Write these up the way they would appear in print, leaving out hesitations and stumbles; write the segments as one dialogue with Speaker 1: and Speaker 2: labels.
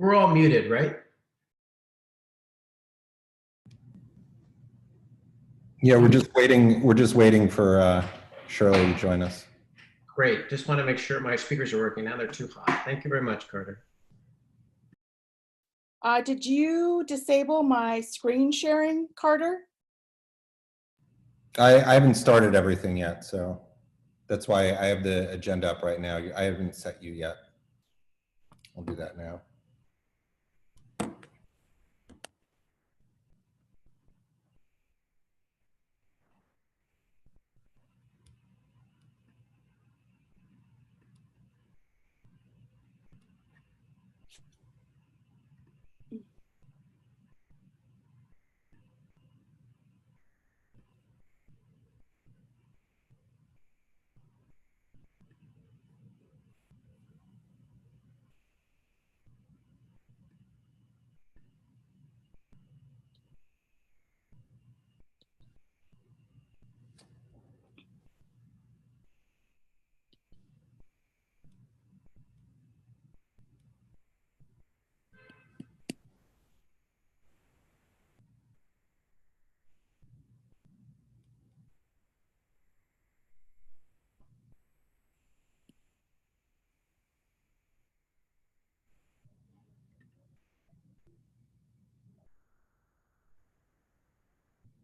Speaker 1: We're all muted, right?
Speaker 2: Yeah, we're just waiting. We're just waiting for Shirley to join us.
Speaker 1: Great. Just want to make sure my speakers are working. Now they're too hot. Thank you very much, Carter.
Speaker 3: Did you disable my screen sharing, Carter?
Speaker 2: I haven't started everything yet, so that's why I have the agenda up right now. I haven't set you yet. I'll do that now.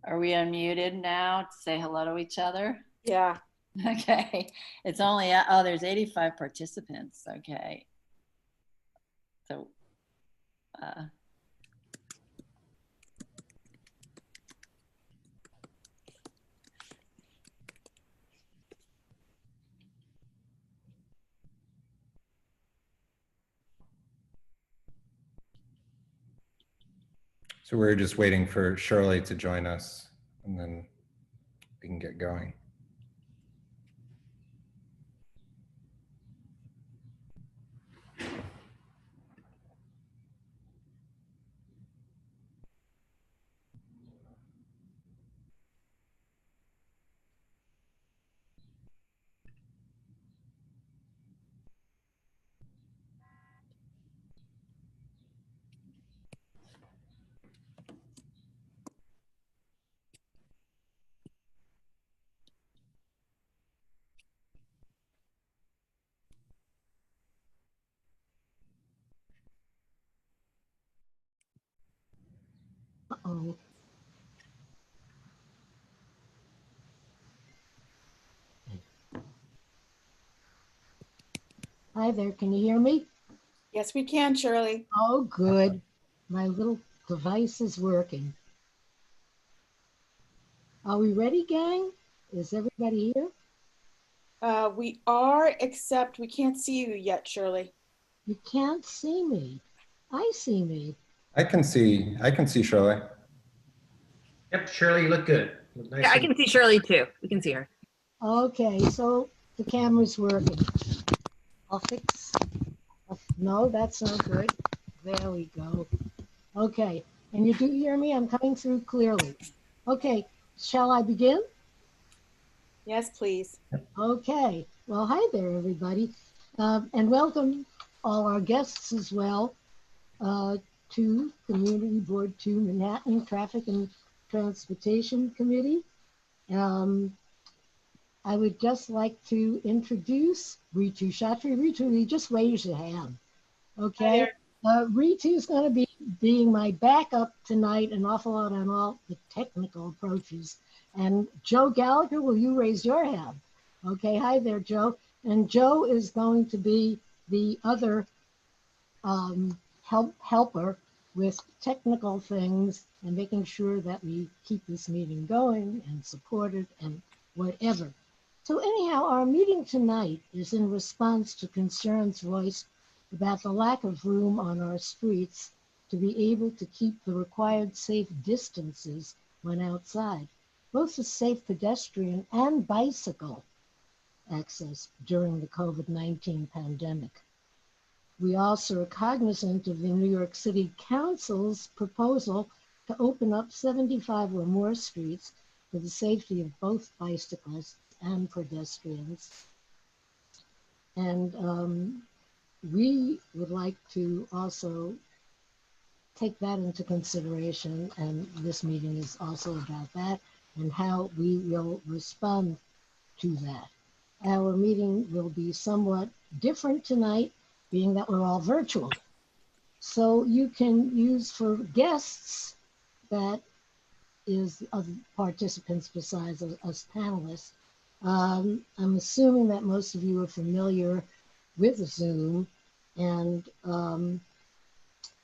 Speaker 4: Are we unmuted now to say hello to each other?
Speaker 3: Yeah.
Speaker 4: Okay. It's only, oh, there's 85 participants. Okay. So,
Speaker 2: So we're just waiting for Shirley to join us, and then we can get going.
Speaker 5: Uh-oh. Hi there, can you hear me?
Speaker 3: Yes, we can, Shirley.
Speaker 5: Oh, good. My little device is working. Are we ready, gang? Is everybody here?
Speaker 3: We are, except we can't see you yet, Shirley.
Speaker 5: You can't see me. I see me.
Speaker 2: I can see Shirley.
Speaker 1: Yep, Shirley, you look good. You look nice.
Speaker 6: Yeah, I can see Shirley too. We can see her.
Speaker 5: Okay, so the camera's working. I'll fix. No, that's not good. There we go. Okay, and you do hear me? I'm coming through clearly. Okay, shall I begin?
Speaker 3: Yes, please.
Speaker 5: Okay, well, hi there, everybody, and welcome all our guests as well to Community Board 2 Manhattan Traffic and Transportation Committee. I would just like to introduce Ritu Shatri. Ritu, just raise your hand, okay? Ritu's going to be being my backup tonight, an awful lot on all the technical approaches. And Joe Gallagher, will you raise your hand? Okay, hi there, Joe. And Joe is going to be the other helper with technical things and making sure that we keep this meeting going and support it and whatever. So anyhow, our meeting tonight is in response to concerns voiced about the lack of room on our streets to be able to keep the required safe distances when outside, both for safe pedestrian and bicycle access during the COVID-19 pandemic. We also are cognizant of the New York City Council's proposal to open up 75 or more streets for the safety of both bicyclists and pedestrians. And we would like to also take that into consideration, and this meeting is also about that and how we will respond to that. Our meeting will be somewhat different tonight, being that we're all virtual. So you can use for guests, that is other participants besides us panelists. I'm assuming that most of you are familiar with Zoom, and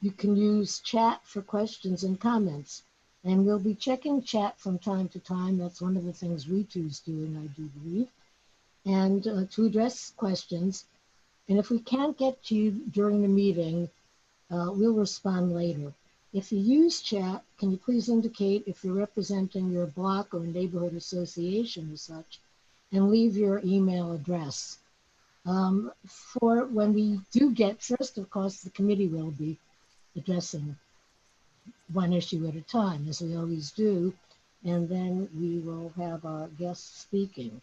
Speaker 5: you can use chat for questions and comments. And we'll be checking chat from time to time. That's one of the things Ritu's doing, I do believe. And to address questions. And if we can't get to you during the meeting, we'll respond later. If you use chat, can you please indicate if you're representing your block or neighborhood association or such, and leave your email address. For when we do get, first, of course, the committee will be addressing one issue at a time, as we always do, and then we will have our guests speaking.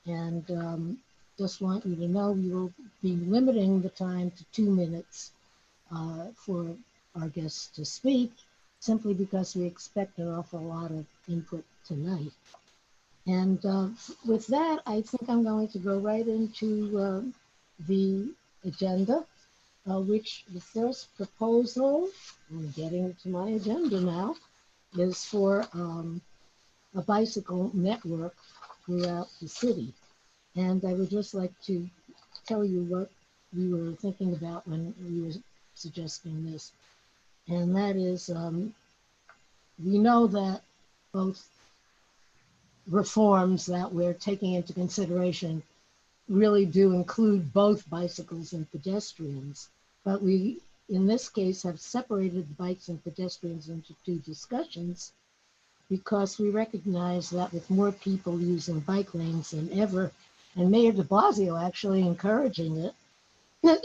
Speaker 5: And just want you to know we will be limiting the time to 2 minutes for our guests to speak, simply because we expect an awful lot of input tonight. And with that, I think I'm going to go right into the agenda, which the first proposal, I'm getting to my agenda now, is for a bicycle network throughout the city. And I would just like to tell you what we were thinking about when we were suggesting this. And that is, we know that both reforms that we're taking into consideration really do include both bicycles and pedestrians. But we, in this case, have separated the bikes and pedestrians into two discussions, because we recognize that with more people using bike lanes than ever, and Mayor de Blasio actually encouraging it,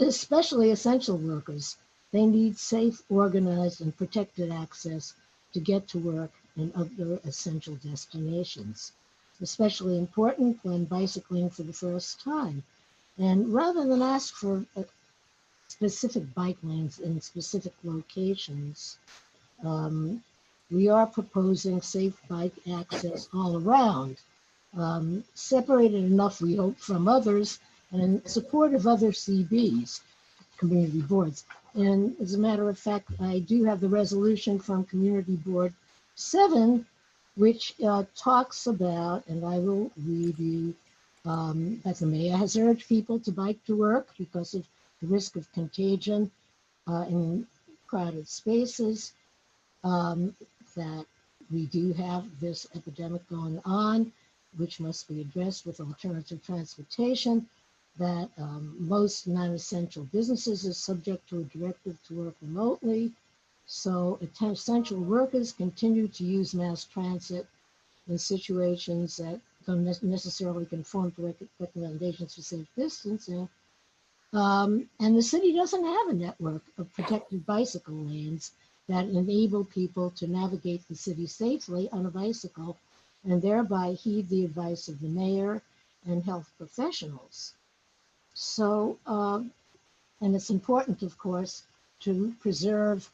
Speaker 5: especially essential workers, they need safe, organized, and protected access to get to work and other essential destinations. Especially important when bicycling for the first time. And rather than ask for specific bike lanes in specific locations, we are proposing safe bike access all around, separated enough, we hope, from others, and in support of other CBs, community boards. And as a matter of fact, I do have the resolution from Community Board 7, which talks about, and I will read you, that the mayor has urged people to bike to work because of the risk of contagion in crowded spaces, that we do have this epidemic going on, which must be addressed with alternative transportation, that most non-essential businesses are subject to a directive to work remotely. So essential workers continue to use mass transit in situations that don't necessarily conform to recommendations for safe distancing. And the city doesn't have a network of protected bicycle lanes that enable people to navigate the city safely on a bicycle and thereby heed the advice of the mayor and health professionals. So, and it's important, of course, to preserve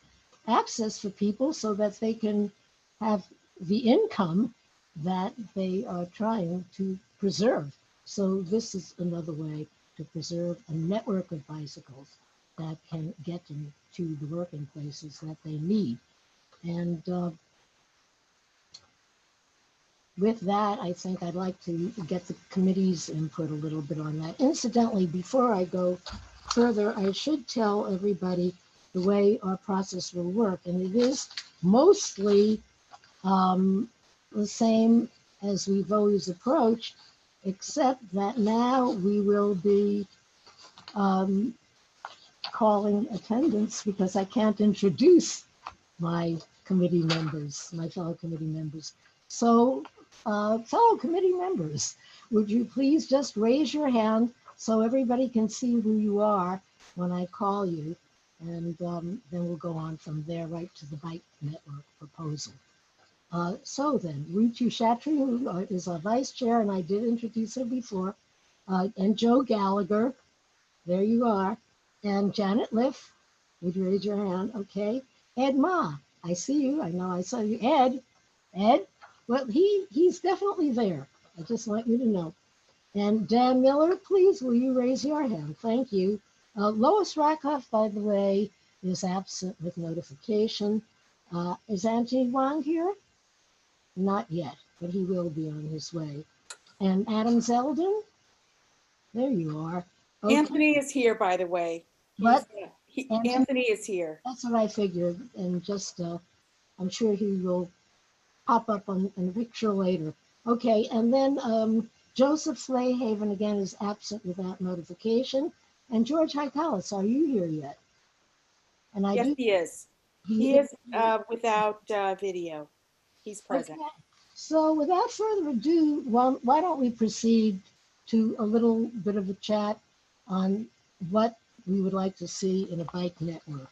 Speaker 5: access for people so that they can have the income that they are trying to preserve. So this is another way to preserve a network of bicycles that can get them to the working places that they need. And with that, I think I'd like to get the committee's input a little bit on that. Incidentally, before I go further, I should tell everybody the way our process will work. And it is mostly the same as we've always approached, except that now we will be calling attendance because I can't introduce my committee members, my fellow committee members. So fellow committee members, would you please just raise your hand so everybody can see who you are when I call you, and then we'll go on from there right to the bike network proposal. So then, Ritu Chatri, who is our vice chair, and I did introduce her before, and Joe Gallagher, there you are. And Janet Liff, would you raise your hand? Okay. Ed Ma, I see you. I know I saw you. Ed, well, he's definitely there. I just want you to know. And Dan Miller, please, will you raise your hand? Thank you. Lois Rakoff, by the way, is absent with notification. Is Anthony Wong here? Not yet, but he will be on his way. And Adam Zeldin? There you are. Okay.
Speaker 3: Anthony is here, by the way.
Speaker 5: What?
Speaker 3: Anthony is here.
Speaker 5: That's what I figured. And just, I'm sure he will pop up on a picture later. Okay, and then Joseph Slayhaven again is absent without notification. And George Haikalis, are you here yet? And I
Speaker 3: Yes,
Speaker 5: do.
Speaker 3: he is. He is without video. He's present.
Speaker 5: Okay. So without further ado, why don't we proceed to a little bit of a chat on what we would like to see in a bike network.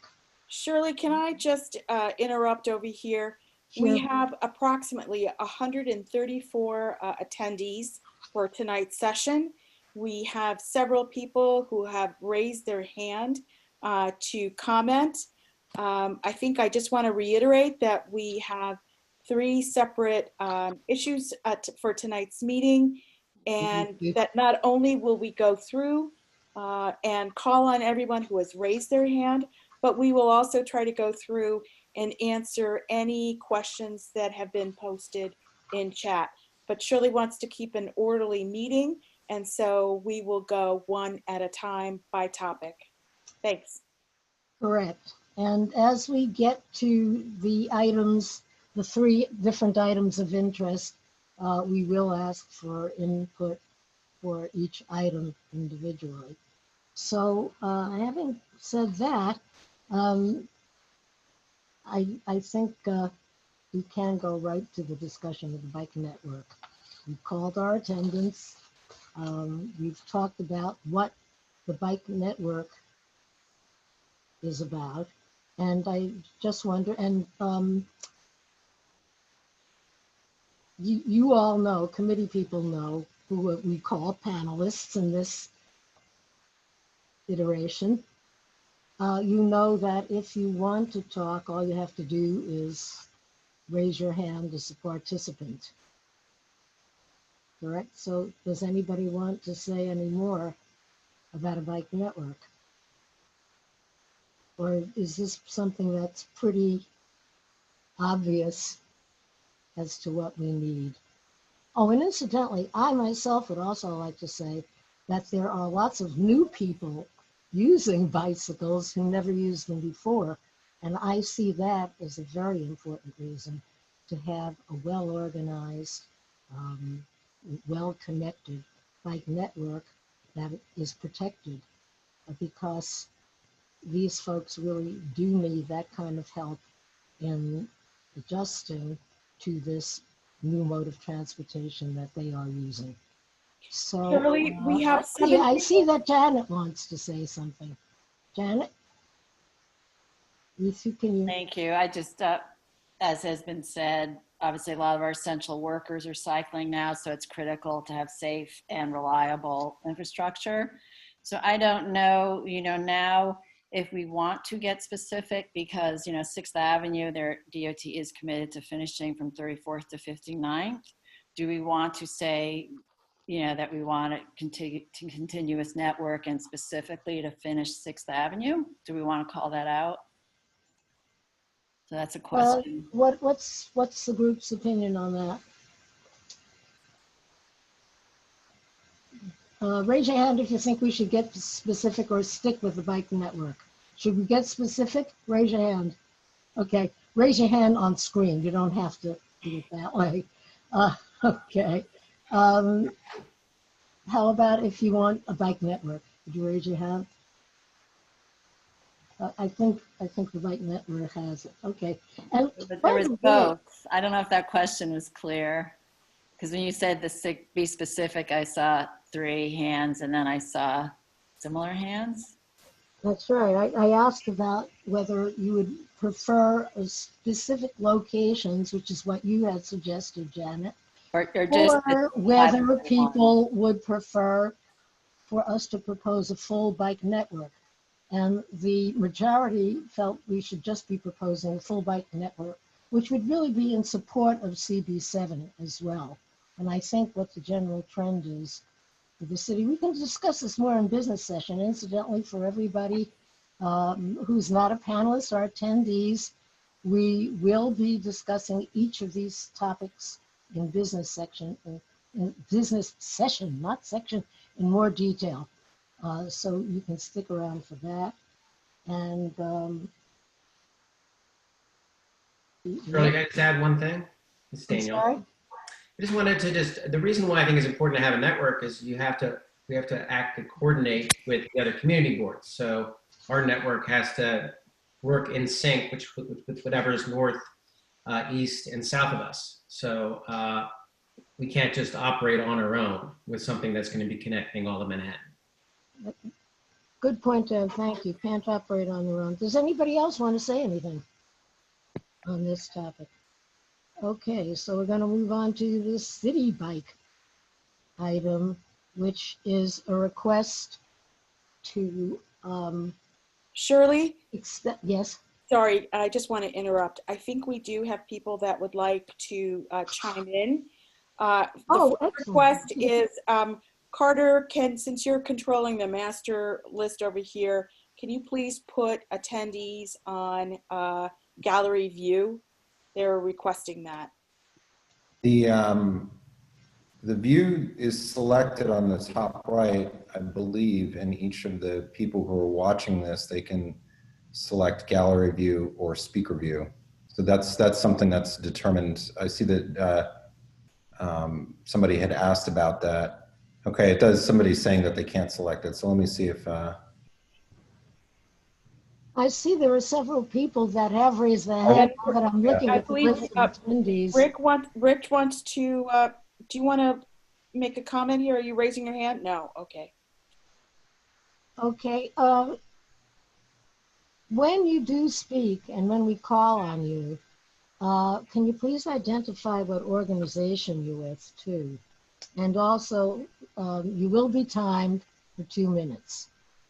Speaker 3: Shirley, can I just interrupt over here?
Speaker 5: Sure.
Speaker 3: We have approximately 134 attendees for tonight's session. We have several people who have raised their hand to comment. I think I just want to reiterate that we have 3 separate issues for tonight's meeting, and that not only will we go through and call on everyone who has raised their hand, but we will also try to go through and answer any questions that have been posted in chat. But Shirley wants to keep an orderly meeting, and so we will go one at a time by topic. Thanks.
Speaker 5: Correct. And as we get to the items, the 3 different items of interest, we will ask for input for each item individually. So having said that, I think we can go right to the discussion of the bike network. We've called our attendance. We've talked about what the bike network is about. And I just wonder, and you all know, committee people know, who we call panelists in this iteration. You know that if you want to talk, all you have to do is raise your hand as a participant. Correct? So does anybody want to say any more about a bike network? Or is this something that's pretty obvious as to what we need? Oh, and incidentally, I myself would also like to say that there are lots of new people using bicycles who never used them before. And I see that as a very important reason to have a well-organized, well-connected bike network that is protected, because these folks really do need that kind of help in adjusting to this new mode of transportation that they are using. So
Speaker 3: Shirley, we have
Speaker 5: I see that Janet wants to say something. Janet? Can you?
Speaker 4: Thank you. I just, as has been said, obviously a lot of our essential workers are cycling now, so it's critical to have safe and reliable infrastructure. So I don't know, now if we want to get specific, because, 6th Avenue, their DOT is committed to finishing from 34th to 59th. Do we want to say, that we want a continuous network and specifically to finish 6th Avenue? Do we want to call that out? So that's a question.
Speaker 5: What's the group's opinion on that? Raise your hand if you think we should get specific or stick with the bike network. Should we get specific? Raise your hand. Okay, raise your hand on screen. You don't have to do it that way. Okay. How about if you want a bike network? Would you raise your hand? I think the bike network has it. Okay. And
Speaker 4: but there was both. I don't know if that question was clear, because when you said be specific, I saw 3 hands and then I saw similar hands.
Speaker 5: That's right. I asked about whether you would prefer a specific locations, which is what you had suggested, Janet,
Speaker 4: or just
Speaker 5: or whether people would prefer for us to propose a full bike network. And the majority felt we should just be proposing a full bike network, which would really be in support of CB7 as well. And I think what the general trend is for the city. We can discuss this more in business session. Incidentally, for everybody who's not a panelist or attendees, we will be discussing each of these topics in business section, in business session, not section, in more detail. So you can stick around for that. And
Speaker 1: Shirley, can I just add one thing? It's
Speaker 5: I'm
Speaker 1: Daniel.
Speaker 5: sorry?
Speaker 1: I just wanted to the reason why I think it's important to have a network is we have to act and coordinate with the other community boards. So our network has to work in sync with whatever is north, east, and south of us. So we can't just operate on our own with something that's going to be connecting all of Manhattan.
Speaker 5: Good point, Deb. Thank you. Can't operate on their own. Does anybody else want to say anything on this topic? Okay, so we're going to move on to the city bike item, which is a request to
Speaker 3: Shirley,
Speaker 5: yes.
Speaker 3: sorry, I just want to interrupt. I think we do have people that would like to chime in. The first request is Carter, since you're controlling the master list over here, can you please put attendees on gallery view? They're requesting that.
Speaker 2: The view is selected on the top right, I believe, and each of the people who are watching this, they can select gallery view or speaker view. So that's something that's determined. I see that somebody had asked about that. Okay, it does. Somebody's saying that they can't select it. So let me see if.
Speaker 5: I see there are several people that have raised their hand, but I'm looking at the list of attendees.
Speaker 3: Rick wants to, do you want to make a comment here? Are you raising your hand? No, okay.
Speaker 5: Okay, when you do speak and when we call on you, can you please identify what organization you're with too? And also, you will be timed for 2 minutes.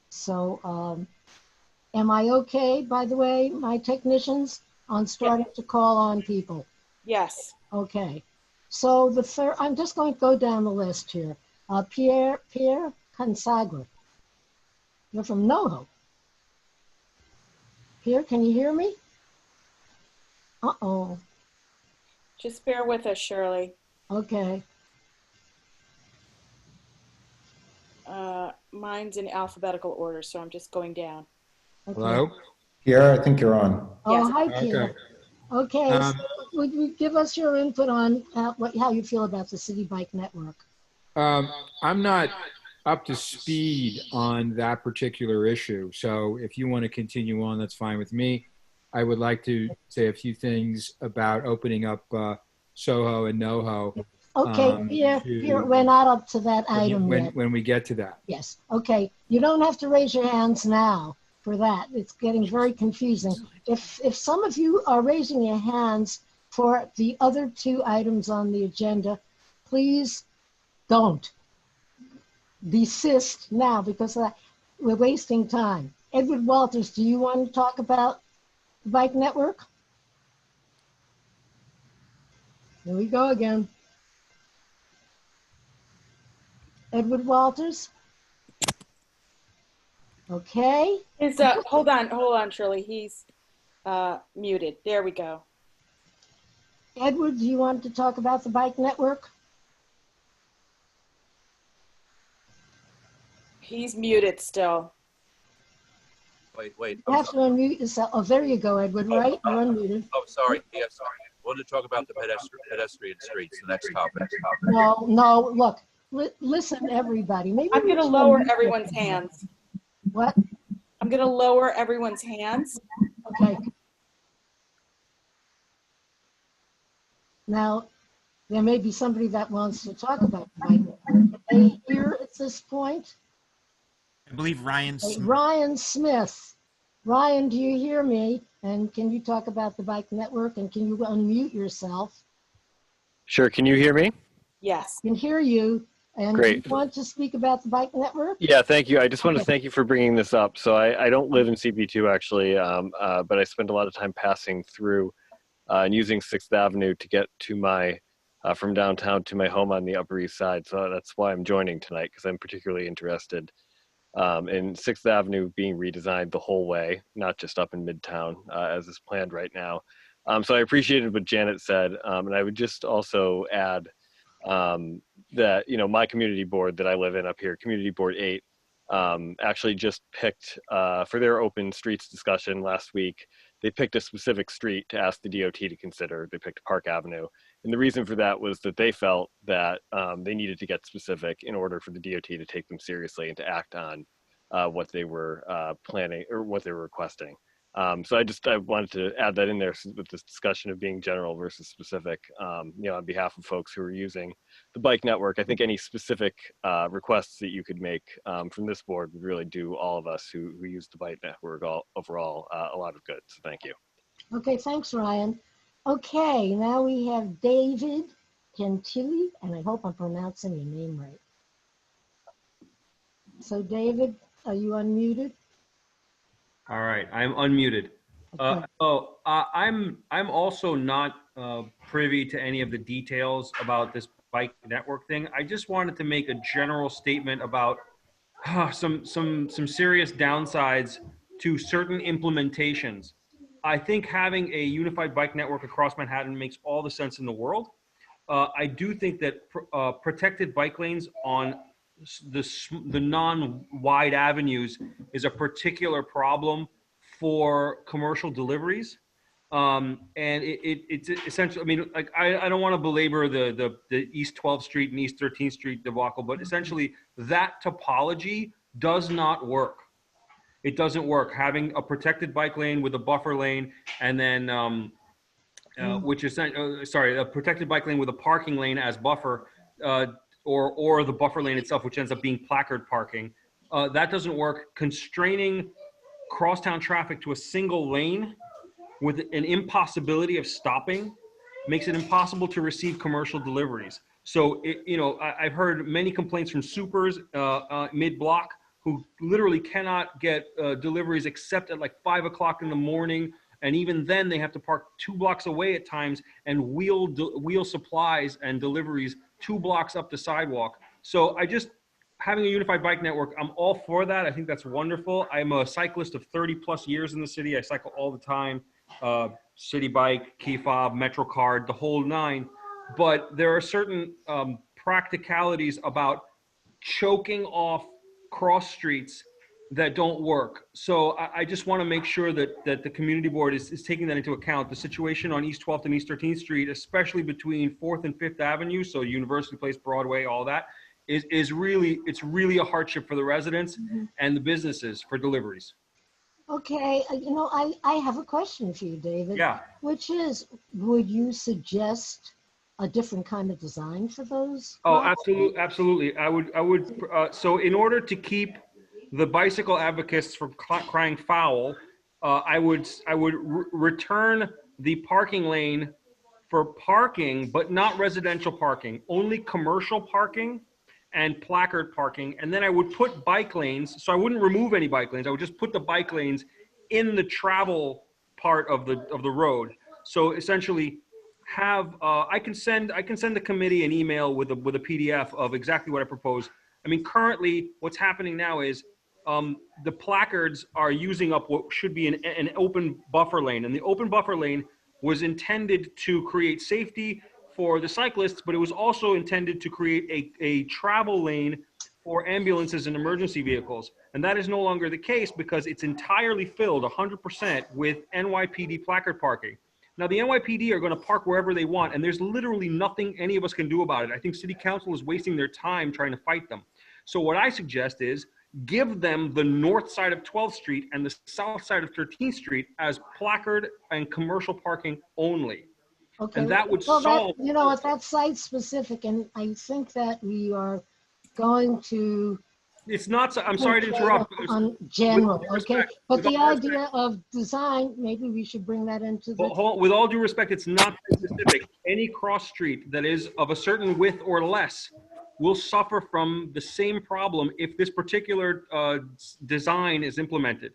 Speaker 5: So, am I okay, by the way, my technicians, on starting to call on people?
Speaker 3: Yes.
Speaker 5: Okay. So the third, I'm just going to go down the list here. Pierre Consagra. You're from NoHo. Pierre, can you hear me? Uh-oh.
Speaker 3: Just bear with us, Shirley.
Speaker 5: Okay.
Speaker 3: Mine's in alphabetical order, so I'm just going down.
Speaker 5: Okay.
Speaker 7: Hello?
Speaker 2: Pierre, I think you're on.
Speaker 5: Oh,
Speaker 3: Yes.
Speaker 5: hi, Pierre. Okay, so would you give us your input on how you feel about the City Bike Network?
Speaker 7: I'm not up to speed on that particular issue. So if you want to continue on, that's fine with me. I would like to say a few things about opening up Soho and NoHo.
Speaker 5: Okay, Pierre, we're not up to that item yet.
Speaker 7: When we get to that.
Speaker 5: Yes, okay. You don't have to raise your hands now for that. It's getting very confusing. If some of you are raising your hands for the other 2 items on the agenda, please don't. Desist now because we're wasting time. Edward Walters, do you want to talk about the Bike Network? Here we go again. Edward Walters? Okay.
Speaker 3: Hold on, Shirley. He's muted. There we go.
Speaker 5: Edward, do you want to talk about the Bike Network?
Speaker 3: He's muted still.
Speaker 8: Wait.
Speaker 5: You have to unmute yourself. Oh, there you go, Edward, right? You're unmuted.
Speaker 8: Oh, sorry. Yeah, sorry. I wanted to talk about the pedestrian streets, the next topic.
Speaker 5: No, look, listen, everybody. Maybe
Speaker 3: I'm going to lower everyone's hands.
Speaker 5: What?
Speaker 3: I'm going to lower everyone's hands.
Speaker 5: Okay. Now, there may be somebody that wants to talk about the Bike Network. Are they here at this point?
Speaker 9: I believe Ryan Smith.
Speaker 5: Ryan Smith. Ryan, do you hear me? And can you talk about the Bike Network and can you unmute yourself?
Speaker 10: Sure. Can you hear me?
Speaker 3: Yes.
Speaker 5: I can hear you. And
Speaker 10: Great.
Speaker 5: do you want to speak about the bike network?
Speaker 10: Yeah, thank you. I just want to
Speaker 5: Okay.
Speaker 10: thank you for bringing this up. So I don't live in CB2 actually, but I spend a lot of time passing through and using 6th Avenue to get to my, from downtown to my home on the Upper East Side. So that's why I'm joining tonight, because I'm particularly interested in 6th Avenue being redesigned the whole way, not just up in Midtown as is planned right now. So I appreciated what Janet said, and I would just also add that, you know, my community board that I live in up here, Community Board 8, actually just picked for their open streets discussion last week, they picked a specific street to ask the DOT to consider. They picked Park Avenue. And the reason for that was that they felt that they needed to get specific in order for the DOT to take them seriously and to act on what they were planning or what they were requesting. So I wanted to add that in there with this discussion of being general versus specific, you know, on behalf of folks who are using the bike network. I think any specific requests that you could make from this board would really do all of us who use the bike network overall a lot of good. So thank you.
Speaker 5: Okay, thanks, Ryan. Okay, now we have David Gentili, and I hope I'm pronouncing your name right. So David, are you unmuted?
Speaker 11: All right, I'm unmuted.
Speaker 5: Okay.
Speaker 11: I'm also not privy to any of the details about this bike network thing. I just wanted to make a general statement about some serious downsides to certain implementations. I think having a unified bike network across Manhattan makes all the sense in the world. I do think that protected bike lanes on the non-wide avenues is a particular problem for commercial deliveries. And it's essentially, I mean, like, I don't want to belabor the East 12th Street and East 13th Street debacle, but essentially that topology does not work. It doesn't work. Having a protected bike lane with a buffer lane, and then, which is, sorry, a protected bike lane with a parking lane as buffer, or the buffer lane itself, which ends up being placard parking. That doesn't work. Constraining crosstown traffic to a single lane with an impossibility of stopping makes it impossible to receive commercial deliveries. So, you know, I've heard many complaints from supers mid-block who literally cannot get deliveries except at like 5 o'clock in the morning. And even then they have to park 2 blocks away at times and wheel supplies and deliveries 2 blocks up the sidewalk. So having a unified bike network, I'm all for that. I think that's wonderful. I'm a cyclist of 30 plus years in the city. I cycle all the time, city bike, key fob, Metro card, the whole nine. But there are certain practicalities about choking off cross streets that don't work. So I just want to make sure that the community board is taking that into account. The situation on East 12th and East 13th Street, especially between 4th and 5th Avenue, so University Place, Broadway, all that, is really a hardship for the residents and the businesses for deliveries.
Speaker 5: Okay, you know, I have a question for you, David.
Speaker 11: Yeah.
Speaker 5: Which is, would you suggest a different kind of design for those?
Speaker 11: Oh, absolutely. I would. So in order to keep the bicycle advocates from crying foul, I would return the parking lane for parking, but not residential parking, only commercial parking and placard parking. And then I would put bike lanes. So I wouldn't remove any bike lanes. I would just put the bike lanes in the travel part of the road. So essentially, I can send the committee an email with a PDF of exactly what I propose. I mean, currently, what's happening now is the placards are using up what should be an open buffer lane, and the open buffer lane was intended to create safety for the cyclists, but it was also intended to create a travel lane for ambulances and emergency vehicles. And that is no longer the case because it's entirely filled 100% with NYPD placard parking. Now, the NYPD are going to park wherever they want, and there's literally nothing any of us can do about it. I think City Council is wasting their time trying to fight them. So what I suggest is give them the north side of 12th Street and the south side of 13th Street as placard and commercial parking only.
Speaker 5: Okay.
Speaker 11: And that would
Speaker 5: well,
Speaker 11: solve.
Speaker 5: That, you know, if that's site specific, and I think that we are going to.
Speaker 11: It's not. I'm sorry to interrupt.
Speaker 5: On general, okay, but the idea
Speaker 11: respect,
Speaker 5: of design, maybe we should bring that into the.
Speaker 11: With all due respect, it's not specific. Any cross street that is of a certain width or less will suffer from the same problem if this particular design is implemented.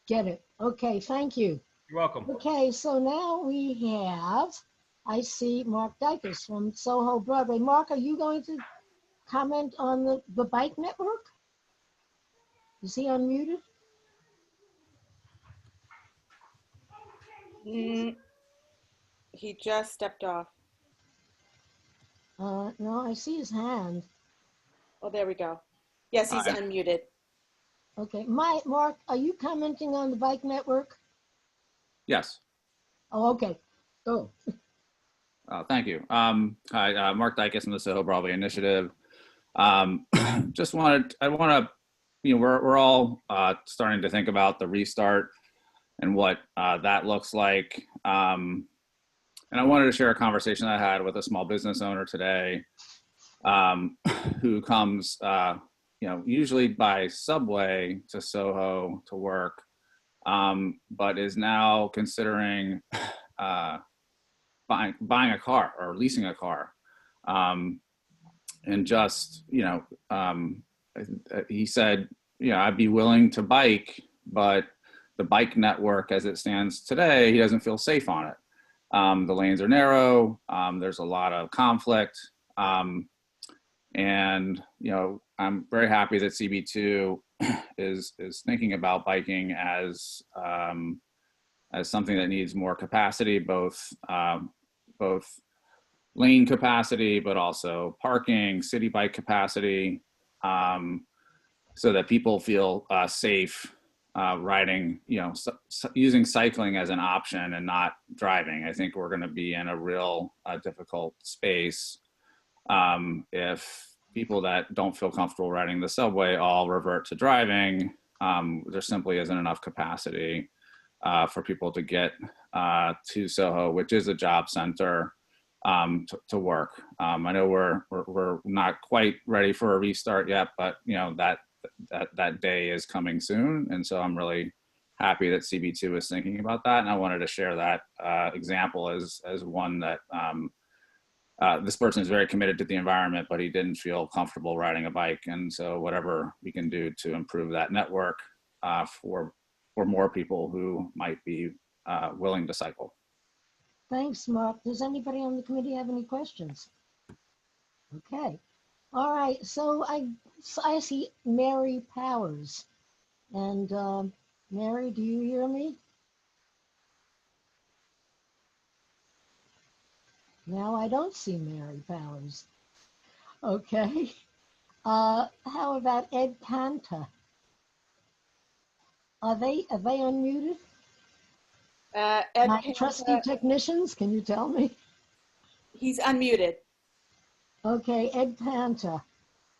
Speaker 5: Get it. Okay, thank you.
Speaker 11: You're welcome.
Speaker 5: Okay, so now we have, I see Mark Dykes from Soho Broadway. Mark, are you going to comment on the bike network? Is he unmuted?
Speaker 3: He just stepped off.
Speaker 5: No, I see his hand.
Speaker 3: Oh, there we go. Yes, he's unmuted.
Speaker 5: Okay, Mark, are you commenting on the bike network?
Speaker 12: Yes.
Speaker 5: Oh, okay. Go.
Speaker 12: Thank you. Hi, Mark Dykes from the Soho Broadway Initiative. Just wanted, I want to, you know, we're all starting to think about the restart and what that looks like. And I wanted to share a conversation I had with a small business owner today who comes, you know, usually by subway to Soho to work, but is now considering buying a car or leasing a car. And just, you know, he said, you know, I'd be willing to bike, but the bike network as it stands today, he doesn't feel safe on it. The lanes are narrow, there's a lot of conflict. And, you know, I'm very happy that CB2 is thinking about biking as something that needs more capacity, both lane capacity, but also parking, city bike capacity, so that people feel safe riding, you know, using cycling as an option and not driving. I think we're going to be in a real difficult space if people that don't feel comfortable riding the subway all revert to driving. There simply isn't enough capacity for people to get to Soho, which is a job center, to work. I know we're not quite ready for a restart yet, but you know that day is coming soon, and so I'm really happy that CB2 is thinking about that. And I wanted to share that example as one that this person is very committed to the environment, but he didn't feel comfortable riding a bike, and so whatever we can do to improve that network for more people who might be willing to cycle.
Speaker 5: Thanks, Mark. Does anybody on the committee have any questions? Okay. All right. So I see Mary Powers. And Mary, do you hear me? Now I don't see Mary Powers. Okay. How about Ed Kanta? Are they unmuted?
Speaker 3: Ed
Speaker 5: My
Speaker 3: Kanta,
Speaker 5: trusty technicians, can you tell me?
Speaker 3: he's unmuted.
Speaker 5: Okay, Ed Panta,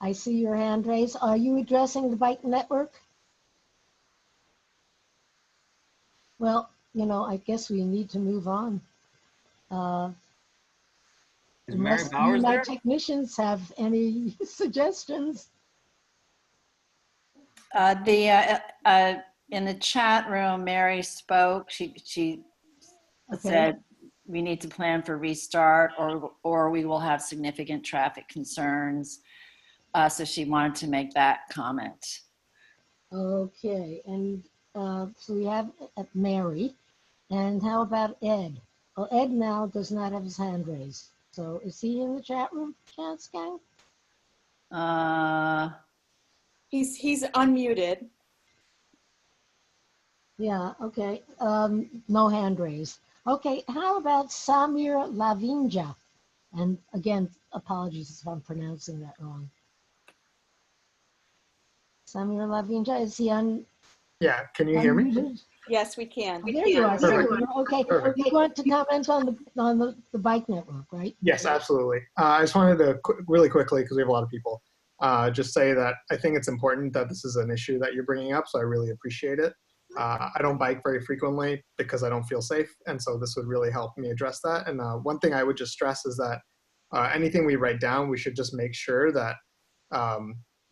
Speaker 5: I see your hand raised. Are you addressing the bike network? Well, you know, I guess we need to move on.
Speaker 11: Is Mary
Speaker 5: Unless
Speaker 11: Bowers
Speaker 5: my
Speaker 11: there?
Speaker 5: technicians have any suggestions.
Speaker 4: In the chat room, Mary spoke. She
Speaker 5: Okay.
Speaker 4: said we need to plan for restart, or we will have significant traffic concerns. So she wanted to make that comment.
Speaker 5: Okay, and so we have Mary, and how about Ed? Well, Ed now does not have his hand raised. So is he in the chat room, Chance Gang?
Speaker 3: He's unmuted.
Speaker 5: Yeah, okay. No hand raised. Okay, how about Samir Lavinja? And again, apologies if I'm pronouncing that wrong. Samir Lavinja, is he on?
Speaker 13: Yeah, can you hear me?
Speaker 3: Yes, we can.
Speaker 5: Oh, there you are.
Speaker 13: Perfect.
Speaker 5: Samir. Okay,
Speaker 13: Perfect.
Speaker 5: you want to comment on the bike network, right?
Speaker 13: Yes, absolutely. I just wanted to really quickly, because we have a lot of people, just say that I think it's important that this is an issue that you're bringing up, so I really appreciate it. I don't bike very frequently because I don't feel safe, and so this would really help me address that. And one thing I would just stress is that anything we write down, we should just make sure that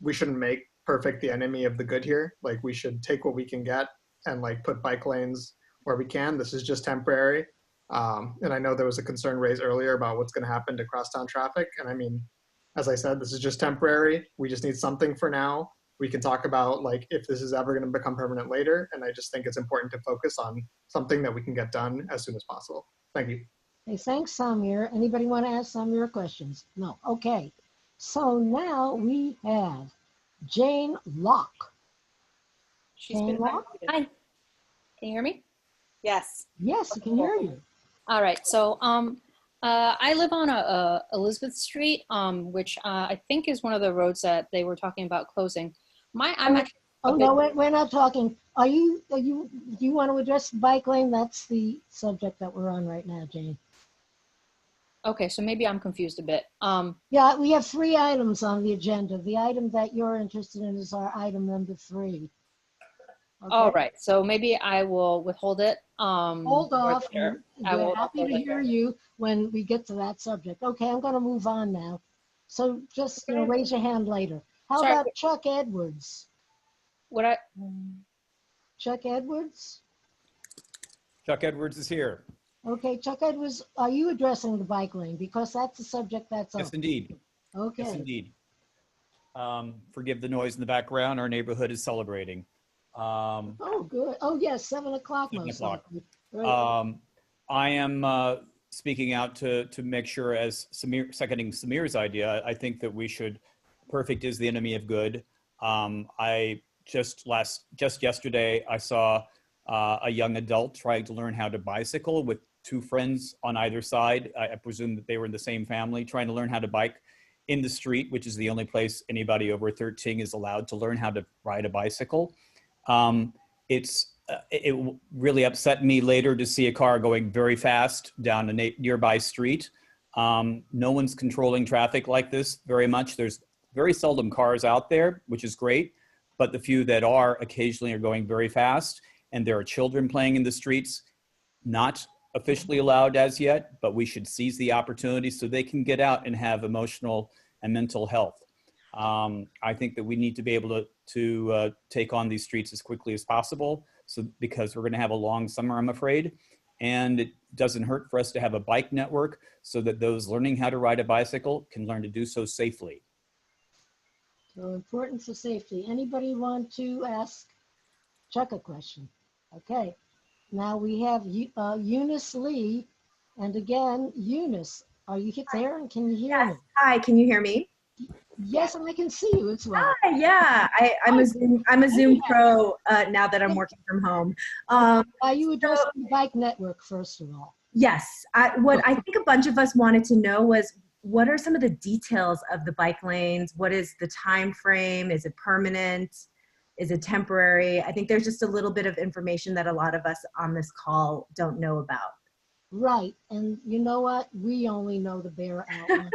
Speaker 13: we shouldn't make perfect the enemy of the good here. Like, we should take what we can get and like put bike lanes where we can. This is just temporary. And I know there was a concern raised earlier about what's going to happen to crosstown traffic. And I mean, As I said, this is just temporary. We just need something for now. We can talk about like if this is ever going to become permanent later. And I just think it's important to focus on something that we can get done as soon as possible. Thank you.
Speaker 5: Hey, thanks, Samir. Anybody want to ask Samir questions? No. Okay. So now we have Jane Locke.
Speaker 3: She's been
Speaker 5: Locke?
Speaker 14: Hi, can you hear me?
Speaker 3: Yes.
Speaker 5: Yes, I can hear you.
Speaker 14: All right, so I live on Elizabeth Street, which I think is one of the roads that they were talking about closing. I'm actually.
Speaker 5: Oh no, we're not talking. Do you want to address the bike lane? That's the subject that we're on right now, Jane.
Speaker 14: Okay, so maybe I'm confused a bit.
Speaker 5: Yeah, we have 3 items on the agenda. The item that you're interested in is our item number 3. Okay.
Speaker 14: All right, so maybe I will withhold it.
Speaker 5: Hold off.
Speaker 14: We're
Speaker 5: happy to hear you when we get to that subject. Okay, I'm going to move on now. So just raise your hand later. How about Chuck Edwards? Chuck Edwards?
Speaker 15: Chuck Edwards is here.
Speaker 5: Okay, Chuck Edwards, are you addressing the bike lane? Because that's the subject that's up.
Speaker 15: Yes, indeed.
Speaker 5: Okay.
Speaker 15: Yes, indeed. Forgive the noise in the background. Our neighborhood is celebrating.
Speaker 5: Oh, good. Oh, yes, 7 o'clock.
Speaker 15: 7 o'clock.
Speaker 5: Right.
Speaker 15: I am speaking out to make sure, as seconding Samir's idea, I think that we should, perfect is the enemy of good. I just yesterday, I saw a young adult trying to learn how to bicycle with 2 friends on either side. I presume that they were in the same family, trying to learn how to bike in the street, which is the only place anybody over 13 is allowed to learn how to ride a bicycle. It really upset me later to see a car going very fast down a nearby street. No one's controlling traffic like this very much. There's very seldom cars out there, which is great, but the few that are occasionally are going very fast, and there are children playing in the streets, not officially allowed as yet, but we should seize the opportunity so they can get out and have emotional and mental health. I think that we need to be able to take on these streets as quickly as possible, because we're going to have a long summer, I'm afraid, and it doesn't hurt for us to have a bike network so that those learning how to ride a bicycle can learn to do so safely.
Speaker 5: So important for safety. Anybody want to ask Chuck a question? Okay. Now we have Eunice Lee, and again, Eunice, are you there and can you hear me?
Speaker 16: Hi, can you hear me?
Speaker 5: Yes, and I can see you as well.
Speaker 16: Hi, yeah, I'm a Zoom pro now that I'm working from home.
Speaker 5: Are you addressing the bike network first of all?
Speaker 16: Yes, what I think a bunch of us wanted to know was, what are some of the details of the bike lanes? What is the time frame? Is it permanent? Is it temporary? I think there's just a little bit of information that a lot of us on this call don't know about.
Speaker 5: Right, and you know what? We only know the bare outlines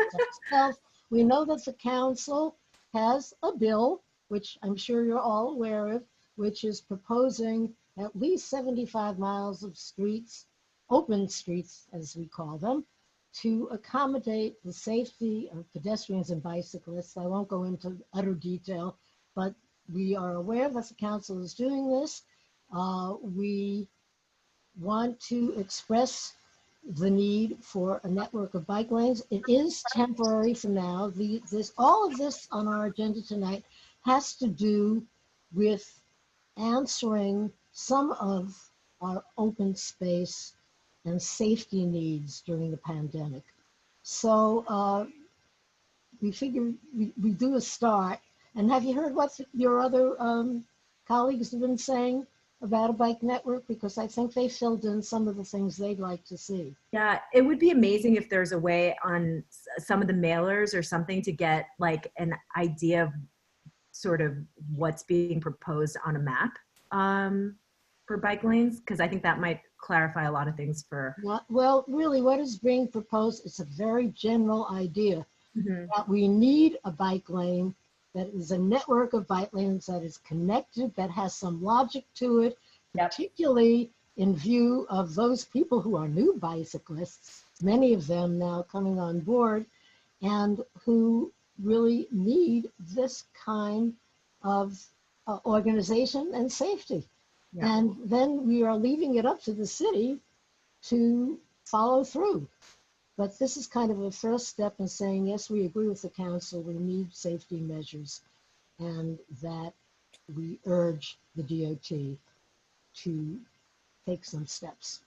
Speaker 5: ourselves. We know that the council has a bill, which I'm sure you're all aware of, which is proposing at least 75 miles of streets, open streets as we call them, to accommodate the safety of pedestrians and bicyclists. I won't go into utter detail, but we are aware that the council is doing this. We want to express the need for a network of bike lanes. It is temporary for now. All of this on our agenda tonight has to do with answering some of our open space and safety needs during the pandemic. So we figure we do a start. And have you heard what your other colleagues have been saying about a bike network? Because I think they filled in some of the things they'd like to see.
Speaker 16: Yeah, it would be amazing if there's a way on some of the mailers or something to get like an idea of sort of what's being proposed on a map for bike lanes, because I think that might clarify a lot of things for.
Speaker 5: Well, really what is being proposed is a very general idea that we need a bike lane that is a network of bike lanes that is connected, that has some logic to it, particularly in view of those people who are new bicyclists, many of them now coming on board, and who really need this kind of organization and safety. Yeah. And then we are leaving it up to the city to follow through. But this is kind of a first step in saying, yes, we agree with the council, we need safety measures, and that we urge the DOT to take some steps.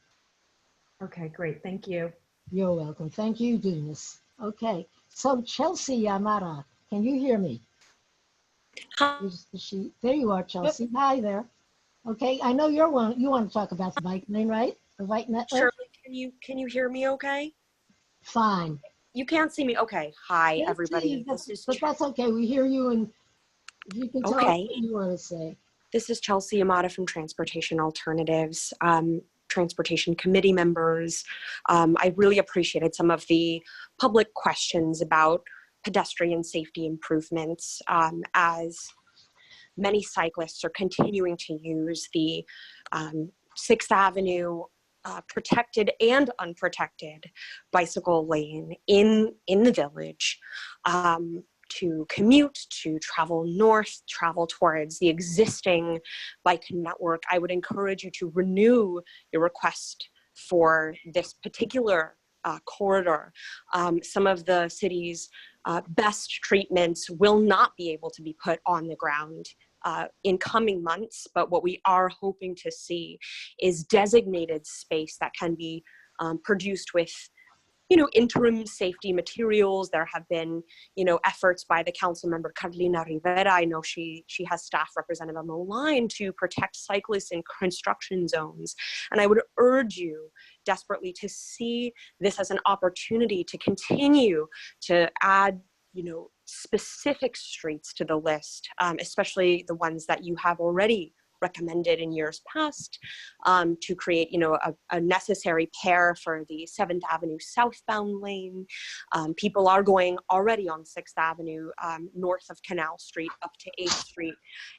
Speaker 16: Okay, great. Thank you.
Speaker 5: You're welcome. Thank you, Dennis. Okay, so Chelsea Yamada, can you hear me? There you are, Chelsea. Hi there. Okay, I know you want to talk about the bike lane, right? The bike network?
Speaker 17: Shirley, can you hear me okay?
Speaker 5: Fine.
Speaker 17: You can't see me? Okay. Hi,
Speaker 5: Yes,
Speaker 17: everybody.
Speaker 5: but that's okay. We hear you, and if you can tell us
Speaker 17: Okay.
Speaker 5: what you want to say.
Speaker 17: This is Chelsea Yamada from Transportation Alternatives, Transportation Committee members. I really appreciated some of the public questions about pedestrian safety improvements as many cyclists are continuing to use the 6th Avenue protected and unprotected bicycle lane in the village to commute, to travel north, travel towards the existing bike network. I would encourage you to renew your request for this particular corridor. Some of the city's best treatments will not be able to be put on the ground in coming months, but what we are hoping to see is designated space that can be produced with interim safety materials. There have been, efforts by the council member Carolina Rivera. I know she has staff represented on the line to protect cyclists in construction zones. And I would urge you desperately to see this as an opportunity to continue to add, specific streets to the list, especially the ones that you have already recommended in years past, to create, a necessary pair for the 7th Avenue southbound lane. People are going already on 6th Avenue north of Canal Street up to 8th Street,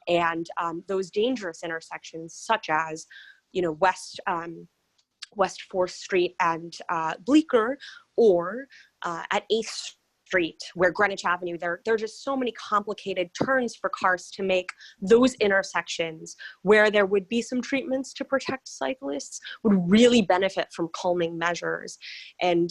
Speaker 17: and those dangerous intersections such as, West 4th Street and Bleecker, or at 8th Street, where Greenwich Avenue, there are just so many complicated turns for cars to make. Those intersections where there would be some treatments to protect cyclists would really benefit from calming measures. And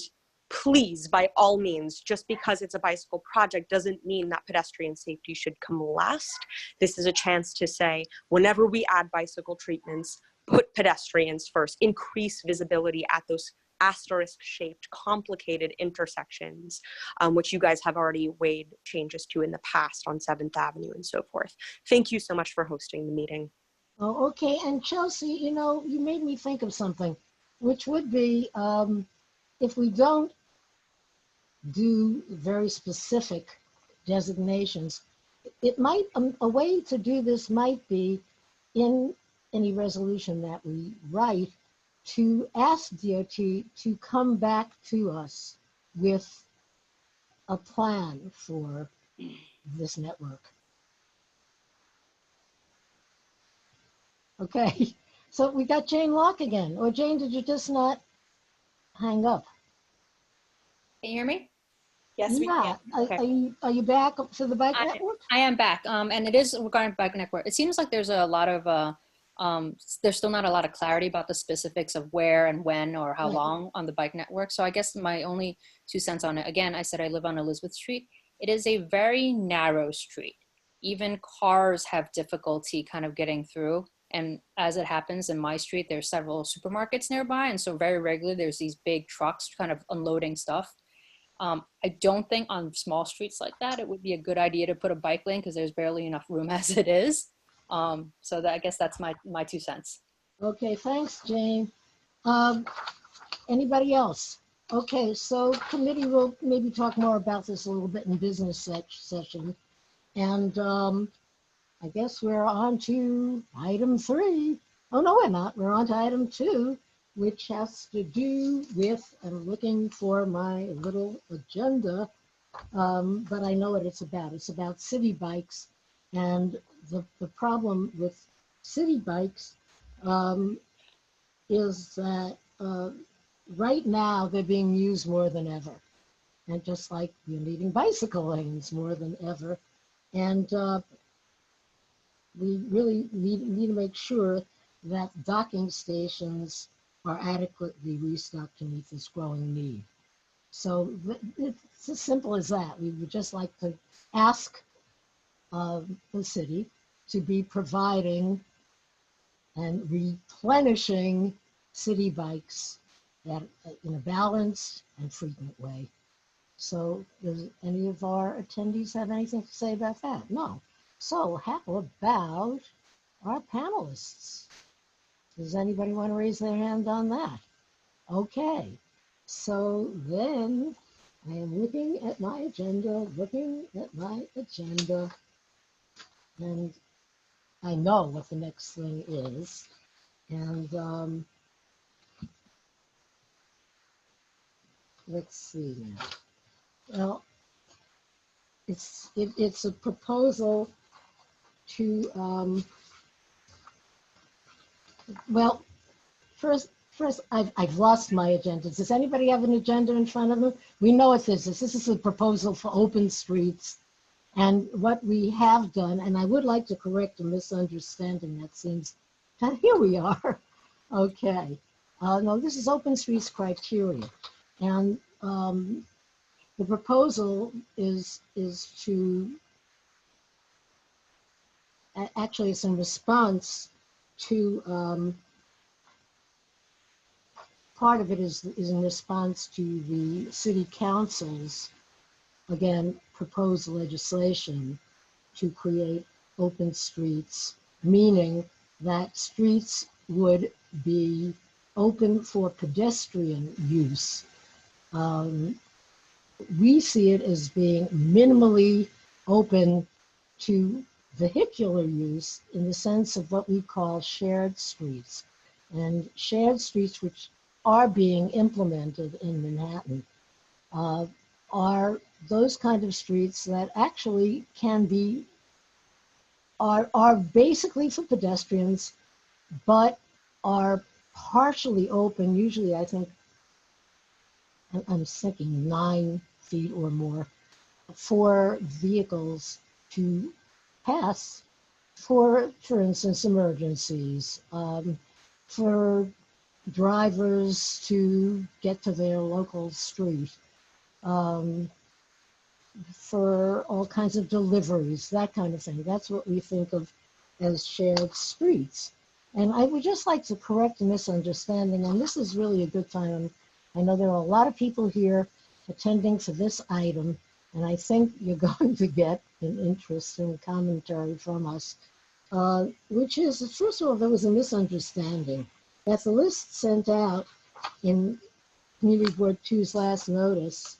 Speaker 17: please, by all means, just because it's a bicycle project doesn't mean that pedestrian safety should come last. This is a chance to say, whenever we add bicycle treatments, put pedestrians first, increase visibility at those asterisk-shaped, complicated intersections, which you guys have already weighed changes to in the past on 7th Avenue and so forth. Thank you so much for hosting the meeting.
Speaker 5: Oh, okay. And Chelsea, you made me think of something, which would be if we don't do very specific designations, it might, a way to do this might be in any resolution that we write, to ask DOT to come back to us with a plan for this network. Okay, so we got Jane Locke again. Or Jane, did you just not hang up?
Speaker 14: Can you hear me?
Speaker 3: Yes, we can.
Speaker 14: Okay.
Speaker 5: Are you back to the bike network?
Speaker 14: I am back, and it is regarding bike network. It seems like there's a lot of there's still not a lot of clarity about the specifics of where and when or how long on the bike network. So I guess my only 2 cents on it, again, I said I live on Elizabeth Street. It is a very narrow street. Even cars have difficulty kind of getting through. And as it happens in my street, there's several supermarkets nearby. And so very regularly, there's these big trucks kind of unloading stuff. I don't think on small streets like that, it would be a good idea to put a bike lane because there's barely enough room as it is. So I guess that's my 2 cents.
Speaker 5: Okay, thanks, Jane. Anybody else? Okay, so committee will maybe talk more about this a little bit in business session. And I guess we're on to item 3. Oh, no, we're not. We're on to item 2, which has to do with, I'm looking for my little agenda, but I know what it's about. It's about city bikes. And the problem with city bikes is that right now they're being used more than ever. And just like you're needing bicycle lanes more than ever. And we really need to make sure that docking stations are adequately restocked to meet this growing need. It's as simple as that. We would just like to ask the city to be providing and replenishing city bikes that in a balanced and frequent way. So does any of our attendees have anything to say about that? No. So how about our panelists? Does anybody want to raise their hand on that? Okay. So then I am looking at my agenda, and I know what the next thing is. And let's see now. Well, it's a proposal to well, first I've lost my agenda. Does anybody have an agenda in front of them? We know what this is. This is a proposal for open streets. And what we have done, and I would like to correct a misunderstanding that seems, here we are. Okay. No, this is open streets criteria. And the proposal is to, actually it's in response to, part of it is in response to the city council's, again, proposed legislation to create open streets, meaning that streets would be open for pedestrian use. We see it as being minimally open to vehicular use in the sense of what we call shared streets. And shared streets, which are being implemented in Manhattan, are those kind of streets that actually can be, are basically for pedestrians, but are partially open, usually I think, I'm thinking 9 feet or more, for vehicles to pass for instance, emergencies, for drivers to get to their local street, for all kinds of deliveries, that kind of thing. That's what we think of as shared streets. And I would just like to correct a misunderstanding, and this is really a good time. I know there are a lot of people here attending for this item, and I think you're going to get an interesting commentary from us, which is, first of all, there was a misunderstanding that the list sent out in Community Board 2's last notice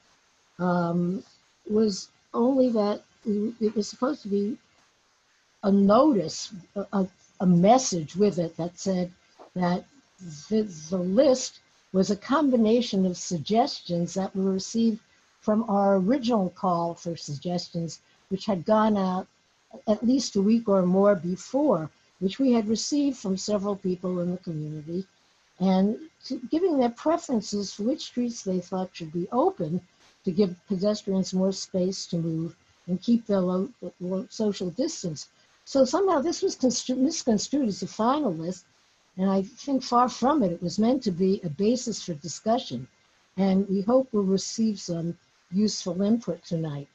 Speaker 5: was only that it was supposed to be a notice, a message with it that said that the list was a combination of suggestions that were received from our original call for suggestions, which had gone out at least a week or more before, which we had received from several people in the community, and giving their preferences for which streets they thought should be open to give pedestrians more space to move and keep their low social distance. So somehow this was misconstrued as a final list, and I think far from it. It was meant to be a basis for discussion, and we hope we'll receive some useful input tonight.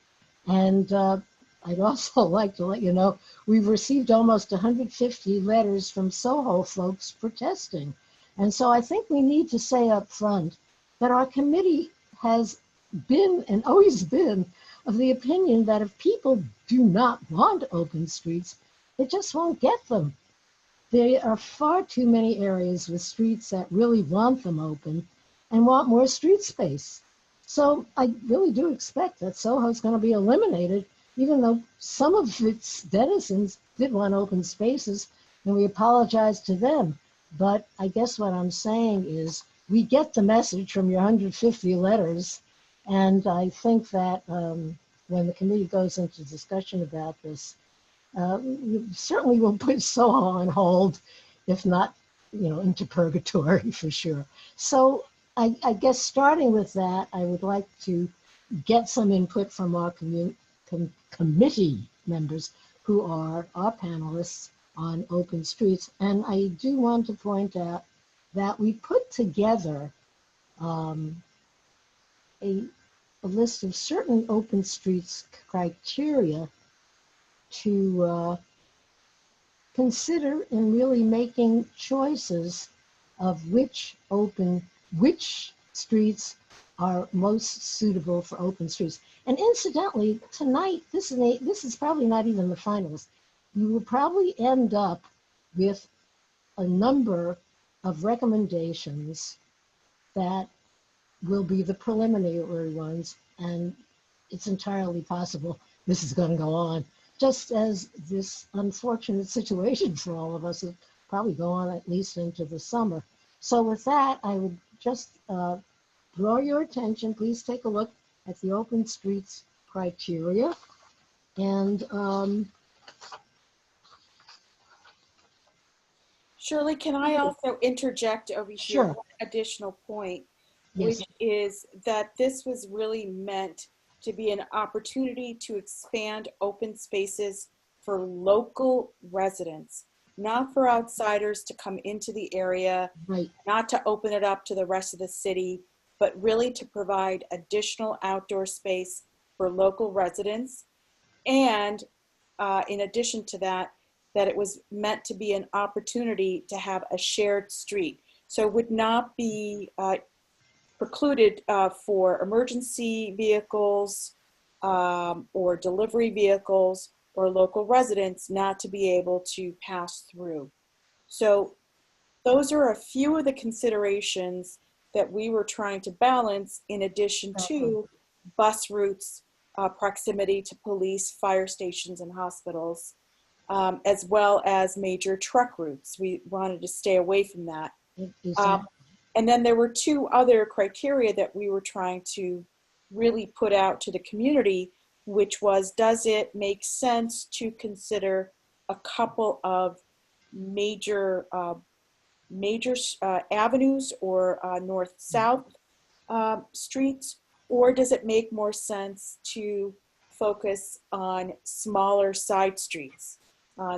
Speaker 5: And I'd also like to let you know, we've received almost 150 letters from Soho folks protesting. And so I think we need to say up front that our committee has been and always been of the opinion that if people do not want open streets, they just won't get them. There are far too many areas with streets that really want them open and want more street space. So I really do expect that Soho is going to be eliminated, even though some of its denizens did want open spaces, and we apologize to them. But I guess what I'm saying is we get the message from your 150 letters, and I think that when the committee goes into discussion about this, we certainly will put Soho on hold, if not, into purgatory for sure. So I guess starting with that, I would like to get some input from our committee members who are our panelists on open streets. And I do want to point out that we put together a list of certain open streets criteria to consider in really making choices of which streets are most suitable for open streets. And incidentally, tonight, this is probably not even the finals. You will probably end up with a number of recommendations that will be the preliminary ones, and it's entirely possible this is going to go on, just as this unfortunate situation for all of us will probably go on at least into the summer. So with that, I would just draw your attention. Please take a look at the open streets criteria. And
Speaker 3: Shirley, can I also interject over here
Speaker 5: Sure.
Speaker 3: one additional point,
Speaker 5: Yes.
Speaker 3: which is that this was really meant to be an opportunity to expand open spaces for local residents, not for outsiders to come into the area,
Speaker 5: Right.
Speaker 3: not to open it up to the rest of the city, but really to provide additional outdoor space for local residents. And in addition to that, that it was meant to be an opportunity to have a shared street. So it would not be precluded for emergency vehicles or delivery vehicles or local residents not to be able to pass through. So those are a few of the considerations that we were trying to balance, in addition to bus routes, proximity to police, fire stations, and hospitals, as well as major truck routes. We wanted to stay away from that. And then there were two other criteria that we were trying to really put out to the community, which was, does it make sense to consider a couple of major avenues or north-south streets, or does it make more sense to focus on smaller side streets?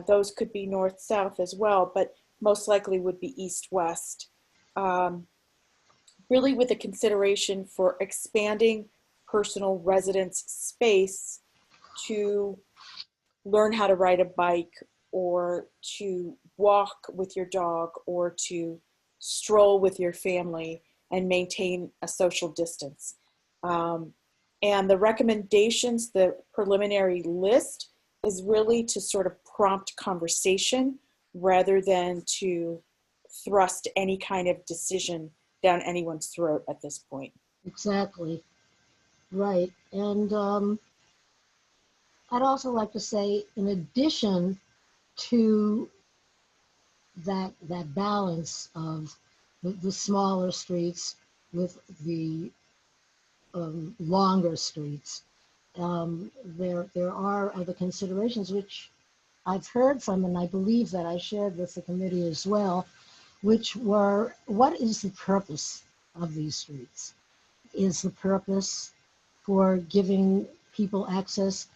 Speaker 3: Those could be north-south as well, but most likely would be east-west. Really with a consideration for expanding personal residence space to learn how to ride a bike, or to walk with your dog, or to stroll with your family and maintain a social distance. And the recommendations, the preliminary list, is really to sort of prompt conversation rather than to thrust any kind of decision down anyone's throat at this point.
Speaker 5: Exactly. Right. And I'd also like to say, in addition to that balance of the smaller streets with the longer streets, there are other considerations which I've heard from, and I believe that I shared with the committee as well, which were, what is the purpose of these streets? Is the purpose for giving people access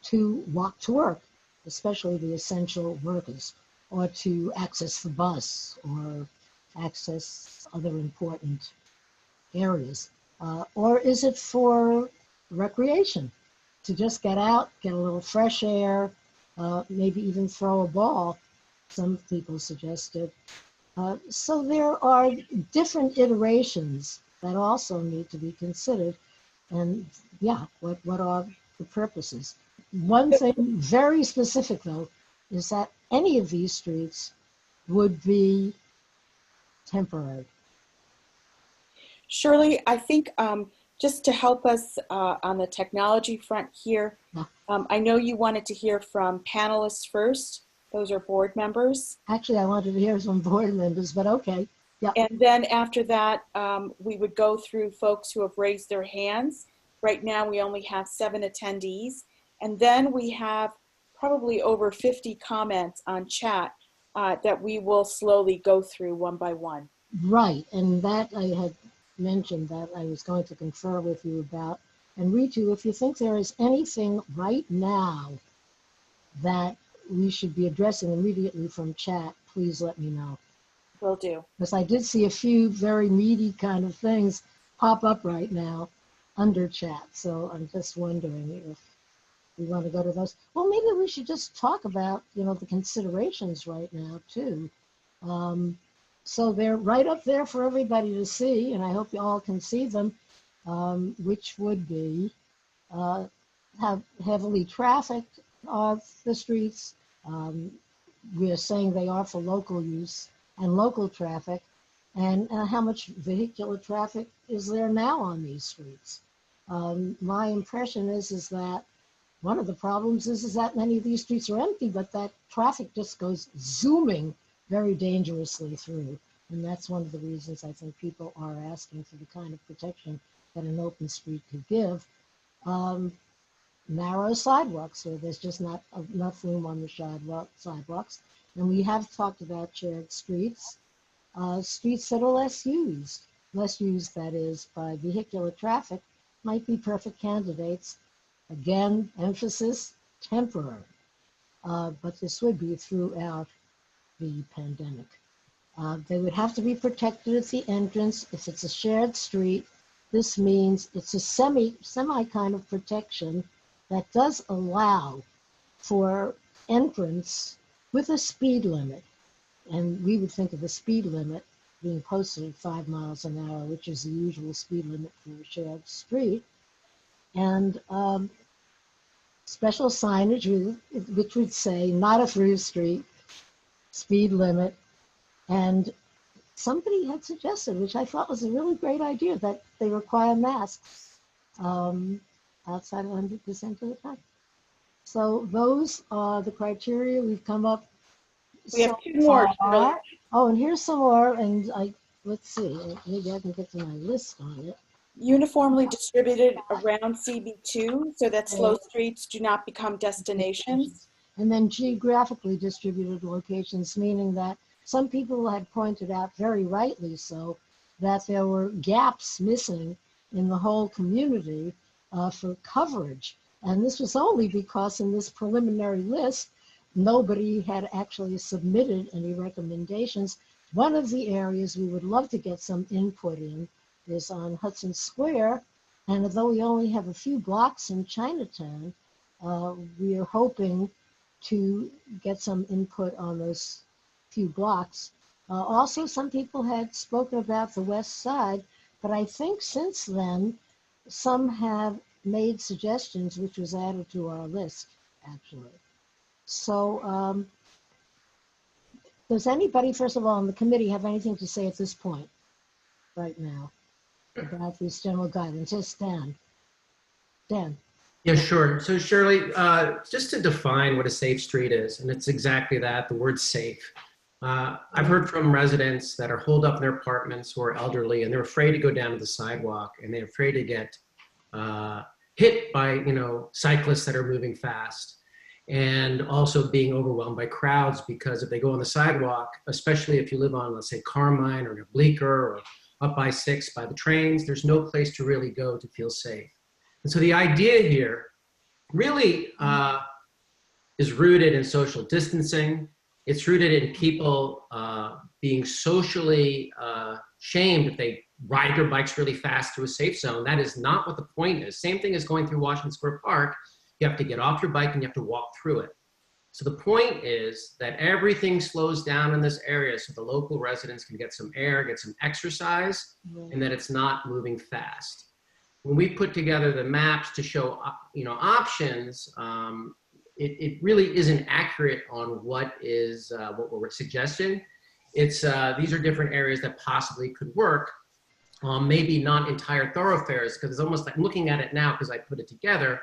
Speaker 5: to walk to work, especially the essential workers, or to access the bus or access other important areas? Or is it for recreation, to just get out, get a little fresh air, maybe even throw a ball, some people suggested. So there are different iterations that also need to be considered. And yeah, what are the purposes? One thing very specific, though, is that any of these streets would be temporary.
Speaker 3: Shirley, I think just to help us on the technology front here, I know you wanted to hear from panelists first. Those are board members.
Speaker 5: Actually, I wanted to hear some board members, but okay. Yeah.
Speaker 3: And then after that, we would go through folks who have raised their hands. Right now, we only have 7 attendees. And then we have probably over 50 comments on chat that we will slowly go through one by one.
Speaker 5: Right, and that I had mentioned that I was going to confer with you about. And Ritu, if you think there is anything right now that we should be addressing immediately from chat, please let me know.
Speaker 3: Will do.
Speaker 5: Because I did see a few very meaty kind of things pop up right now. under chat. So I'm just wondering if we want to go to those. Well, maybe we should just talk about, the considerations right now too. So they're right up there for everybody to see, and I hope you all can see them, which would be have heavily trafficked the streets. We are saying they are for local use and local traffic, and how much vehicular traffic is there now on these streets? My impression is that one of the problems is that many of these streets are empty, but that traffic just goes zooming very dangerously through. And that's one of the reasons I think people are asking for the kind of protection that an open street could give. Narrow sidewalks where there's just not enough room on the sidewalks. And we have talked about shared streets, streets that are less used that is by vehicular traffic, might be perfect candidates. Again, emphasis, temporary, but this would be throughout the pandemic. They would have to be protected at the entrance. If it's a shared street, this means it's a semi kind of protection that does allow for entrance with a speed limit. And we would think of the speed limit being posted at 5 miles an hour, which is the usual speed limit for a shared street. And special signage, which would say not a through street, speed limit. And somebody had suggested, which I thought was a really great idea, that they require masks outside of 100% of the time. So those are the criteria we've come up.
Speaker 3: We have two more.
Speaker 5: Oh, and here's some more, and let's see, maybe I can get to my list on it.
Speaker 3: Uniformly distributed around CB2 so that slow streets do not become destinations.
Speaker 5: And then geographically distributed locations, meaning that some people had pointed out, very rightly so, that there were gaps missing in the whole community for coverage. And this was only because in this preliminary list, nobody had actually submitted any recommendations. One of the areas we would love to get some input in is on Hudson Square. And although we only have a few blocks in Chinatown, we are hoping to get some input on those few blocks. Also, some people had spoken about the West Side, but I think since then, some have made suggestions, which was added to our list, actually. So does anybody, first of all, on the committee have anything to say at this point, right now, about these general guidelines? Just Dan. Dan.
Speaker 1: Yeah, sure. So Shirley, just to define what a safe street is, and it's exactly that, the word safe. I've heard from residents that are holed up in their apartments who are elderly, and they're afraid to go down to the sidewalk, and they're afraid to get hit by, cyclists that are moving fast, and also being overwhelmed by crowds, because if they go on the sidewalk, especially if you live on, let's say, Carmine or Bleecker or up by 6 by the trains, there's no place to really go to feel safe. And so the idea here really is rooted in social distancing. It's rooted in people being socially shamed if they ride their bikes really fast through a safe zone. That is not what the point is. Same thing as going through Washington Square Park. You have to get off your bike and you have to walk through it. So the point is that everything slows down in this area so the local residents can get some air, get some exercise, and that it's not moving fast. When we put together the maps to show, options, it really isn't accurate on what we're suggesting. It's these are different areas that possibly could work. Maybe not entire thoroughfares, because it's almost like, looking at it now because I put it together,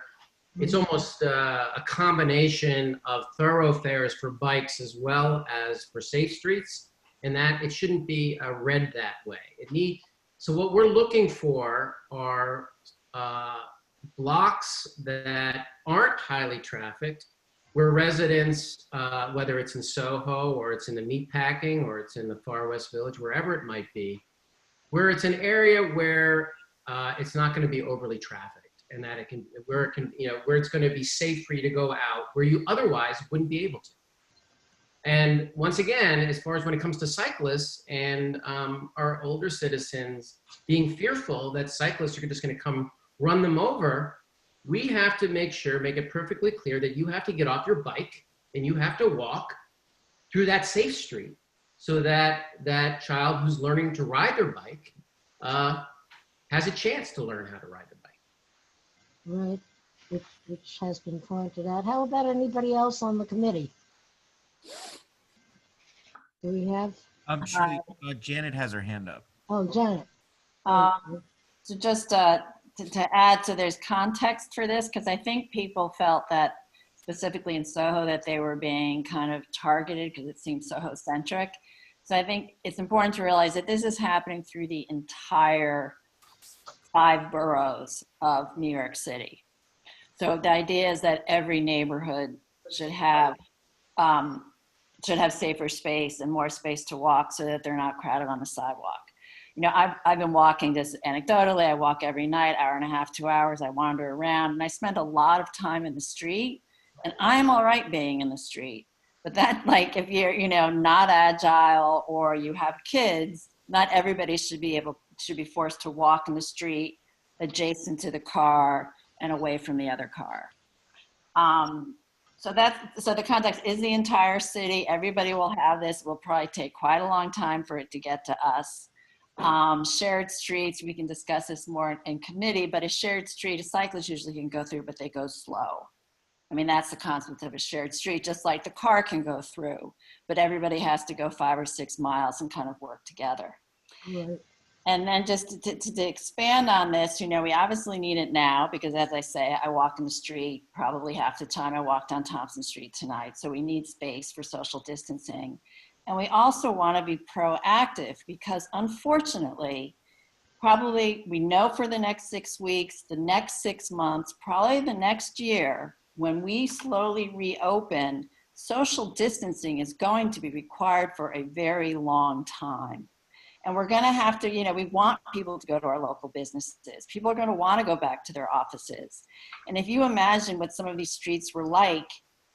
Speaker 1: it's almost a combination of thoroughfares for bikes as well as for safe streets, and that it shouldn't be read that way. So what we're looking for are blocks that aren't highly trafficked, where residents, whether it's in Soho or it's in the meatpacking or it's in the Far West Village, wherever it might be, where it's an area where it's not going to be overly trafficked, and that where it's going to be safe for you to go out where you otherwise wouldn't be able to. And once again, as far as when it comes to cyclists and our older citizens being fearful that cyclists are just going to come run them over, we have to make it perfectly clear that you have to get off your bike and you have to walk through that safe street so that that child who's learning to ride their bike has a chance to learn how to ride the bike.
Speaker 5: Right, which has been pointed out. How about anybody else on the committee? Do we have?
Speaker 9: Shirley, Janet has her hand up.
Speaker 5: Oh, Janet.
Speaker 4: So just to add, so there's context for this, because I think people felt that specifically in Soho that they were being kind of targeted because it seems Soho-centric. So I think it's important to realize that this is happening through the entire 5 boroughs of New York City. So the idea is that every neighborhood should have safer space and more space to walk so that they're not crowded on the sidewalk. You know, I've been walking just anecdotally. I walk every night, hour and a half, 2 hours. I wander around and I spend a lot of time in the street, and I'm all right being in the street. But that, like, if you're, you know, not agile or you have kids, not everybody should be forced to walk in the street adjacent to the car and away from the other car. So the context is the entire city. Everybody will have this. It will probably take quite a long time for it to get to us. Shared streets, we can discuss this more in committee, but a shared street, a cyclist usually can go through, but they go slow. I mean, that's the concept of a shared street, just like the car can go through, but everybody has to go 5 or 6 miles and kind of work together.
Speaker 5: Right.
Speaker 4: And then just to expand on this, you know, we obviously need it now because, as I say, I walk in the street probably half the time. I walked on Thompson Street tonight, so we need space for social distancing. And we also want to be proactive because, unfortunately, probably we know for the next 6 weeks, the next 6 months, probably the next year, when we slowly reopen, social distancing is going to be required for a very long time. And we're going to have to, you know, we want people to go to our local businesses. People are going to want to go back to their offices. And if you imagine what some of these streets were like,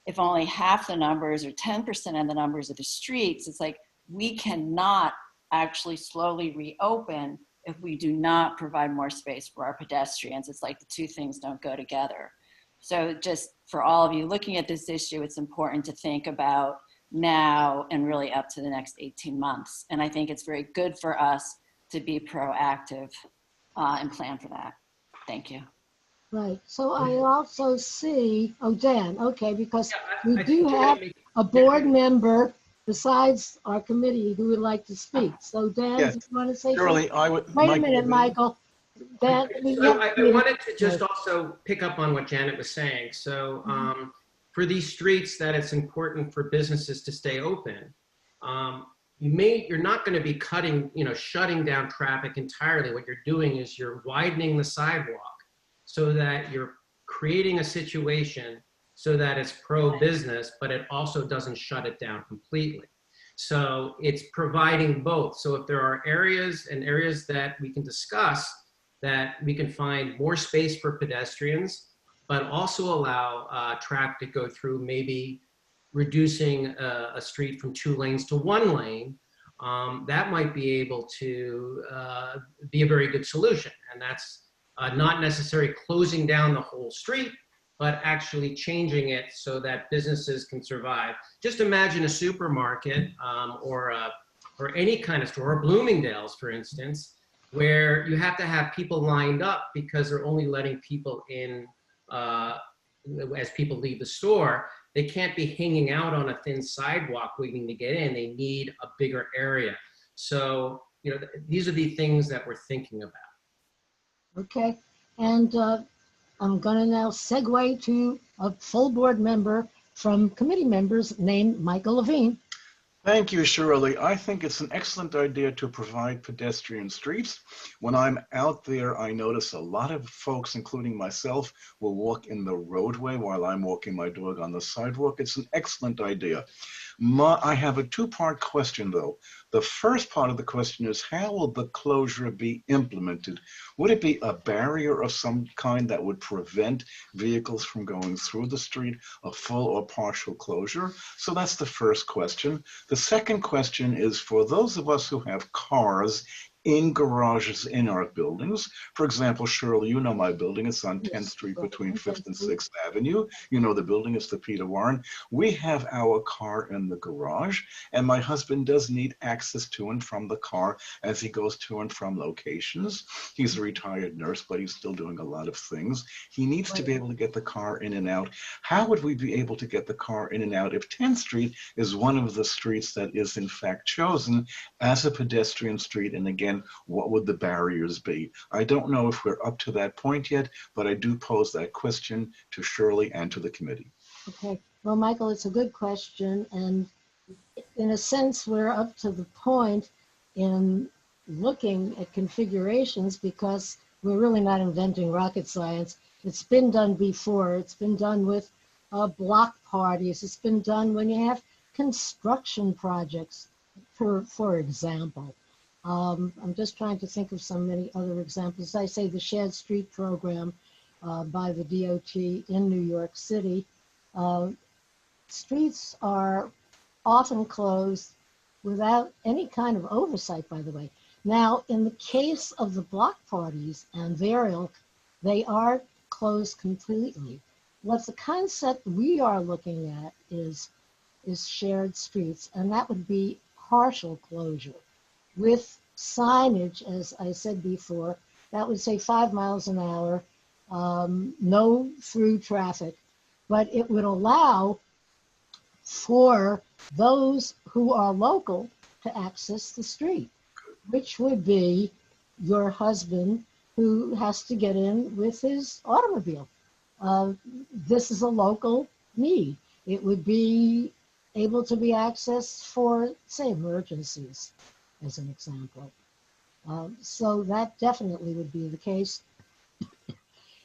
Speaker 4: if only half the numbers or 10% of the numbers of the streets, it's like we cannot actually slowly reopen if we do not provide more space for our pedestrians. It's like the two things don't go together. So just for all of you looking at this issue, it's important to think about now and really up to the next 18 months. And I think it's very good for us to be proactive and plan for that. Thank you.
Speaker 5: Right. So I also see, oh, Dan, okay, because we do have a board member besides our committee who would like to speak. So Dan,
Speaker 18: Yes.
Speaker 5: do you want to say
Speaker 18: Surely
Speaker 5: something?
Speaker 18: I would.
Speaker 5: Wait a minute, Michael. Dan,
Speaker 1: I wanted to just also pick up on what Janet was saying. So for these streets that it's important for businesses to stay open, you're not going to be shutting down traffic entirely. What you're doing is you're widening the sidewalk so that you're creating a situation so that it's pro-business, but it also doesn't shut it down completely. So it's providing both. So if there are areas that we can discuss that we can find more space for pedestrians, but also allow traffic to go through, maybe reducing a street from 2 lanes to 1 lane, that might be able to be a very good solution. And that's not necessarily closing down the whole street, but actually changing it so that businesses can survive. Just imagine a supermarket or any kind of store, or Bloomingdale's, for instance, where you have to have people lined up because they're only letting people in as people leave the store. They can't be hanging out on a thin sidewalk waiting to get in. They need a bigger area. So, you know, these are the things that we're thinking about.
Speaker 5: Okay. And I'm going to now segue to a full board member from committee members named Michael Levine.
Speaker 18: Thank you, Shirley. I think it's an excellent idea to provide pedestrian streets. When I'm out there, I notice a lot of folks, including myself, will walk in the roadway while I'm walking my dog on the sidewalk. It's an excellent idea. I have a 2-part question, though. The first part of the question is, how will the closure be implemented? Would it be a barrier of some kind that would prevent vehicles from going through the street, a full or partial closure? So that's the first question. The second question is, for those of us who have cars, in garages in our buildings. For example, Shirley, you know my building. It's on 10th Street between 5th and 6th Avenue. You know the building is the Peter Warren. We have our car in the garage, and my husband does need access to and from the car as he goes to and from locations. He's a retired nurse, but he's still doing a lot of things. He needs to be able to get the car in and out. How would we be able to get the car in and out if 10th Street is one of the streets that is in fact chosen as a pedestrian street? And again, what would the barriers be? I don't know if we're up to that point yet, but I do pose that question to Shirley and to the committee.
Speaker 5: Okay, well, Michael, it's a good question. And in a sense, we're up to the point in looking at configurations because we're really not inventing rocket science. It's been done before. It's been done with block parties. It's been done when you have construction projects, for example. I'm just trying to think of so many other examples. I say the Shared Street program by the DOT in New York City. Streets are often closed without any kind of oversight, by the way. Now, in the case of the block parties and their ilk, they are closed completely. What the concept we are looking at is shared streets, and that would be partial closure with signage, as I said before, that would say 5 miles an hour, no through traffic, but it would allow for those who are local to access the street, which would be your husband who has to get in with his automobile. This is a local need. It would be able to be accessed for, say, emergencies, as an example. So that definitely would be the case.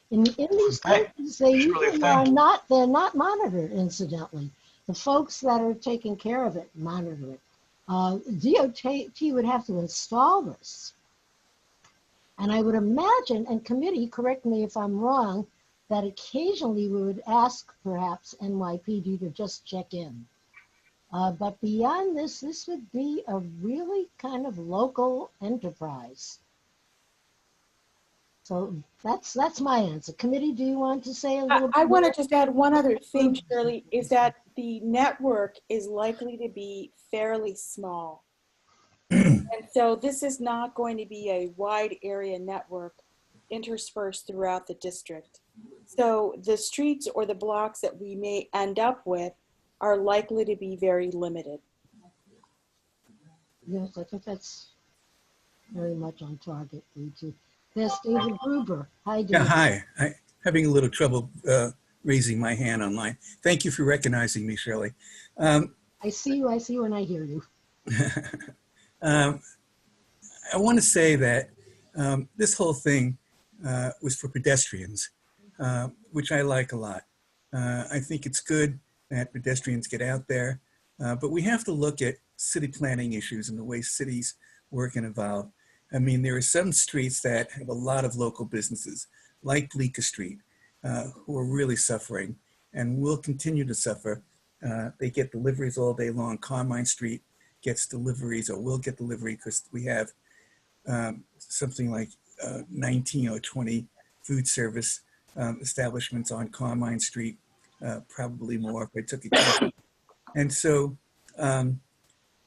Speaker 5: In these cases, they usually are not, they're not monitored, incidentally. The folks that are taking care of it monitor it. DOT would have to install this. And I would imagine, and committee, correct me if I'm wrong, that occasionally we would ask perhaps NYPD to just check in. But beyond this, this would be a really kind of local enterprise. So that's my answer. Committee, do you want to say a little bit?
Speaker 3: I want to just add one other thing, Shirley, is that the network is likely to be fairly small. And so this is not going to be a wide area network interspersed throughout the district. So the streets or the blocks that we may end up with are likely to be very limited.
Speaker 5: Yes, I think that's very much on target for you too. There's David Gruber. Hi, David.
Speaker 19: Yeah, hi. I'm having a little trouble raising my hand online. Thank you for recognizing me, Shirley.
Speaker 5: I see you, and I hear you.
Speaker 19: I want to say that this whole thing was for pedestrians, which I like a lot. I think it's good that pedestrians get out there, but we have to look at city planning issues and the way cities work and evolve. I mean, there are some streets that have a lot of local businesses, like Bleecker Street, who are really suffering and will continue to suffer. They get deliveries all day long. Carmine Street gets deliveries or will get delivery because we have something like 19 or 20 food service establishments on Carmine Street, probably more if I took it. And so I'm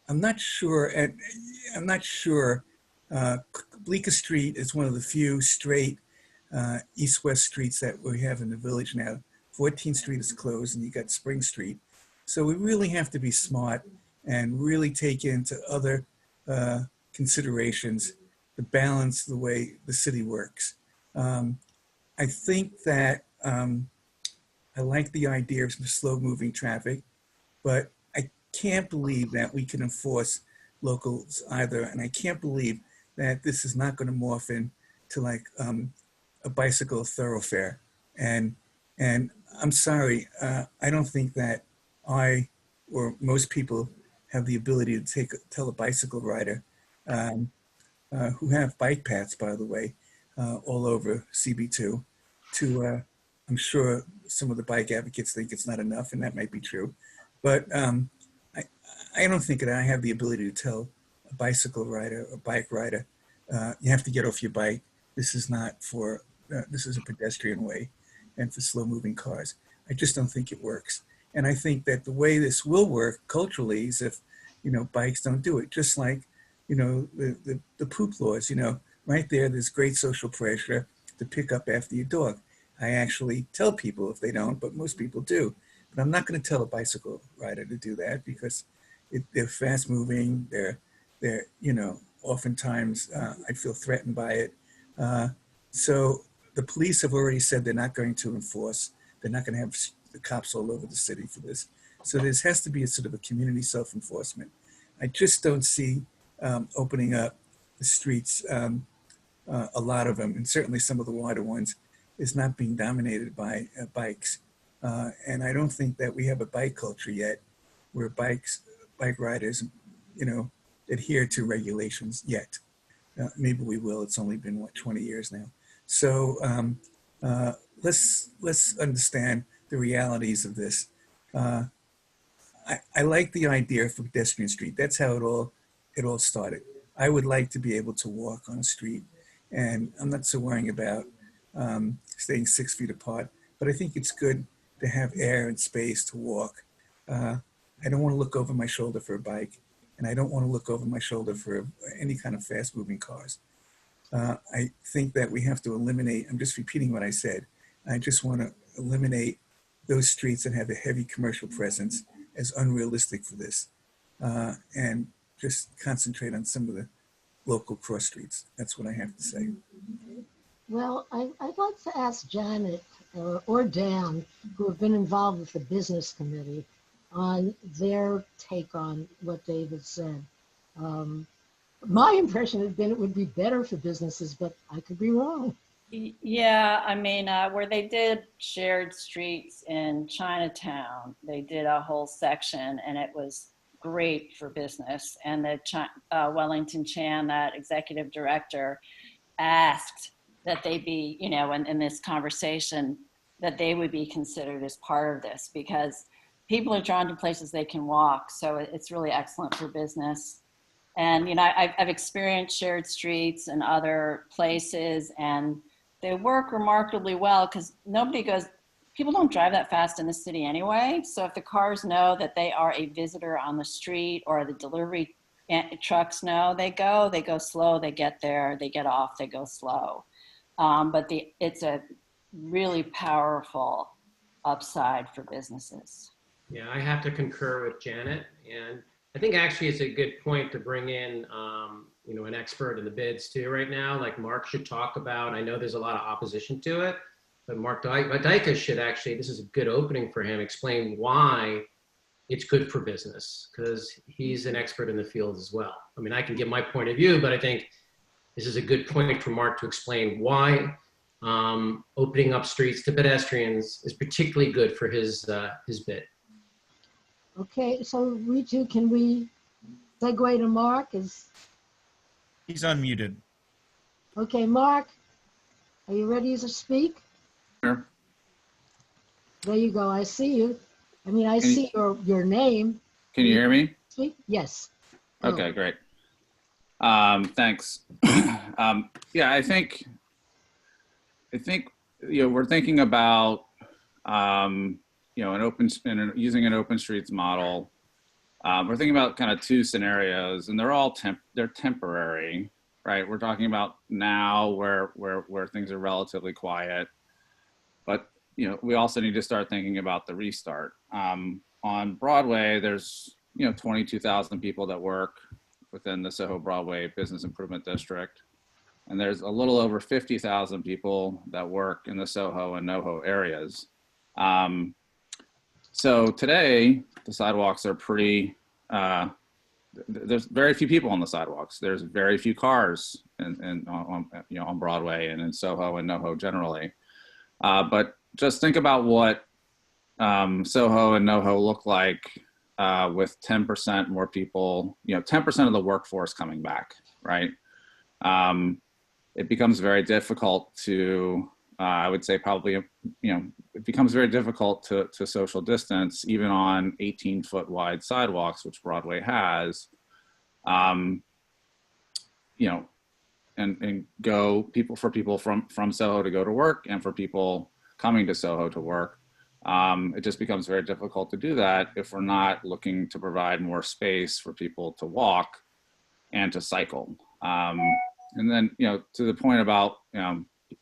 Speaker 19: not sure, Bleecker Street is one of the few straight east-west streets that we have in the village now. 14th Street is closed and you got Spring Street. So we really have to be smart and really take into other considerations to balance the way the city works. I think that I like the idea of some slow-moving traffic, but I can't believe that we can enforce locals either, and I can't believe that this is not going to morph into like a bicycle thoroughfare. And I'm sorry, I don't think that I or most people have the ability to tell a bicycle rider who have bike paths, by the way, all over CB2 to, I'm sure some of the bike advocates think it's not enough, and that might be true. But I don't think that I have the ability to tell a bicycle rider or bike rider you have to get off your bike. This is not for, this is a pedestrian way and for slow moving cars. I just don't think it works. And I think that the way this will work culturally is if, bikes don't do it. Just like, the poop laws, right there, there's great social pressure to pick up after your dog. I actually tell people if they don't, but most people do. But I'm not going to tell a bicycle rider to do that because they're fast moving. They're oftentimes I feel threatened by it. So the police have already said they're not going to enforce. They're not going to have the cops all over the city for this. So there has to be a sort of a community self-enforcement. I just don't see opening up the streets, a lot of them, and certainly some of the wider ones, is not being dominated by bikes. And I don't think that we have a bike culture yet where bike riders, adhere to regulations yet. Maybe we will. It's only been, 20 years now. So let's understand the realities of this. I like the idea for pedestrian street. That's how it all started. I would like to be able to walk on a street, and I'm not so worrying about staying 6 feet apart, but I think it's good to have air and space to walk. I don't want to look over my shoulder for a bike, and I don't want to look over my shoulder for any kind of fast moving cars. I think that we have to eliminate, I'm just repeating what I said, I just want to eliminate those streets that have a heavy commercial presence as unrealistic for this, and just concentrate on some of the local cross streets. That's what I have to say.
Speaker 5: Well, I'd like to ask Janet or Dan, who have been involved with the business committee, on their take on what David said. My impression had been it would be better for businesses, but I could be wrong.
Speaker 4: Yeah, I mean, where they did shared streets in Chinatown, they did a whole section, and it was great for business. And the Wellington Chan, that executive director, asked that they be, in this conversation, that they would be considered as part of this, because people are drawn to places they can walk. So it's really excellent for business. And, I've experienced shared streets in other places, and they work remarkably well because people don't drive that fast in the city anyway. So if the cars know that they are a visitor on the street, or the delivery trucks know, they go slow, they get there, they get off, they go slow. But it's a really powerful upside for businesses.
Speaker 1: Yeah, I have to concur with Janet, and I think actually it's a good point to bring in, an expert in the bids too right now. Like Mark should talk about, I know there's a lot of opposition to it, but Mark Dyka should actually, this is a good opening for him, explain why it's good for business, because he's an expert in the field as well. I mean, I can give my point of view, but I think this is a good point for Mark to explain why opening up streets to pedestrians is particularly good for his bid.
Speaker 5: Okay, so Ritu, can we segue to Mark?
Speaker 9: He's unmuted.
Speaker 5: Okay, Mark, are you ready to speak?
Speaker 12: Sure.
Speaker 5: There you go. I see you. I mean, I see your name.
Speaker 12: Can you hear me?
Speaker 5: Speak? Yes.
Speaker 12: Okay, great. Thanks. Yeah, I think we're thinking about using an open streets model. We're thinking about kind of two scenarios, and they're all they're temporary, right? We're talking about now where things are relatively quiet, but we also need to start thinking about the restart. On Broadway, there's 22,000 people that work within the Soho Broadway Business Improvement District, and there's a little over 50,000 people that work in the Soho and NoHo areas. So today, the sidewalks are pretty, there's very few people on the sidewalks. There's very few cars on Broadway and in Soho and NoHo generally. But just think about what Soho and NoHo look like with 10% more people, 10% of the workforce coming back, right? It becomes very difficult to, I would say probably, it becomes very difficult to social distance, even on 18-foot wide sidewalks, which Broadway has. and go for people from Soho to go to work and for people coming to Soho to work. It just becomes very difficult to do that if we're not looking to provide more space for people to walk and to cycle. And then, to the point about,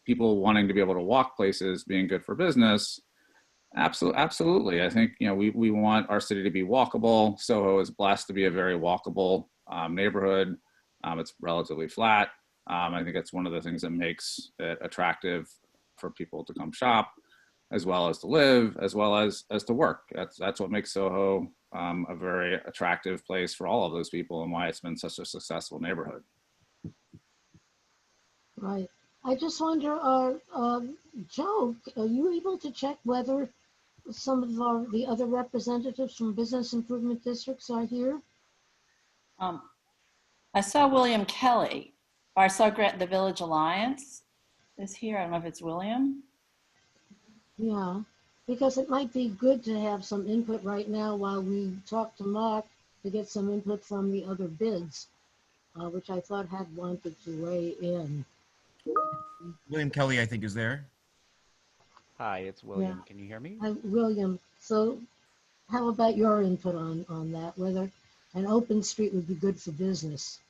Speaker 12: people wanting to be able to walk places being good for business, absolutely. I think, we want our city to be walkable. Soho is blessed to be a very walkable neighborhood. It's relatively flat. I think it's one of the things that makes it attractive for people to come shop, as well as to live, as well as to work. That's what makes Soho a very attractive place for all of those people, and why it's been such a successful neighborhood.
Speaker 5: Right. I just wonder, Joe, are you able to check whether some of the other representatives from business improvement districts are here?
Speaker 4: I saw William Kelly, or I saw the Village Alliance is here. I don't know if it's William.
Speaker 5: Yeah, because it might be good to have some input right now while we talk to Mark to get some input from the other bids, which I thought had wanted to weigh in.
Speaker 9: William Kelly, I think, is there.
Speaker 20: Hi, it's William.
Speaker 5: Yeah.
Speaker 20: Can you hear me?
Speaker 5: William, so how about your input on that, whether an open street would be good for business?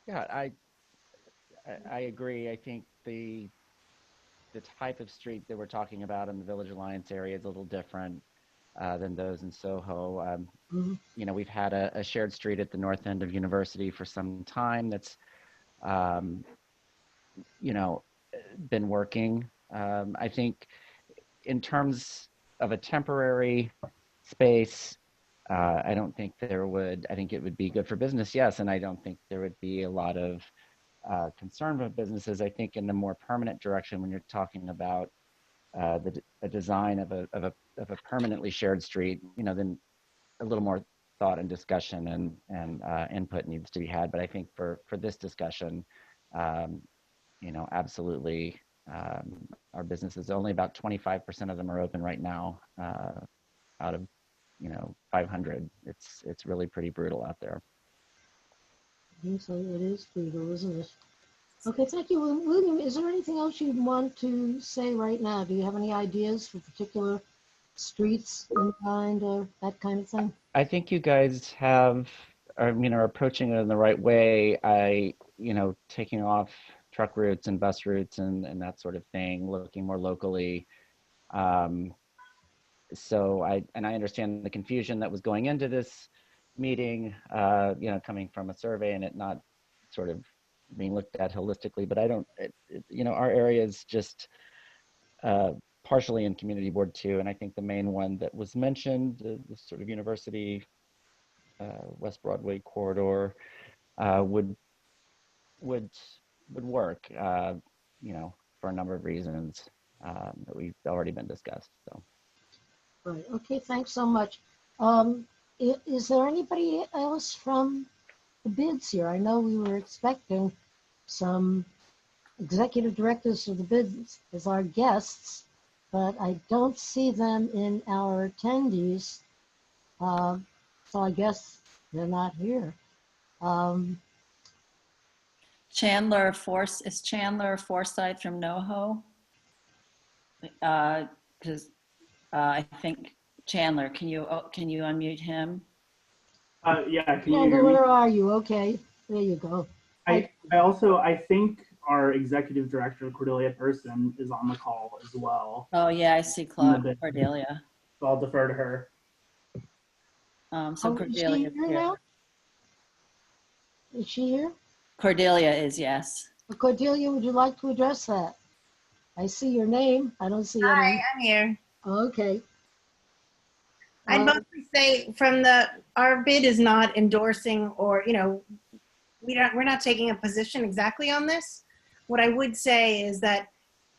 Speaker 20: Yeah, I agree. I think the type of street that we're talking about in the Village Alliance area is a little different than those in Soho. We've had a shared street at the north end of University for some time that's, been working. I think in terms of a temporary space, I don't think I think it would be good for business, yes, and I don't think there would be a lot of concern with businesses. I think in the more permanent direction, when you're talking about the design of a permanently shared street, then a little more thought and discussion and input needs to be had. But I think for this discussion, absolutely, our businesses, only about 25% of them are open right now, out of 500. It's really pretty brutal out there.
Speaker 5: So it is brutal, isn't it? Okay, thank you, William. Is there anything else you'd want to say right now? Do you have any ideas for particular streets in mind or that kind of thing?
Speaker 20: I think you guys are approaching it in the right way. Taking off truck routes and bus routes and that sort of thing, looking more locally. So I understand the confusion that was going into this meeting, coming from a survey and it not sort of being looked at holistically, but our area is just partially in community board too. And I think the main one that was mentioned, the sort of University West Broadway corridor, would work, for a number of reasons that we've already been discussed. So.
Speaker 5: Right. Okay. Thanks so much. Is there anybody else from the bids here? I know we were expecting some executive directors of the bids as our guests, but I don't see them in our attendees. So I guess they're not here.
Speaker 4: Chandler Forsyth from NoHo? Because I think Chandler, can you unmute him?
Speaker 21: Yeah, can you
Speaker 5: Chandler,
Speaker 21: hear me?
Speaker 5: where are you? Okay, there you go.
Speaker 21: I think our executive director, Cordelia Person, is on the call as well.
Speaker 4: Oh yeah, I see Cordelia.
Speaker 21: So I'll defer to her.
Speaker 4: So Cordelia
Speaker 5: is she here now? Is she here?
Speaker 4: Cordelia is, yes.
Speaker 5: Cordelia, would you like to address that? I see your name. I don't see any.
Speaker 22: Hi, I'm here.
Speaker 5: Okay.
Speaker 22: I'd mostly say our bid is not endorsing or, we're not taking a position exactly on this. What I would say is that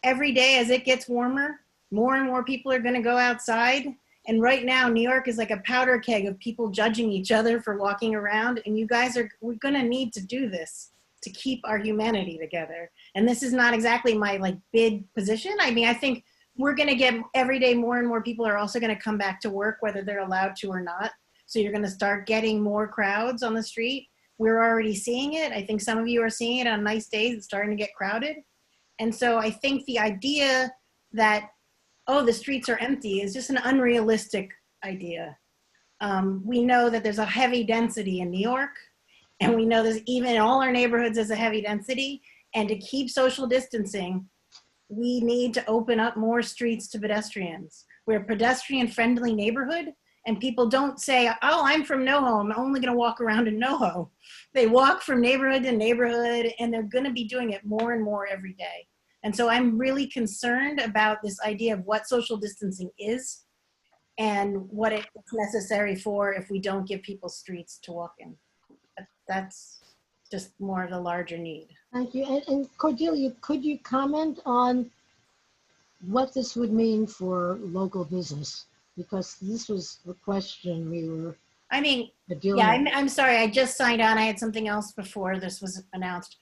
Speaker 22: every day as it gets warmer, more and more people are going to go outside. And right now, New York is like a powder keg of people judging each other for walking around. And we're going to need to do this to keep our humanity together. And this is not exactly my bid position. I mean, I think we're going to get every day more and more people are also going to come back to work, whether they're allowed to or not. So you're going to start getting more crowds on the street. we're already seeing it. I think some of you are seeing it on nice days. It's starting to get crowded. And so I think the idea that, oh, the streets are empty is just an unrealistic idea. We know that there's a heavy density in New York, and we know there's even in all our neighborhoods there's a heavy density. And to keep social distancing, we need to open up more streets to pedestrians. We're a pedestrian-friendly neighborhood, and people don't say, oh, I'm from NoHo, I'm only gonna walk around in NoHo. They walk from neighborhood to neighborhood, and they're gonna be doing it more and more every day. And so I'm really concerned about this idea of what social distancing is and what it's necessary for if we don't give people streets to walk in. That's just more of the larger need.
Speaker 5: Thank you. And Cordelia, could you comment on what this would mean for local business? Because this was the question we were
Speaker 22: I'm sorry, I just signed on. I had something else before this was announced.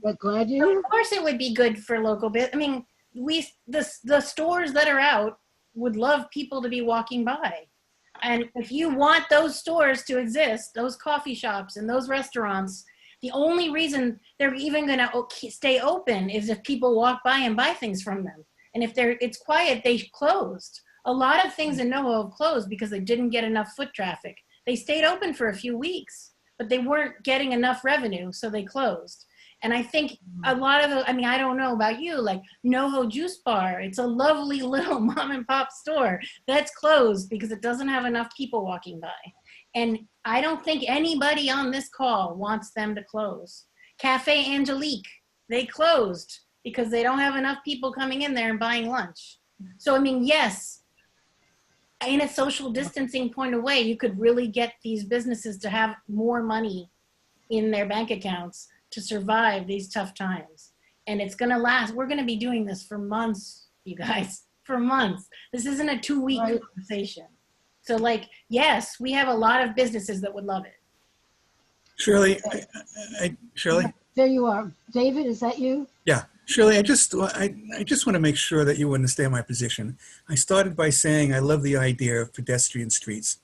Speaker 5: But glad you.
Speaker 22: Of course it would be good for local business. I mean, the stores that are out would love people to be walking by. And if you want those stores to exist, those coffee shops and those restaurants, the only reason they're even going to stay open is if people walk by and buy things from them. And if it's quiet, they closed. A lot of things in NoHo have closed because they didn't get enough foot traffic. They stayed open for a few weeks, but they weren't getting enough revenue, so they closed. And I think a lot of the, I don't know about you, like NoHo Juice Bar, it's a lovely little mom and pop store that's closed because it doesn't have enough people walking by. And I don't think anybody on this call wants them to close. Cafe Angelique, they closed because they don't have enough people coming in there and buying lunch. So, yes, in a social distancing point of way, you could really get these businesses to have more money in their bank accounts to survive these tough times. And it's gonna last. We're gonna be doing this for months, you guys, for months. This isn't a 2-week conversation. So yes, we have a lot of businesses that would love it.
Speaker 19: Shirley, Shirley?
Speaker 5: There you are. David, is that you?
Speaker 19: Yeah, Shirley, I just want to make sure that you understand my position. I started by saying I love the idea of pedestrian streets.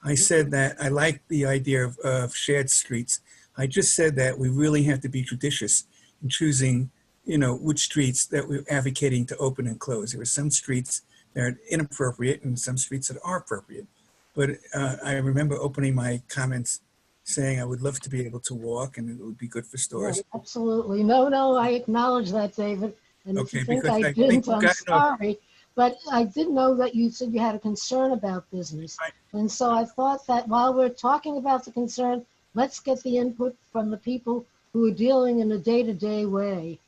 Speaker 19: I said that I like the idea of shared streets. I just said that we really have to be judicious in choosing, which streets that we're advocating to open and close. There are some streets that are inappropriate and some streets that are appropriate. But I remember opening my comments saying I would love to be able to walk and it would be good for stores.
Speaker 5: Yeah, absolutely. No, I acknowledge that, David. And if you think I didn't, I'm sorry. But I did know that you said you had a concern about business.
Speaker 19: Right.
Speaker 5: And so I thought that while we're talking about the concern, let's get the input from the people who are dealing in a day-to-day way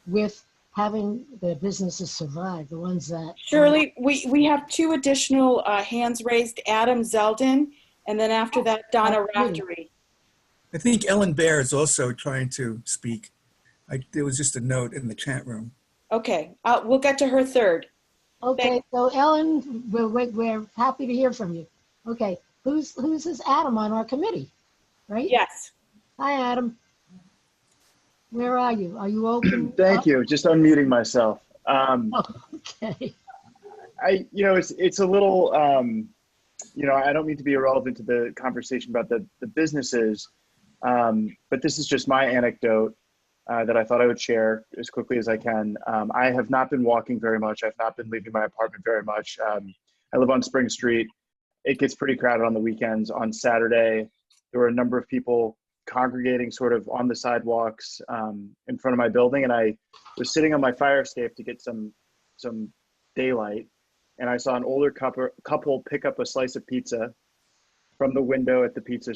Speaker 5: with having their businesses survive, the ones that...
Speaker 3: Shirley, we have 2 additional hands raised, Adam Zeldin, and then after that, Donna Raftery.
Speaker 19: I think Ellen Bear is also trying to speak. There was just a note in the chat room.
Speaker 3: Okay, we'll get to her third.
Speaker 5: Okay, so Ellen, we're happy to hear from you. Okay, who's this Adam on our committee, right?
Speaker 3: Yes.
Speaker 5: Hi, Adam. Where are you? Are you open?
Speaker 2: Thank you. Just unmuting myself.
Speaker 5: Okay.
Speaker 2: It's a little, I don't mean to be irrelevant to the conversation about the businesses, but this is just my anecdote that I thought I would share as quickly as I can. I have not been walking very much. I've not been leaving my apartment very much. I live on Spring Street. It gets pretty crowded on the weekends. On Saturday, there were a number of people congregating sort of on the sidewalks in front of my building, and I was sitting on my fire escape to get some daylight, and I saw an older couple pick up a slice of pizza from the window at the pizza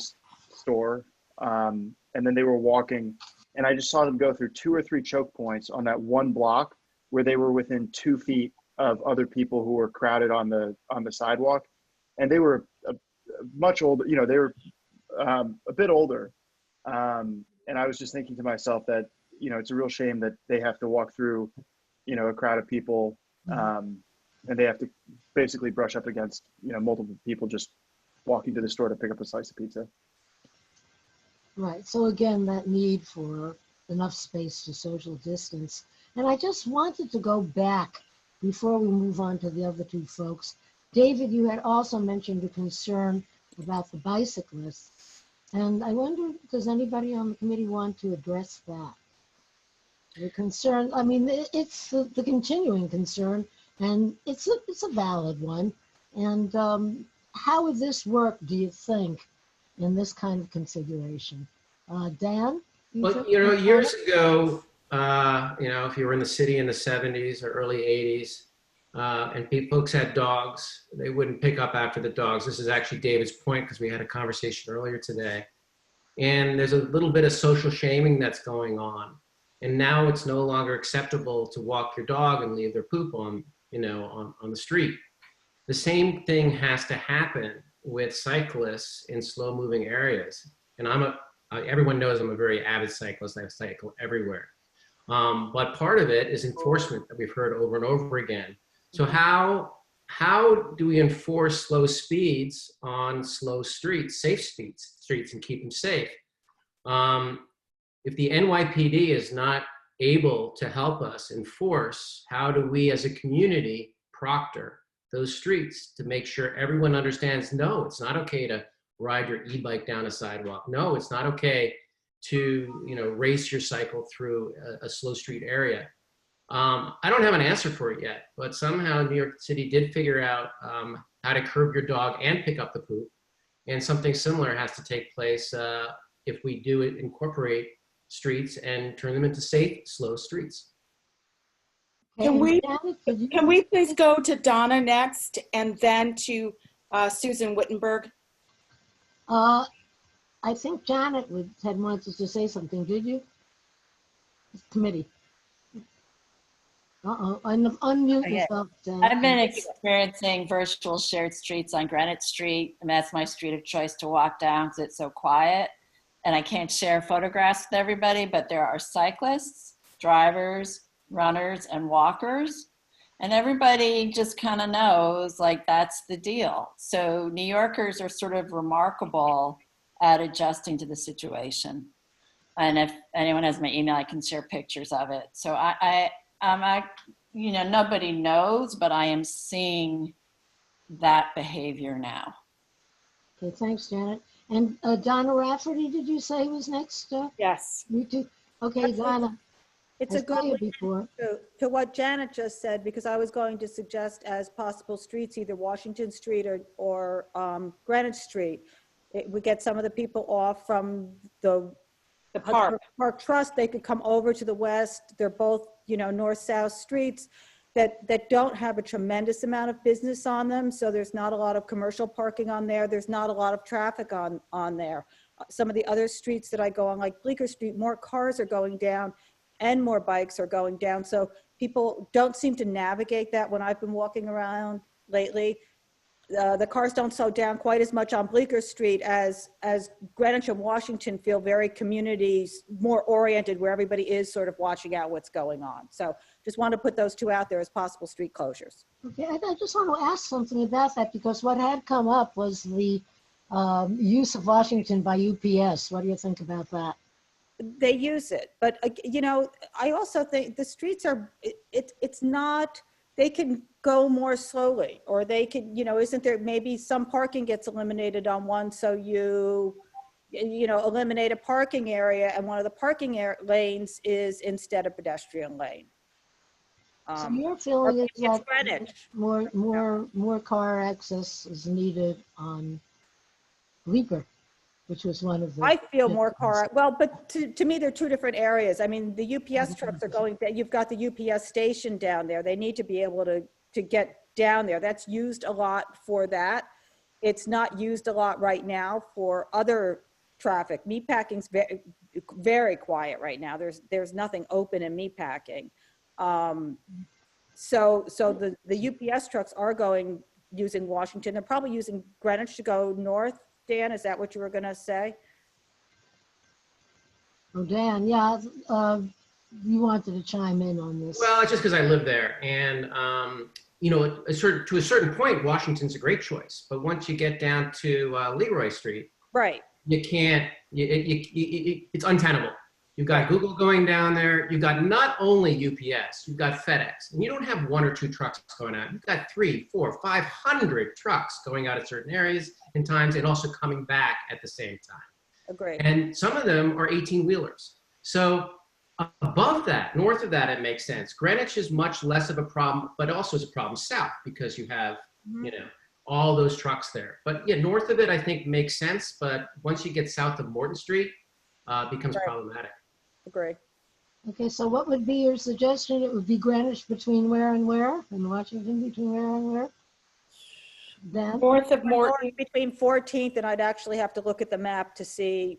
Speaker 2: store, and then they were walking, and I just saw them go through 2 or 3 choke points on that one block where they were within 2 feet of other people who were crowded on the sidewalk, and they were much older. They were a bit older. And I was just thinking to myself that, it's a real shame that they have to walk through, a crowd of people, and they have to basically brush up against, multiple people just walking to the store to pick up a slice of pizza.
Speaker 5: Right. So again, that need for enough space to social distance. And I just wanted to go back before we move on to the other 2 folks. David, you had also mentioned a concern about the bicyclists. And I wonder, does anybody on the committee want to address that? The concern, I mean, it's the continuing concern, and it's a valid one. And how would this work, do you think, in this kind of configuration? Dan?
Speaker 1: Well, you know, years ago, you know, if you were in the city in the 70s or early 80s, and folks had dogs, they wouldn't pick up after the dogs. This is actually David's point, because we had a conversation earlier today. And there's a little bit of social shaming that's going on. And now it's no longer acceptable to walk your dog and leave their poop on, you know, on the street. The same thing has to happen with cyclists in slow moving areas. And everyone knows I'm a very avid cyclist. I cycle everywhere. But part of it is enforcement that we've heard over and over again. So how do we enforce slow speeds on slow streets, safe streets, and keep them safe? If the NYPD is not able to help us enforce, how do we as a community proctor those streets to make sure everyone understands, no, it's not okay to ride your e-bike down a sidewalk. No, it's not okay to, you know, race your cycle through a slow street area. I don't have an answer for it yet, but somehow New York City did figure out how to curb your dog and pick up the poop. And something similar has to take place if we do incorporate streets and turn them into safe, slow streets.
Speaker 3: Can we please go to Donna next and then to Susan Wittenberg?
Speaker 5: I think Janet had wanted to say something, did you? Committee. Unmute yourself.
Speaker 4: I've been experiencing virtual shared streets on Greenwich Street, and that's my street of choice to walk down because it's so quiet. And I can't share photographs with everybody, but there are cyclists, drivers, runners, and walkers. And everybody just kind of knows, like, that's the deal. So New Yorkers are sort of remarkable at adjusting to the situation. And if anyone has my email, I can share pictures of it. So you know, nobody knows, but I am seeing that behavior now.
Speaker 5: Okay, thanks, Janet. And Donna Rafferty, did you say was next?
Speaker 3: Yes.
Speaker 5: You too. Okay, Donna.
Speaker 6: It's a good
Speaker 5: before.
Speaker 6: To what Janet just said, because I was going to suggest as possible streets, either Washington Street or Greenwich Street. We get some of the people off from the Park Trust. They could come over to the west. They're both, you know, north-south streets that don't have a tremendous amount of business on them. So there's not a lot of commercial parking on there. There's not a lot of traffic on there. Some of the other streets that I go on, like Bleecker Street, more cars are going down and more bikes are going down. So people don't seem to navigate that when I've been walking around lately. The cars don't slow down quite as much on Bleecker Street as Greenwich and Washington feel very communities more oriented, where everybody is sort of watching out what's going on. So just want to put those two out there as possible street closures.
Speaker 5: Okay, I just want to ask something about that, because what had come up was the use of Washington by UPS. What do you think about that?
Speaker 6: They use it, but you know, I also think the streets are, it's not, they can go more slowly, or they can, you know, isn't there maybe some parking gets eliminated on one, so you know, eliminate a parking area, and one of the parking lanes is instead a pedestrian lane.
Speaker 5: So your feeling is that
Speaker 6: Greenwich.
Speaker 5: more car access is needed on Bleecker, which was one of the.
Speaker 6: I feel more car, well, but to me, they're two different areas. I mean, the UPS trucks are going, you've got the UPS station down there. They need to be able to get down there. That's used a lot for that. It's not used a lot right now for other traffic. Meatpacking's very, very quiet right now. There's nothing open in meatpacking. So the UPS trucks are going, using Washington. They're probably using Greenwich to go north. Dan, is that what you were going to say?
Speaker 5: Oh, Dan, yeah, you wanted to chime in on this.
Speaker 1: Well, it's just because I live there, and you know, to a certain point, Washington's a great choice. But once you get down to Leroy Street,
Speaker 6: right,
Speaker 1: you can't. It's untenable. You've got Google going down there. You've got not only UPS, you've got FedEx, and you don't have one or two trucks going out. You've got 300, 400, 500 trucks going out at certain areas and times, and also coming back at the same time.
Speaker 6: Agree.
Speaker 1: And some of them are 18-wheelers. So above that, north of that, it makes sense. Greenwich is much less of a problem, but also is a problem south because you have, you know, all those trucks there. But yeah, north of it, I think makes sense. But once you get south of Morton Street, it becomes problematic.
Speaker 6: Agree.
Speaker 5: Okay, so what would be your suggestion? It would be Greenwich between where and where? And Washington between where and where? Dan?
Speaker 3: North of Morton.
Speaker 6: Between 14th, and I'd actually have to look at the map to see.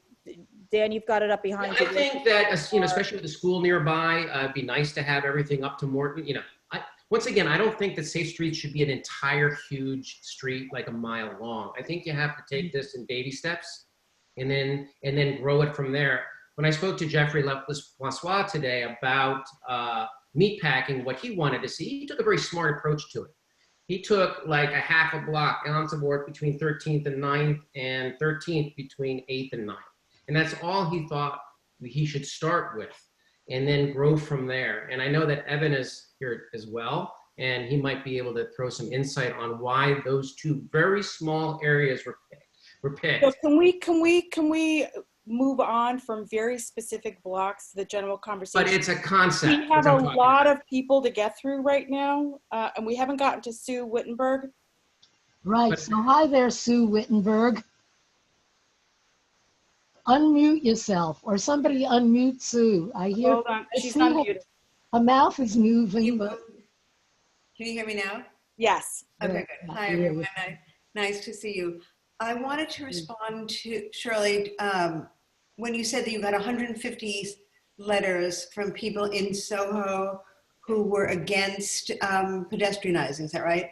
Speaker 6: Dan, you've got it up behind you.
Speaker 1: I think that, you know, especially with the school nearby, it'd be nice to have everything up to Morton. You know, once again, I don't think that Safe Streets should be an entire huge street like a mile long. I think you have to take this in baby steps and then grow it from there. When I spoke to Jeffrey Francois today about meatpacking, what he wanted to see, he took a very smart approach to it. He took like a half a block onto board between 13th and 9th and 13th between 8th and 9th. And that's all he thought he should start with and then grow from there. And I know that Evan is here as well, and he might be able to throw some insight on why those two very small areas were picked.
Speaker 3: So can we move on from very specific blocks to the general conversation?
Speaker 1: But it's a concept.
Speaker 3: We have a lot of people to get through right now, and we haven't gotten to Sue Wittenberg.
Speaker 5: Right, so hi there, Sue Wittenberg. Unmute yourself, or somebody unmute Sue. I hear.
Speaker 3: Hold on, she's
Speaker 5: see
Speaker 3: unmuted.
Speaker 5: her mouth is moving, but.
Speaker 7: Can you hear me now?
Speaker 3: Yes.
Speaker 7: Okay, good. Hi, everyone. Nice to see you. I wanted to respond to Shirley when you said that you got 150 letters from people in Soho who were against pedestrianizing. Is that right?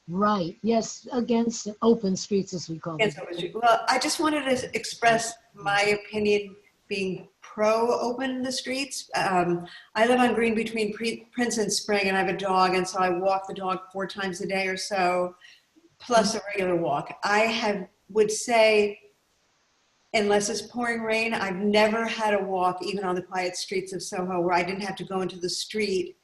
Speaker 5: Right. Yes, against open streets, as we call it.
Speaker 7: Well, I just wanted to express my opinion being pro-open the streets. I live on Green between Prince and Spring, and I have a dog, and so I walk the dog 4 times a day or so, plus a regular walk. Would say, unless it's pouring rain, I've never had a walk, even on the quiet streets of Soho, where I didn't have to go into the street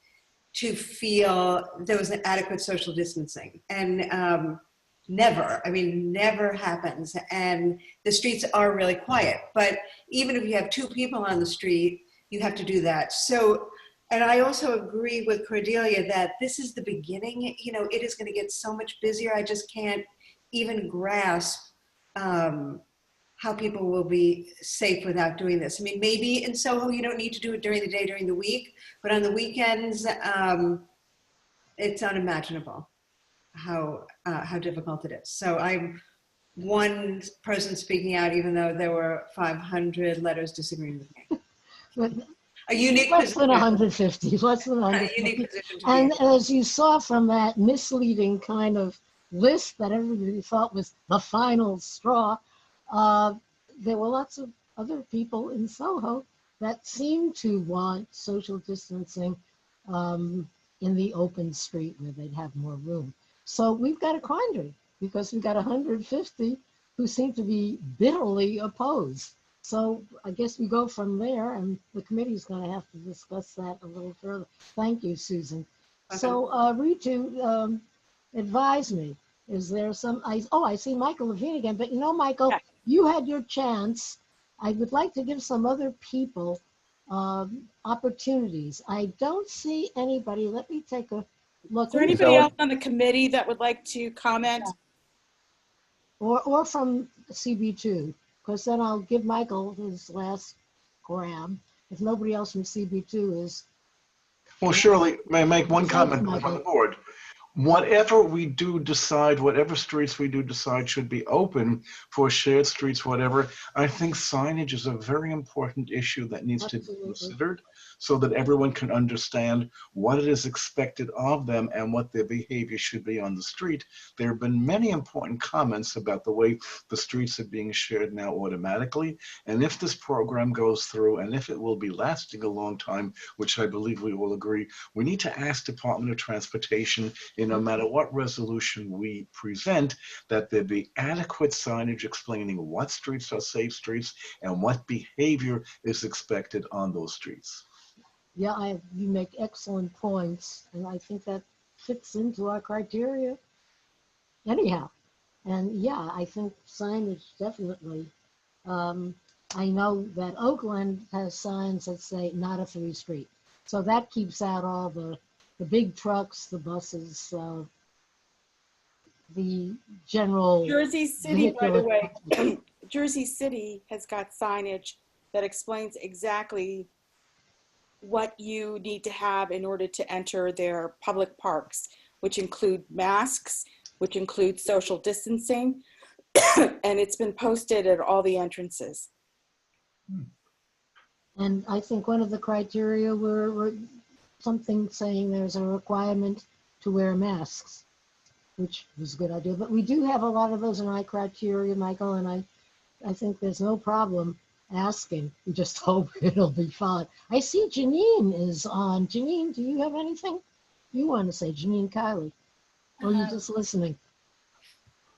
Speaker 7: to feel there was an adequate social distancing. And never happens. And the streets are really quiet. But even if you have 2 people on the street, you have to do that. So, and I also agree with Cordelia that this is the beginning. You know, it is going to get so much busier. I just can't even grasp how people will be safe without doing this. I mean, maybe in Soho you don't need to do it during the day, during the week, but on the weekends, it's unimaginable how difficult it is. So I'm one person speaking out, even though there were 500 letters disagreeing with me.
Speaker 5: But
Speaker 7: a unique
Speaker 5: less
Speaker 7: position.
Speaker 5: than 150, less than 150.
Speaker 7: A unique position to
Speaker 5: and
Speaker 7: be in.
Speaker 5: as you saw from that misleading kind of list that everybody thought was the final straw, there were lots of other people in Soho that seemed to want social distancing in the open street where they'd have more room. So we've got a quandary because we've got 150 who seem to be bitterly opposed. So I guess we go from there, and the committee's going to have to discuss that a little further. Thank you, Susan.
Speaker 7: Okay.
Speaker 5: So Ritu, advise me. Is there some, I see Michael Levine again, but you know, Michael, you had your chance. I would like to give some other people opportunities. I don't see anybody. Let me take a look.
Speaker 3: Is there anybody else on the committee that would like to comment?
Speaker 5: Or from CB2, because then I'll give Michael his last grab. If nobody else from CB2 is.
Speaker 18: Well, Shirley, may I make one comment from the board? Whatever we do decide, whatever streets we do decide should be open for shared streets, whatever, I think signage is a very important issue that needs to be considered so that everyone can understand what it is expected of them and what their behavior should be on the street. There have been many important comments about the way the streets are being shared now automatically. And if this program goes through, and if it will be lasting a long time, which I believe we all agree, we need to ask Department of Transportation, no matter what resolution we present, that there be adequate signage explaining what streets are safe streets and what behavior is expected on those streets.
Speaker 5: Yeah, you make excellent points, and I think that fits into our criteria anyhow. And yeah, I think signage definitely I know that Oakland has signs that say not a through street. So that keeps out all the big trucks, the buses, the general
Speaker 3: Jersey City, by the
Speaker 5: vehicular.
Speaker 3: way, Jersey City has got signage that explains exactly what you need to have in order to enter their public parks, which include masks, which include social distancing, and it's been posted at all the entrances.
Speaker 5: And I think one of the criteria were something saying there's a requirement to wear masks, which was a good idea. But we do have a lot of those in our criteria, Michael, and I think there's no problem asking. We just hope it'll be fine. I see Janine is on. Janine, do you have anything you want to say? Janine Kiley, or are you just listening?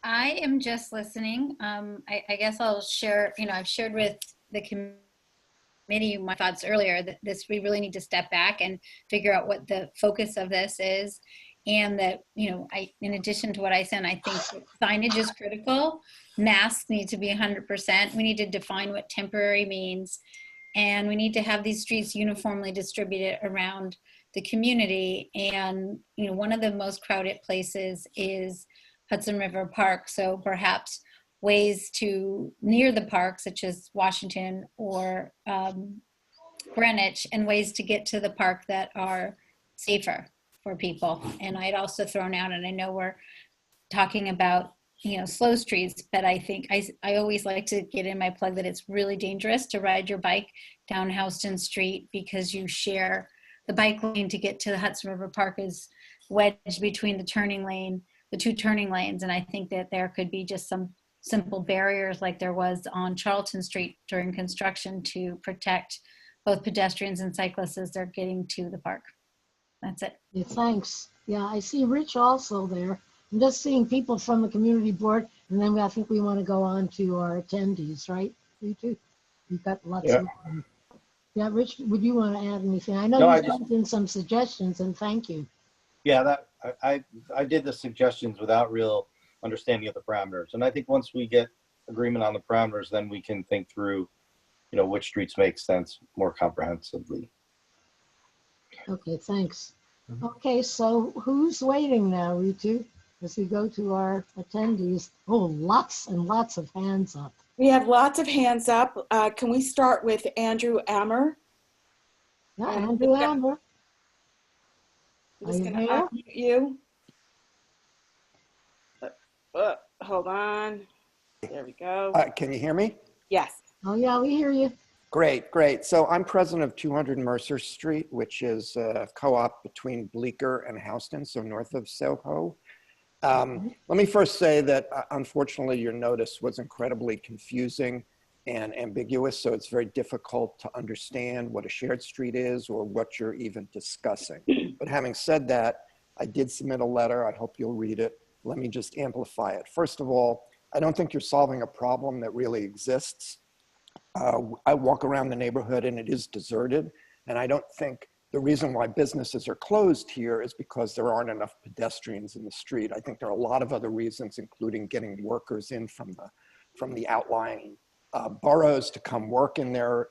Speaker 8: I am just listening. I guess I'll share, I've shared with the committee my thoughts earlier that we really need to step back and figure out what the focus of this is. And that, in addition to what I said, I think signage is critical. Masks need to be 100%. We need to define what temporary means. And we need to have these streets uniformly distributed around the community. And, one of the most crowded places is Hudson River Park. So perhaps ways to near the park, such as Washington or Greenwich, and ways to get to the park that are safer for people. And I'd also thrown out, and I know we're talking about, slow streets, but I think I always like to get in my plug that it's really dangerous to ride your bike down Houston Street because you share the bike lane to get to the Hudson River Park is wedged between the two turning lanes. And I think that there could be just some simple barriers like there was on Charlton Street during construction to protect both pedestrians and cyclists as they're getting to the park. That's it.
Speaker 5: Yeah, thanks. Yeah, I see Rich also there. I'm just seeing people from the community board, and then I think we want to go on to our attendees, right? You too. You've got lots of them. Yeah, Rich, would you want to add anything? I know you sent in some suggestions, and thank you.
Speaker 10: Yeah, I did the suggestions without real understanding of the parameters. And I think once we get agreement on the parameters, then we can think through, which streets make sense more comprehensively.
Speaker 5: Okay, thanks. Okay, so who's waiting now, Ritu, as we go to our attendees? Oh, lots and lots of hands up.
Speaker 3: We have lots of hands up. Can we start with Andrew Ammer?
Speaker 5: Yeah, Andrew Ammer.
Speaker 3: I'm just going to unmute you. Hold on. There we go.
Speaker 23: Can you hear me?
Speaker 3: Yes.
Speaker 5: Oh, yeah, we hear you.
Speaker 23: Great, great. So I'm president of 200 Mercer Street, which is a co-op between Bleecker and Houston, so north of Soho. Let me first say that unfortunately your notice was incredibly confusing and ambiguous, so it's very difficult to understand what a shared street is or what you're even discussing. But having said that, I did submit a letter. I hope you'll read it. Let me just amplify it. First of all, I don't think you're solving a problem that really exists. I walk around the neighborhood and it is deserted. And I don't think the reason why businesses are closed here is because there aren't enough pedestrians in the street. I think there are a lot of other reasons, including getting workers in from the outlying boroughs to come work in their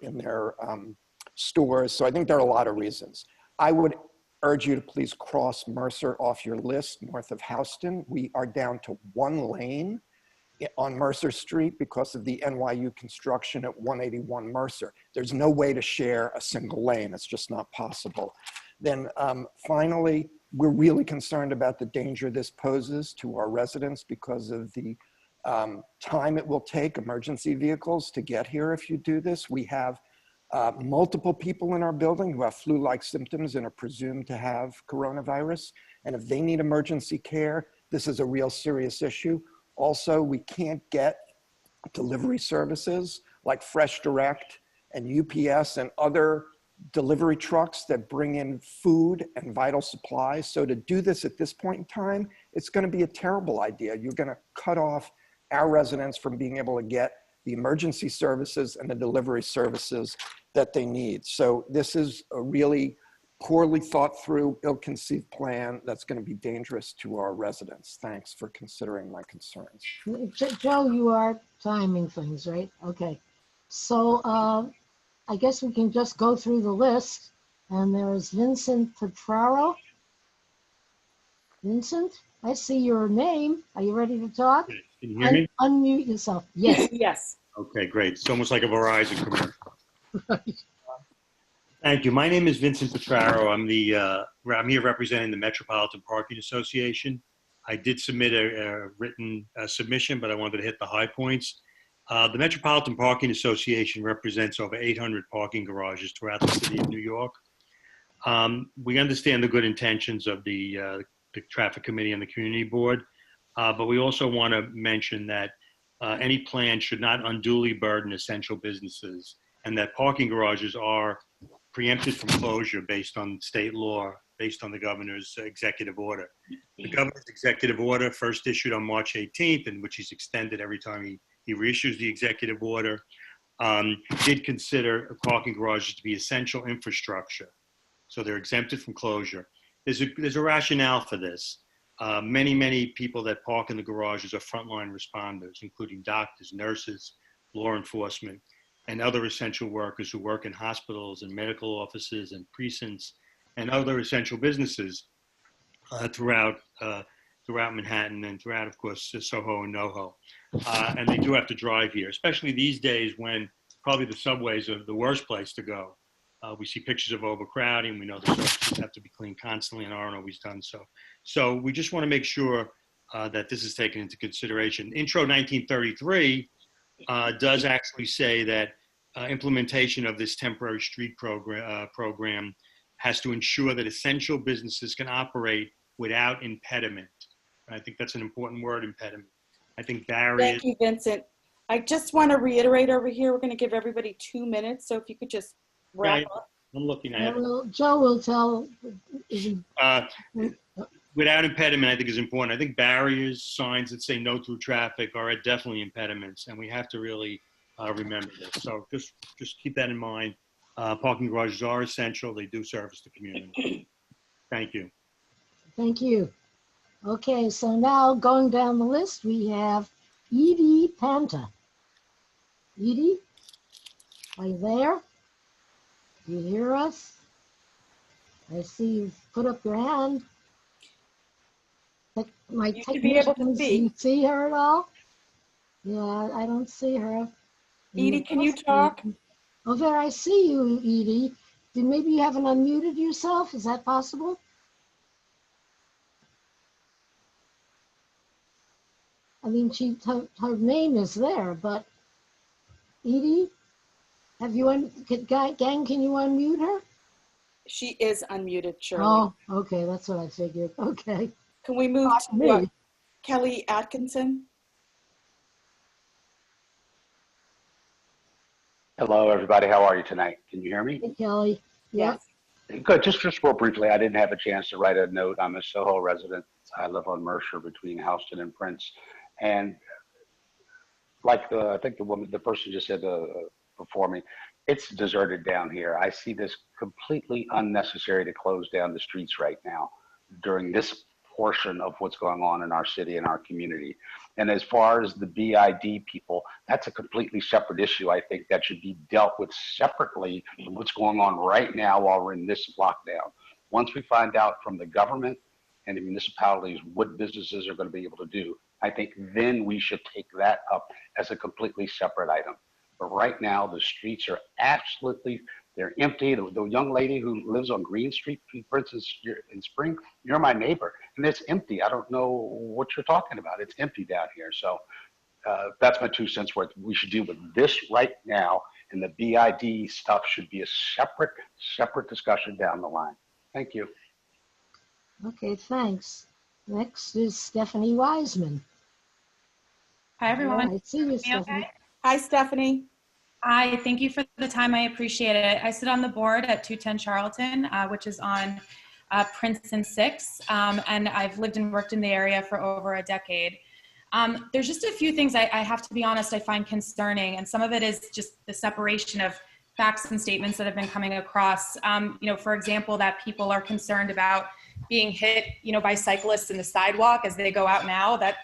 Speaker 23: stores. So I think there are a lot of reasons. I would urge you to please cross Mercer off your list north of Houston. We are down to one lane on Mercer Street because of the NYU construction at 181 Mercer. There's no way to share a single lane. It's just not possible. Then finally, we're really concerned about the danger this poses to our residents because of the time it will take emergency vehicles to get here if you do this. We have multiple people in our building who have flu-like symptoms and are presumed to have coronavirus. And if they need emergency care, this is a real serious issue. Also, we can't get delivery services like Fresh Direct and UPS and other delivery trucks that bring in food and vital supplies. So to do this at this point in time, it's going to be a terrible idea. You're going to cut off our residents from being able to get the emergency services and the delivery services that they need. So this is a really poorly thought through, ill-conceived plan that's going to be dangerous to our residents. Thanks for considering my concerns.
Speaker 5: Joe, you are timing things, right? Okay. So I guess we can just go through the list. And there is Vincent Petraro. Vincent, I see your name. Are you ready to talk?
Speaker 11: Can you hear me?
Speaker 5: Unmute yourself. Yes.
Speaker 3: Yes.
Speaker 11: Okay, great. It's almost like a Verizon commercial. Thank you. My name is Vincent Petraro. I'm here representing the Metropolitan Parking Association. I did submit a written submission, but I wanted to hit the high points. The Metropolitan Parking Association represents over 800 parking garages throughout the city of New York. We understand the good intentions of the Traffic Committee and the Community Board, but we also want to mention that any plan should not unduly burden essential businesses, and that parking garages are preempted from closure based on state law, based on the governor's executive order. The governor's executive order, first issued on March 18th, in which he's extended every time he reissues the executive order, did consider parking garages to be essential infrastructure. So they're exempted from closure. There's a rationale for this. Many people that park in the garages are frontline responders, including doctors, nurses, law enforcement, and other essential workers who work in hospitals and medical offices and precincts and other essential businesses throughout Manhattan and throughout, of course, Soho and NoHo. And they do have to drive here, especially these days when probably the subways are the worst place to go. We see pictures of overcrowding. We know the surfaces have to be cleaned constantly and aren't always done so. So we just want to make sure that this is taken into consideration. Intro 1933 does actually say that implementation of this temporary street program has to ensure that essential businesses can operate without impediment. And I think that's an important word, impediment. I think barriers.
Speaker 3: Thank you, Vincent. I just want to reiterate over here, we're going to give everybody 2 minutes. So if you could just wrap up.
Speaker 11: I'm looking at it.
Speaker 5: Joe will tell.
Speaker 11: Without impediment, I think is important. I think barriers, signs that say no through traffic are definitely impediments, and we have to really remember this. So just keep that in mind. Parking garages are essential. They do service the community. Thank you.
Speaker 5: Thank you. Okay, so now going down the list, we have Edie Panta. Edie, are you there? Do you hear us? I see you've put up your hand. My
Speaker 3: You should be able to
Speaker 5: see. Do you see her at all? Yeah, I don't see her.
Speaker 3: Edie, can you talk?
Speaker 5: Oh, there, I see you, Edie. Maybe you haven't unmuted yourself? Is that possible? I mean, her name is there, but Edie, have you, gang, can you unmute her?
Speaker 3: She is unmuted, Shirley.
Speaker 5: Oh, okay, that's what I figured. Okay.
Speaker 3: Can we move to Kelly Atkinson?
Speaker 13: Hello, everybody. How are you tonight? Can you hear me?
Speaker 5: Hey, Kelly.
Speaker 3: Yes.
Speaker 13: Good. Just real briefly, I didn't have a chance to write a note. I'm a Soho resident. I live on Mercer between Houston and Prince. And like I think the person just said before me, it's deserted down here. I see this completely unnecessary to close down the streets right now during this portion of what's going on in our city and our community. And as far as the BID people, that's a completely separate issue. I think that should be dealt with separately from what's going on right now while we're in this lockdown. Once we find out from the government and the municipalities what businesses are going to be able to do, I think then we should take that up as a completely separate item. But right now, the streets are absolutely, they're empty. The young lady who lives on Green Street, for instance, in Spring, you're my neighbor, and it's empty. I don't know what you're talking about. It's empty down here. So that's my 2 cents worth. We should deal with this right now, and the BID stuff should be a separate discussion down the line. Thank you.
Speaker 5: Okay, thanks. Next is Stephanie Wiseman.
Speaker 15: Hi, everyone.
Speaker 5: I see you, Stephanie.
Speaker 15: Okay?
Speaker 3: Hi, Stephanie.
Speaker 15: Hi, thank you for the time. I appreciate it. I sit on the board at 210 Charlton, which is on Prince and 6, and I've lived and worked in the area for over a decade. There's just a few things I have to be honest I find concerning, and some of it is just the separation of facts and statements that have been coming across. For example, that people are concerned about being hit, by cyclists in the sidewalk as they go out now. That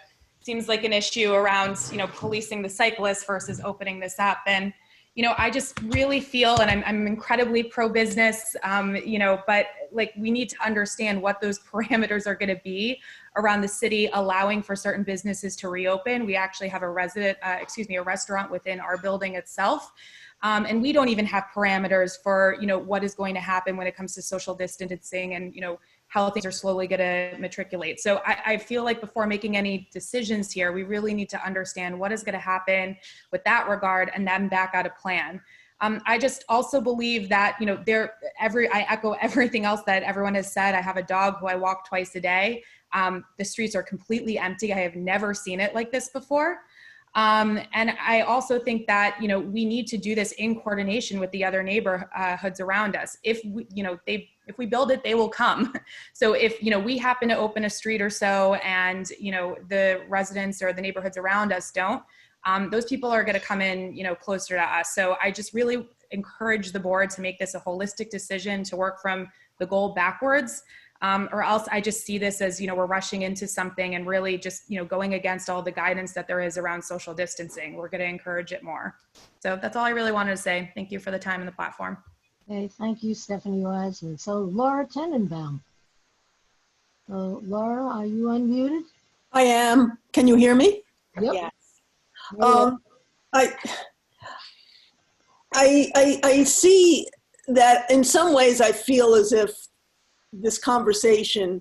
Speaker 15: seems like an issue around, policing the cyclists versus opening this up. And, I just really feel, and I'm incredibly pro-business, but like we need to understand what those parameters are going to be around the city allowing for certain businesses to reopen. We actually have a restaurant within our building itself. And we don't even have parameters for, what is going to happen when it comes to social distancing and, how things are slowly going to matriculate. So I feel like before making any decisions here, we really need to understand what is going to happen with that regard and then back out a plan. I just also believe that, I echo everything else that everyone has said. I have a dog who I walk twice a day. The streets are completely empty. I have never seen it like this before. And I also think that, we need to do this in coordination with the other neighborhoods around us. If we build it, they will come. So if, we happen to open a street or so and, the residents or the neighborhoods around us don't, those people are going to come in, closer to us. So I just really encourage the board to make this a holistic decision to work from the goal backwards. Or else I just see this as, we're rushing into something and really just, going against all the guidance that there is around social distancing. We're going to encourage it more. So that's all I really wanted to say. Thank you for the time and the platform.
Speaker 5: Okay, thank you, Stephanie Wiseman. So Laura Tenenbaum. So Laura, are you unmuted?
Speaker 14: I am. Can you hear me?
Speaker 5: Yep.
Speaker 3: Yes.
Speaker 14: I see that in some ways I feel as if this conversation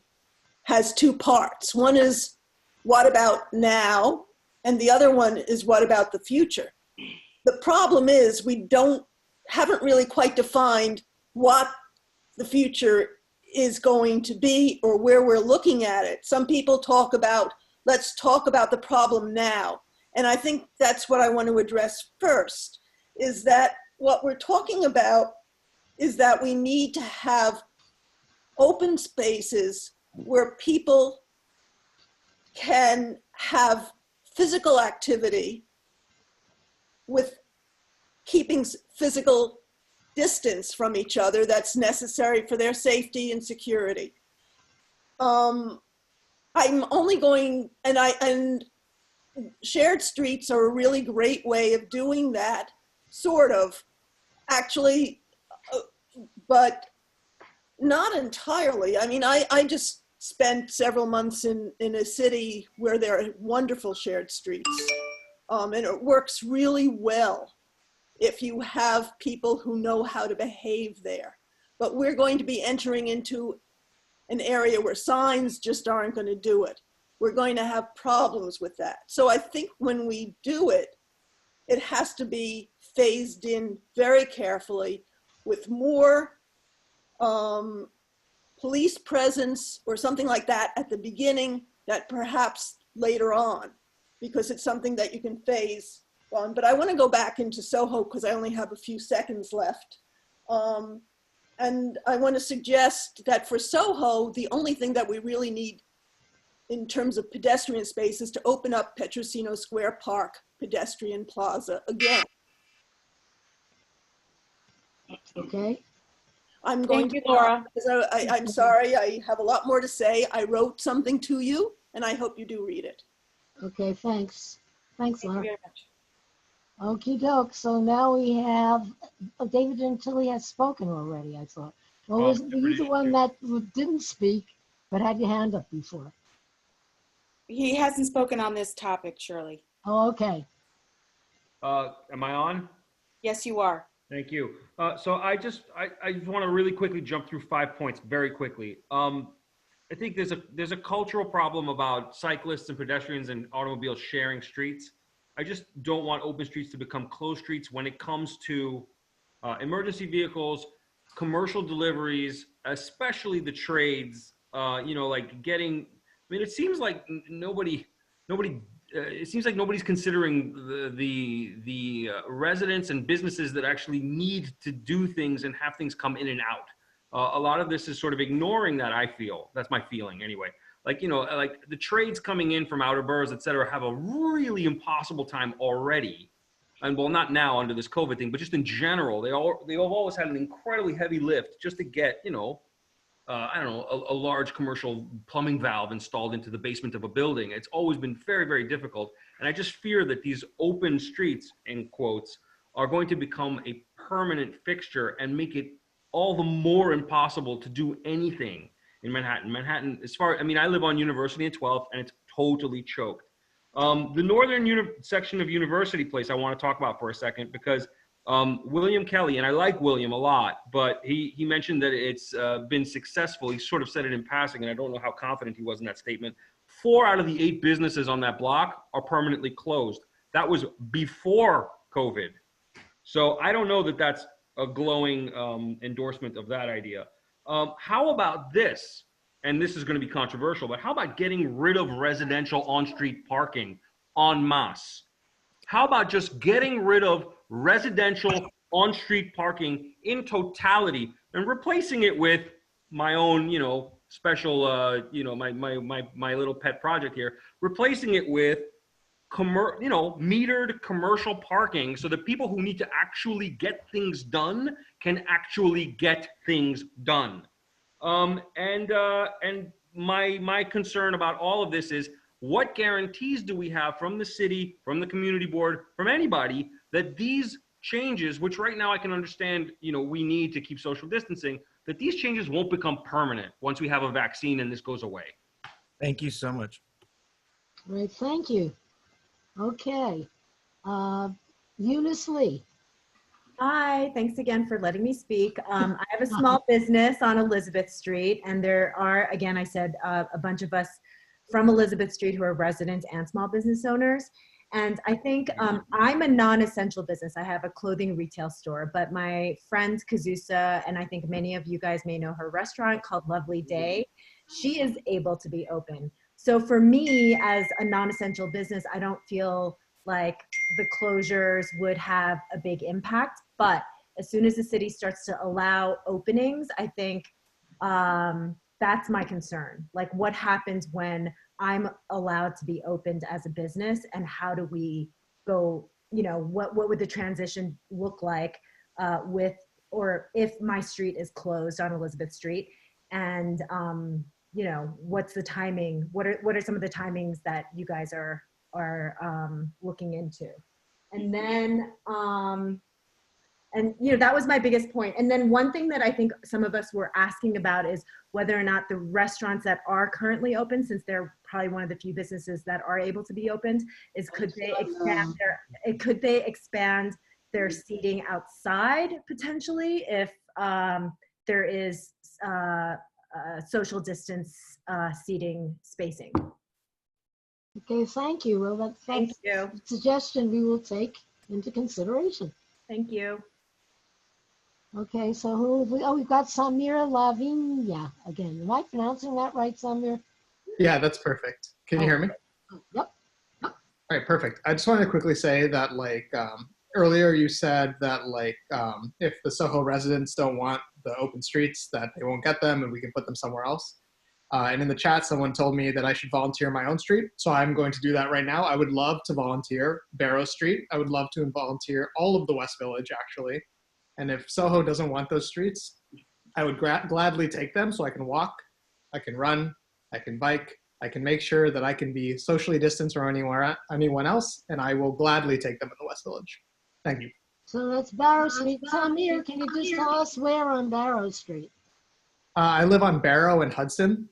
Speaker 14: has two parts. One is what about now? And the other one is what about the future? The problem is we haven't really quite defined what the future is going to be or where we're looking at it. Some people talk about, let's talk about the problem now. And I think that's what I want to address first, is that what we're talking about is that we need to have open spaces where people can have physical activity with keeping physical distance from each other that's necessary for their safety and security. I'm only going, and shared streets are a really great way of doing that, sort of, actually, but not entirely. I mean, I just spent several months in a city where there are wonderful shared streets, and it works really well if you have people who know how to behave there. But we're going to be entering into an area where signs just aren't going to do it. We're going to have problems with that. So I think when we do it, it has to be phased in very carefully with more police presence or something like that at the beginning, that perhaps later on, because it's something that you can phase on. But I want to go back into Soho because I only have a few seconds left. And I want to suggest that for Soho, the only thing that we really need in terms of pedestrian space is to open up Petrosino Square Park pedestrian plaza again.
Speaker 5: Okay.
Speaker 14: I'm going
Speaker 3: Thank you, Laura.
Speaker 14: I'm sorry, I have a lot more to say. I wrote something to you, and I hope you do read it.
Speaker 5: Okay, thanks. Thanks,
Speaker 3: Thank you
Speaker 5: Laura.
Speaker 3: very much.
Speaker 5: Okie doke. So now we have, David Antilli has spoken already, I thought. Well, were you the one that didn't speak, but had your hand up before?
Speaker 3: He hasn't spoken on this topic, Shirley.
Speaker 5: Oh, okay.
Speaker 16: Am I on?
Speaker 3: Yes, you are.
Speaker 16: Thank you. So I just want to really quickly jump through 5 points very quickly. I think there's a cultural problem about cyclists and pedestrians and automobiles sharing streets. I just don't want open streets to become closed streets when it comes to emergency vehicles, commercial deliveries, especially the trades. Like getting. I mean, it seems like it seems like nobody's considering the residents and businesses that actually need to do things and have things come in and out. A lot of this is sort of ignoring that, I feel. That's my feeling anyway. Like, like the trades coming in from outer boroughs, et cetera, have a really impossible time already. And well, not now under this COVID thing, but just in general, they've always had an incredibly heavy lift just to get, I don't know, a large commercial plumbing valve installed into the basement of a building. It's always been very, very difficult. And I just fear that these open streets, in quotes, are going to become a permanent fixture and make it all the more impossible to do anything in Manhattan. Manhattan, I mean, I live on University and 12th, and it's totally choked. The northern section of University Place I want to talk about for a second, because William Kelly, and I like William a lot, but he mentioned that it's been successful. He sort of said it in passing, and I don't know how confident he was in that statement. 4 out of the 8 businesses on that block are permanently closed. That was before COVID. So I don't know that that's a glowing endorsement of that idea. How about this? And this is going to be controversial, but how about getting rid of residential on-street parking en masse? How about just getting rid of residential on-street parking in totality and replacing it with my own, special, my little pet project here, replacing it with metered commercial parking so that people who need to actually get things done can actually get things done. And my concern about all of this is, what guarantees do we have from the city, from the community board, from anybody, that these changes, which right now I can understand, we need to keep social distancing, that these changes won't become permanent once we have a vaccine and this goes away?
Speaker 9: Thank you so much.
Speaker 5: Right, thank you. Okay. Eunice Lee.
Speaker 12: Hi, thanks again for letting me speak. I have a small business on Elizabeth Street, and there are, again, I said, a bunch of us from Elizabeth Street who are residents and small business owners. And I think I'm a non-essential business. I have a clothing retail store, but my friend Kazusa, and I think many of you guys may know her restaurant called Lovely Day, she is able to be open. So for me, as a non-essential business, I don't feel like the closures would have a big impact. But as soon as the city starts to allow openings, I think that's my concern. Like, what happens when I'm allowed to be opened as a business, and how do we go, what would the transition look like or if my street is closed on Elizabeth Street? And, what's the timing? What are some of the timings that you guys are looking into? And then, that was my biggest point. And then one thing that I think some of us were asking about is whether or not the restaurants that are currently open, since they're probably one of the few businesses that are able to be opened, is could they expand their seating outside potentially if there is social distance seating spacing?
Speaker 5: Okay, thank you. Well, that's a suggestion we will take into consideration.
Speaker 12: Thank you.
Speaker 5: Okay, so who have we? Oh, we've got Samira Lavinia again. Am I pronouncing that right, Samir?
Speaker 17: Yeah, that's perfect. Can you hear me?
Speaker 5: Yep.
Speaker 17: All right, perfect. I just wanted to quickly say that, earlier you said that, if the Soho residents don't want the open streets, that they won't get them and we can put them somewhere else. And in the chat, someone told me that I should volunteer my own street. So I'm going to do that right now. I would love to volunteer Barrow Street. I would love to volunteer all of the West Village, actually. And if Soho doesn't want those streets, I would gladly take them so I can walk, I can run, I can bike, I can make sure that I can be socially distanced from anyone else, and I will gladly take them in the West Village. Thank you.
Speaker 5: So that's Barrow Street. Samir, can you just tell us where on Barrow Street?
Speaker 17: I live on Barrow and Hudson.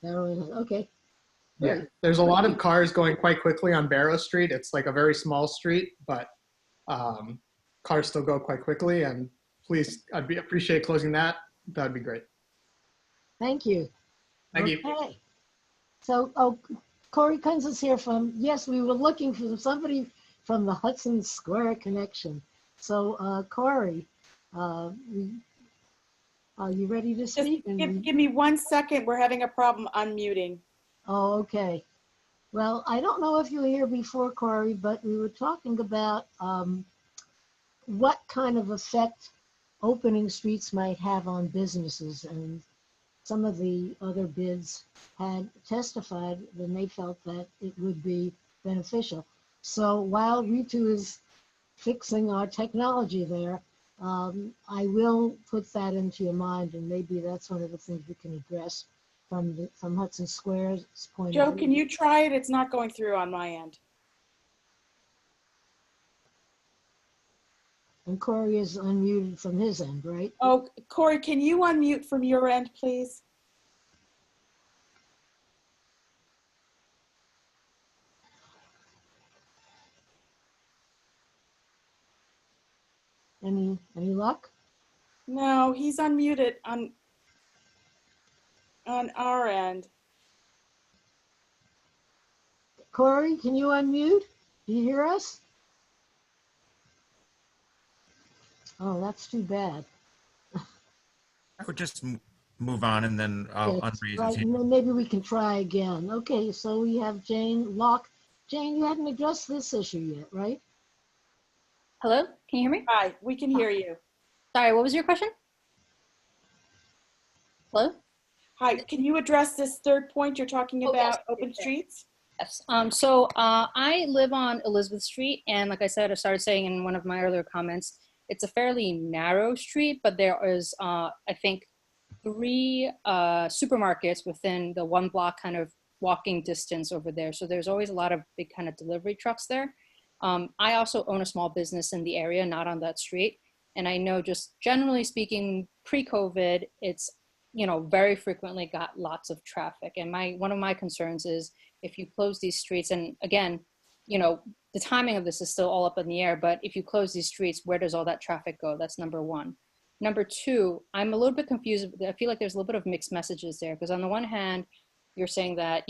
Speaker 5: Okay.
Speaker 17: Yeah, there's a lot of cars going quite quickly on Barrow Street. It's like a very small street, but cars still go quite quickly. And please, appreciate closing that. That'd be great.
Speaker 5: Thank you.
Speaker 17: Thank you.
Speaker 5: Okay. So, Corey Kunz is here yes, we were looking for somebody from the Hudson Square connection. So, Corey, are you ready to speak?
Speaker 3: Give me 1 second. We're having a problem unmuting.
Speaker 5: Oh, okay. Well, I don't know if you were here before, Corey, but we were talking about what kind of effect opening streets might have on businesses. And some of the other bids had testified that they felt that it would be beneficial. So while Ritu is fixing our technology there, I will put that into your mind, and maybe that's one of the things we can address from Hudson Square's point of
Speaker 3: Joe,
Speaker 5: view.
Speaker 3: can you try it? It's not going through on my end.
Speaker 5: And Corey is unmuted from his end, right?
Speaker 3: Oh, Corey, can you unmute from your end, please?
Speaker 5: Any luck?
Speaker 3: No, he's unmuted on our end.
Speaker 5: Corey, can you unmute? Do you hear us? Oh, that's too bad.
Speaker 9: I would just move on and then I'll
Speaker 5: Yes,
Speaker 9: unraise his
Speaker 5: right,
Speaker 9: hand.
Speaker 5: and then maybe we can try again. Okay, so we have Jane Locke. Jane, you hadn't addressed this issue yet, right?
Speaker 8: Hello, can you hear me?
Speaker 3: Hi, we can hear you.
Speaker 8: Sorry, what was your question? Hello?
Speaker 3: Hi, can you address this third point you're talking about, open streets?
Speaker 8: Yes. I live on Elizabeth Street, and like I said, I started saying in one of my earlier comments, it's a fairly narrow street, but there is, I think, 3 supermarkets within the 1 block kind of walking distance over there. So there's always a lot of big kind of delivery trucks there. I also own a small business in the area, not on that street. And I know just generally speaking, pre-COVID, it's, very frequently got lots of traffic. And one of my concerns is if you close these streets, and again, the timing of this is still all up in the air, but if you close these streets, where does all that traffic go? That's number 1. Number 2, I'm a little bit confused. I feel like there's a little bit of mixed messages there, because on the one hand, you're saying that,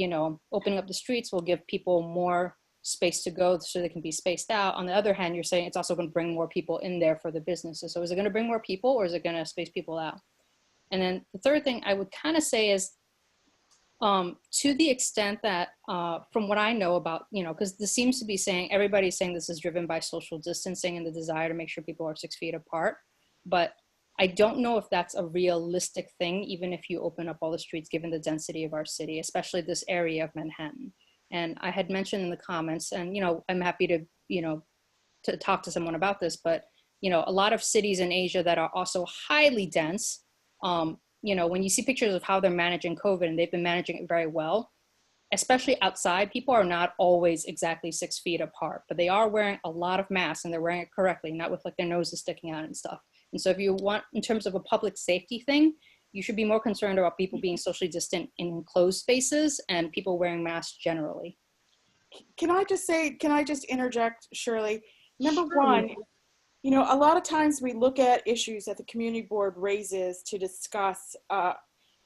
Speaker 8: opening up the streets will give people more space to go so they can be spaced out. On the other hand, you're saying it's also going to bring more people in there for the businesses. So is it going to bring more people, or is it going to space people out? And then the third thing I would kind of say is, to the extent that, from what I know about, because this seems to be saying, everybody's saying this is driven by social distancing and the desire to make sure people are 6 feet apart. But I don't know if that's a realistic thing, even if you open up all the streets, given the density of our city, especially this area of Manhattan. And I had mentioned in the comments, and, I'm happy to, to talk to someone about this, but, a lot of cities in Asia that are also highly dense, when you see pictures of how they're managing COVID, and they've been managing it very well, especially outside, people are not always exactly 6 feet apart, but they are wearing a lot of masks, and they're wearing it correctly, not with like their noses sticking out and stuff. And so if you want, in terms of a public safety thing, you should be more concerned about people being socially distant in enclosed spaces and people wearing masks generally.
Speaker 3: Can I just interject, Shirley? Number 1, a lot of times we look at issues that the community board raises to discuss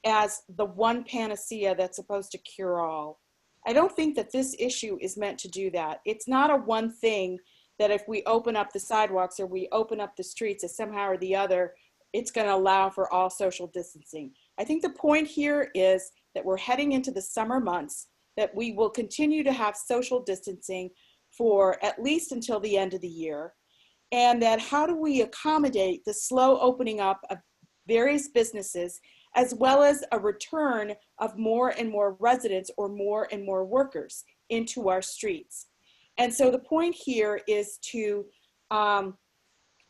Speaker 3: as the one panacea that's supposed to cure all. I don't think that this issue is meant to do that. It's not a one thing that if we open up the sidewalks or we open up the streets, that somehow or the other, it's going to allow for all social distancing. I think the point here is that we're heading into the summer months, that we will continue to have social distancing for at least until the end of the year. And that how do we accommodate the slow opening up of various businesses, as well as a return of more and more residents or more and more workers into our streets. And so the point here is to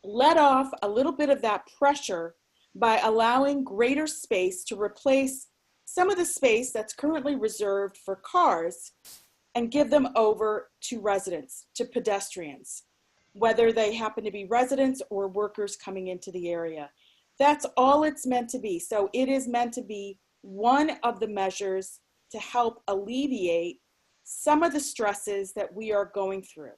Speaker 3: let off a little bit of that pressure by allowing greater space to replace some of the space that's currently reserved for cars and give them over to residents, to pedestrians, whether they happen to be residents or workers coming into the area. That's all it's meant to be. So it is meant to be one of the measures to help alleviate some of the stresses that we are going through.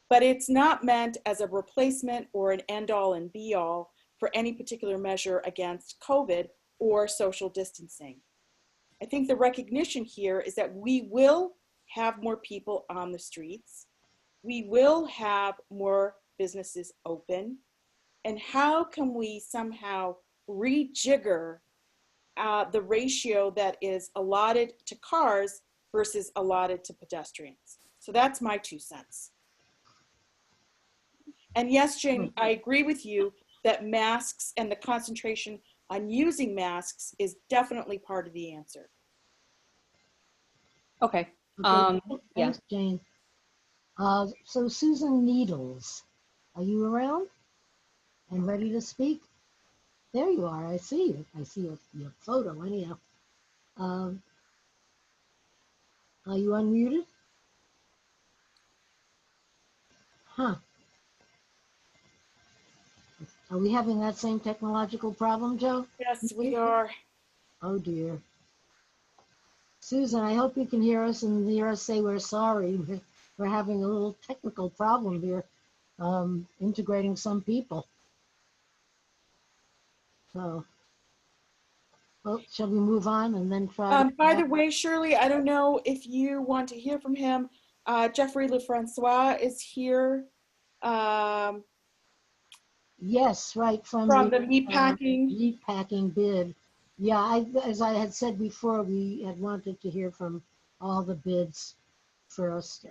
Speaker 3: But it's not meant as a replacement or an end-all and be-all for any particular measure against COVID or social distancing. I think the recognition here is that we will have more people on the streets. We will have more businesses open. And how can we somehow rejigger the ratio that is allotted to cars versus allotted to pedestrians? So that's my 2 cents. And yes, Jane, I agree with you that masks and the concentration on using masks is definitely part of the answer.
Speaker 8: Okay.
Speaker 5: Thanks, Jane. So Susan Needles, are you around? and ready to speak? There you are. I see you. I see your photo anyhow. Um, are you unmuted? Huh. Are we having that same technological problem, Joe?
Speaker 3: Yes, we are.
Speaker 5: Oh dear. Susan, I hope you can hear us and hear us say we're sorry. We're having a little technical problem here, integrating some people. So, well, shall we move on and then try to...
Speaker 3: By the way, Shirley, I don't know if you want to hear from him. Jeffrey LeFrancois is here.
Speaker 5: Yes, right, from
Speaker 3: the meatpacking.
Speaker 5: Meatpacking bid. Yeah, as I had said before, we had wanted to hear from all the bids first,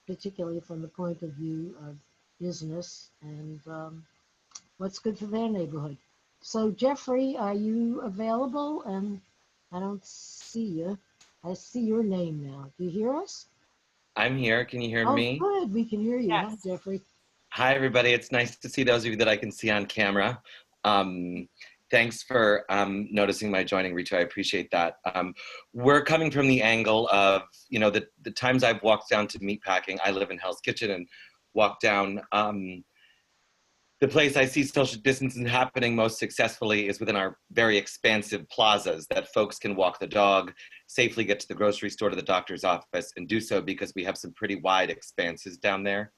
Speaker 5: particularly from the point of view of business and what's good for their neighborhood. So Jeffrey, are you available? And I don't see you. I see your name now. Do you hear us?
Speaker 20: I'm here. Can you hear me?
Speaker 5: Oh, good. We can hear you.
Speaker 3: Yes.
Speaker 5: Hi, Jeffrey.
Speaker 20: Hi, everybody. It's nice to see those of you that I can see on camera. Thanks for noticing my joining, Rita. I appreciate that. We're coming from the angle of, you know, the times I've walked down to meatpacking. I live in Hell's Kitchen and walk down. The place I see social distancing happening most successfully is within our very expansive plazas that folks can walk the dog, safely get to the grocery store, to the doctor's office, and do so because we have some pretty wide expanses down there.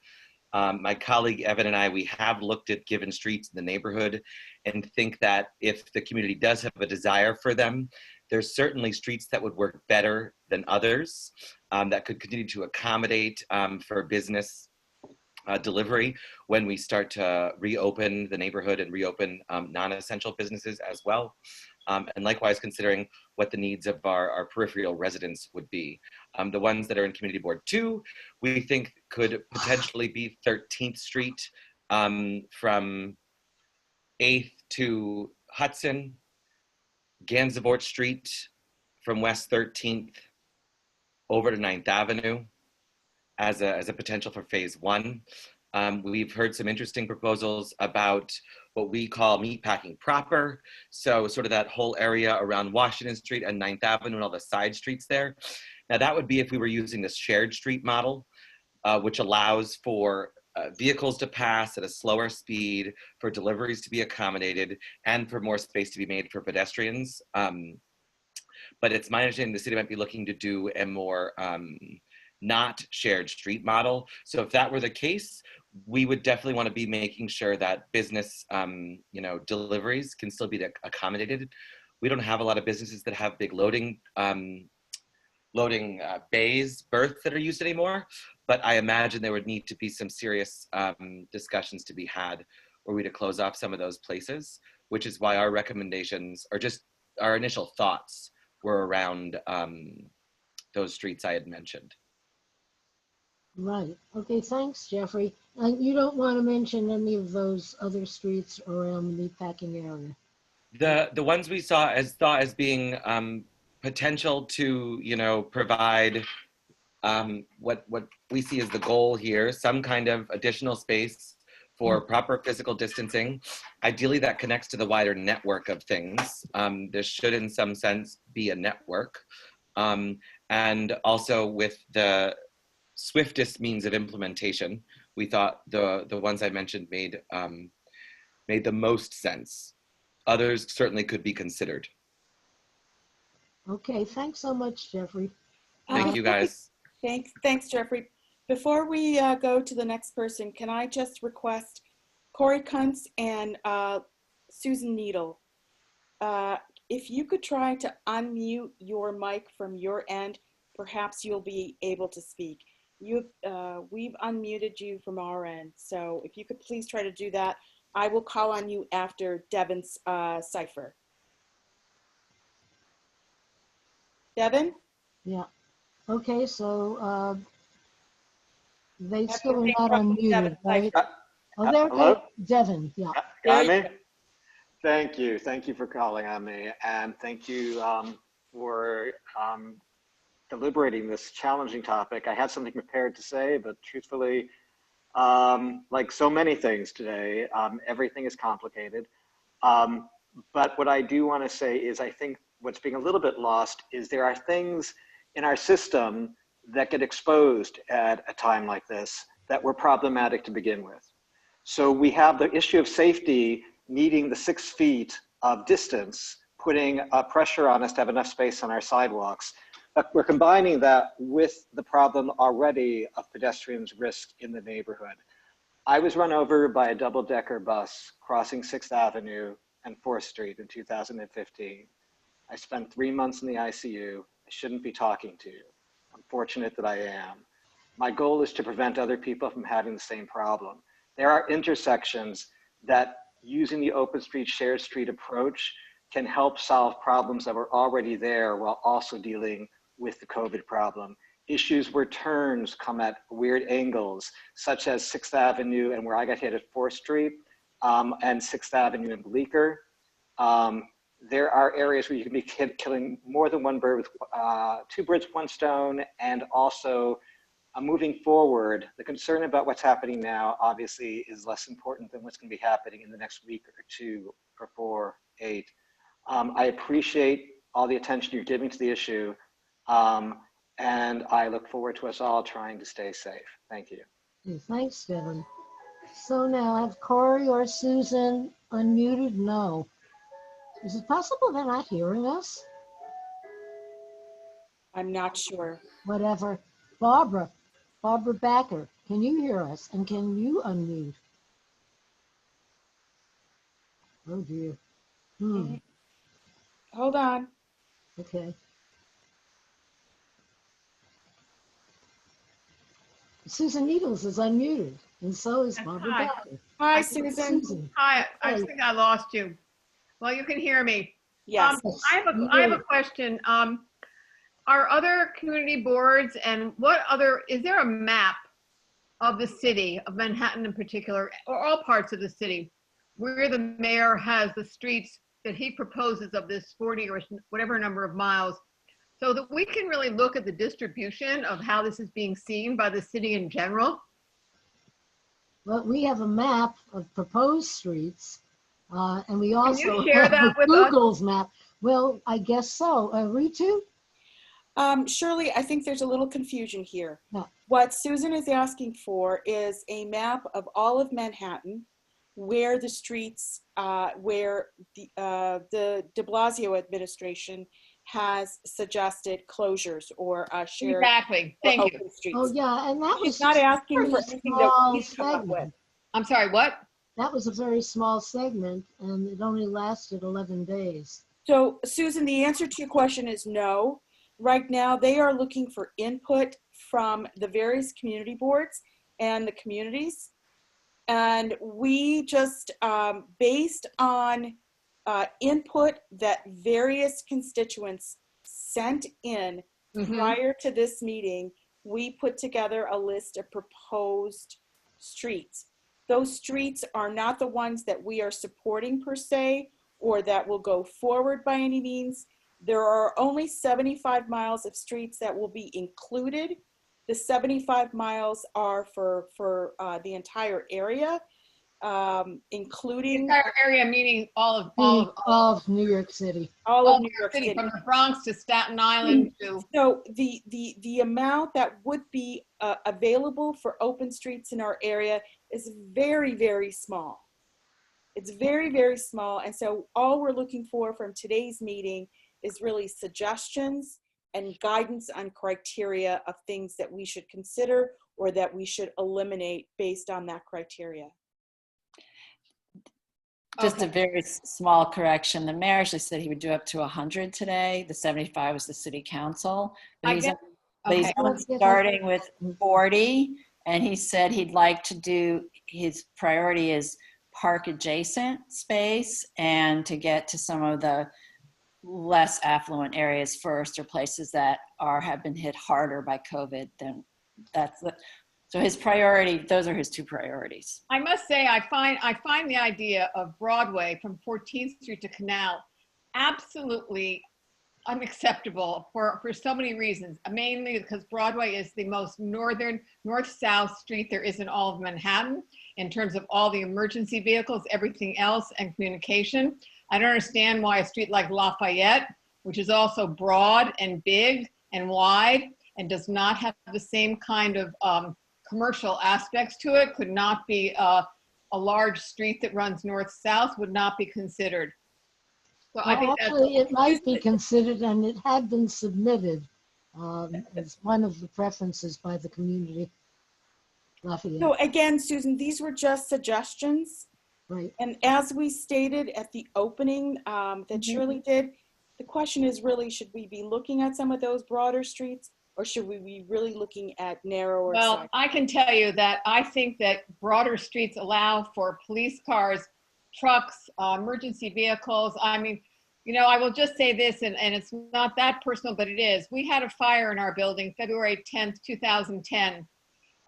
Speaker 20: My colleague Evan and I, we have looked at given streets in the neighborhood and think that if the community does have a desire for them, there's certainly streets that would work better than others that could continue to accommodate for business delivery when we start to reopen the neighborhood and reopen non-essential businesses as well. And likewise, considering what the needs of our peripheral residents would be. The ones that are in Community Board 2, we think could potentially be 13th Street from 8th to Hudson, Gansevoort Street from West 13th over to 9th Avenue as a potential for phase 1. We've heard some interesting proposals about what we call meatpacking proper. So sort of that whole area around Washington Street and 9th Avenue and all the side streets there. Now that would be if we were using this shared street model, which allows for vehicles to pass at a slower speed, for deliveries to be accommodated, and for more space to be made for pedestrians. But it's my understanding the city might be looking to do a more not shared street model. So if that were the case, we would definitely want to be making sure that business, deliveries can still be accommodated. We don't have a lot of businesses that have big loading bays, berths that are used anymore, but I imagine there would need to be some serious discussions to be had were we to close off some of those places, which is why our recommendations are just our initial thoughts were around those streets I had mentioned.
Speaker 5: Right. Okay, thanks, Jeffrey. And you don't want to mention any of those other streets around the meatpacking area?
Speaker 20: The ones we saw as being potential to, provide what we see as the goal here, some kind of additional space for proper physical distancing. Ideally, that connects to the wider network of things. There should, in some sense, be a network. And also with the swiftest means of implementation, we thought the ones I mentioned made the most sense. Others certainly could be considered.
Speaker 5: Okay, thanks so much, Jeffrey.
Speaker 20: Thank you, guys.
Speaker 3: Thanks, Jeffrey. Before we go to the next person, can I just request Corey Kuntz and Susan Needle, if you could try to unmute your mic from your end, perhaps you'll be able to speak. We've unmuted you from our end, so if you could please try to do that. I will call on you after Devin's cipher. Devin?
Speaker 5: Yeah. Okay, so they still are not unmuted, right? Oh, there we go. Devin, yeah.
Speaker 21: I'm in. Thank you. Thank you for calling on me. And thank you for deliberating this challenging topic. I had something prepared to say, but truthfully, Like so many things today, everything is complicated. But what I do want to say is I think what's being a little bit lost is there are things in our system that get exposed at a time like this that were problematic to begin with. So we have the issue of safety needing the 6 feet of distance, putting pressure on us to have enough space on our sidewalks. But we're combining that with the problem already of pedestrians' risk in the neighborhood. I was run over by a double-decker bus crossing 6th Avenue and 4th Street in 2015. I spent 3 months in the ICU. I shouldn't be talking to you. I'm fortunate that I am. My goal is to prevent other people from having the same problem. There are intersections that using the open street, shared street approach can help solve problems that were already there while also dealing with the COVID problem. Issues where turns come at weird angles, such as 6th Avenue and where I got hit at 4th Street and 6th Avenue and Bleecker. There are areas where you can be killing more than one bird with 2 birds, 1 stone, and also moving forward, the concern about what's happening now obviously is less important than what's going to be happening in the next week or 2 or 4, 8. I appreciate all the attention you're giving to the issue, and I look forward to us all trying to stay safe. Thank you.
Speaker 5: Okay, thanks, Devin. So now, have Corey or Susan unmuted? No. Is it possible they're not hearing us?
Speaker 3: I'm not sure.
Speaker 5: Whatever. Barbara Backer, can you hear us? And can you unmute? Oh dear.
Speaker 3: Hold on.
Speaker 5: Okay. Susan Needles is unmuted, and so is Barbara
Speaker 2: Hi.
Speaker 5: Backer.
Speaker 3: Hi, Susan.
Speaker 2: Hi, I
Speaker 5: Hi.
Speaker 2: think I lost you. Well, you can hear me.
Speaker 3: Yes.
Speaker 2: I have a question. Are other community boards and is there a map of the city, of Manhattan in particular, or all parts of the city, where the mayor has the streets that he proposes of this 40 or whatever number of miles, so that we can really look at the distribution of how this is being seen by the city in general?
Speaker 5: Well, we have a map of proposed streets, and we also
Speaker 2: share
Speaker 5: have
Speaker 2: that with us?
Speaker 5: Google's map. Well, I guess so. Ritu?
Speaker 3: Shirley, I think there's a little confusion here.
Speaker 5: No.
Speaker 3: What Susan is asking for is a map of all of Manhattan, where the streets, where the de Blasio administration has suggested closures or shared
Speaker 2: Exactly.
Speaker 3: or
Speaker 2: Thank you.
Speaker 3: open streets.
Speaker 5: Oh, yeah, and that was
Speaker 3: She's not
Speaker 5: just a
Speaker 3: asking for
Speaker 5: very
Speaker 3: anything that
Speaker 5: small
Speaker 3: we come up with.
Speaker 5: segment.
Speaker 2: I'm sorry, what?
Speaker 5: That was a very small segment, and it only lasted 11 days.
Speaker 3: So Susan, the answer to your question is no. Right now, they are looking for input from the various community boards and the communities. And we just, based on input that various constituents sent in prior to this meeting, we put together a list of proposed streets. Those streets are not the ones that we are supporting per se, or that will go forward by any means. There are only 75 miles of streets that will be included. The 75 miles are for the entire area, including
Speaker 2: the entire area, meaning all
Speaker 5: of New York City.
Speaker 3: All of New York City,
Speaker 2: from the Bronx to Staten Island to.
Speaker 3: So the amount that would be available for open streets in our area is very, very small. It's very, very small. And so all we're looking for from today's meeting is really suggestions and guidance on criteria of things that we should consider or that we should eliminate based on that criteria.
Speaker 4: Just a very small correction. The mayor actually said he would do up to 100 today. The 75 was the city council. But he's only starting with 40. And he said he'd like to do, his priority is park adjacent space and to get to some of the less affluent areas first, or places that have been hit harder by COVID. Then so his priority, those are his 2 priorities.
Speaker 2: I must say, I find the idea of Broadway from 14th Street to Canal absolutely unacceptable for so many reasons, mainly because Broadway is the most northern, north-south street there is in all of Manhattan in terms of all the emergency vehicles, everything else, and communication. I don't understand why a street like Lafayette, which is also broad and big and wide and does not have the same kind of commercial aspects to it, could not be a large street that runs north-south, would not be considered. So I think
Speaker 5: actually, it might be considered, and it had been submitted as one of the preferences by the community. Lafayette.
Speaker 3: So again, Susan, these were just suggestions.
Speaker 5: Right.
Speaker 3: And as we stated at the opening that Shirley did, the question is really, should we be looking at some of those broader streets, or should we be really looking at narrower?
Speaker 2: Well, I can tell you that I think that broader streets allow for police cars, trucks, emergency vehicles. I mean, you know, I will just say this, and it's not that personal, but it is. We had a fire in our building February 10th, 2010.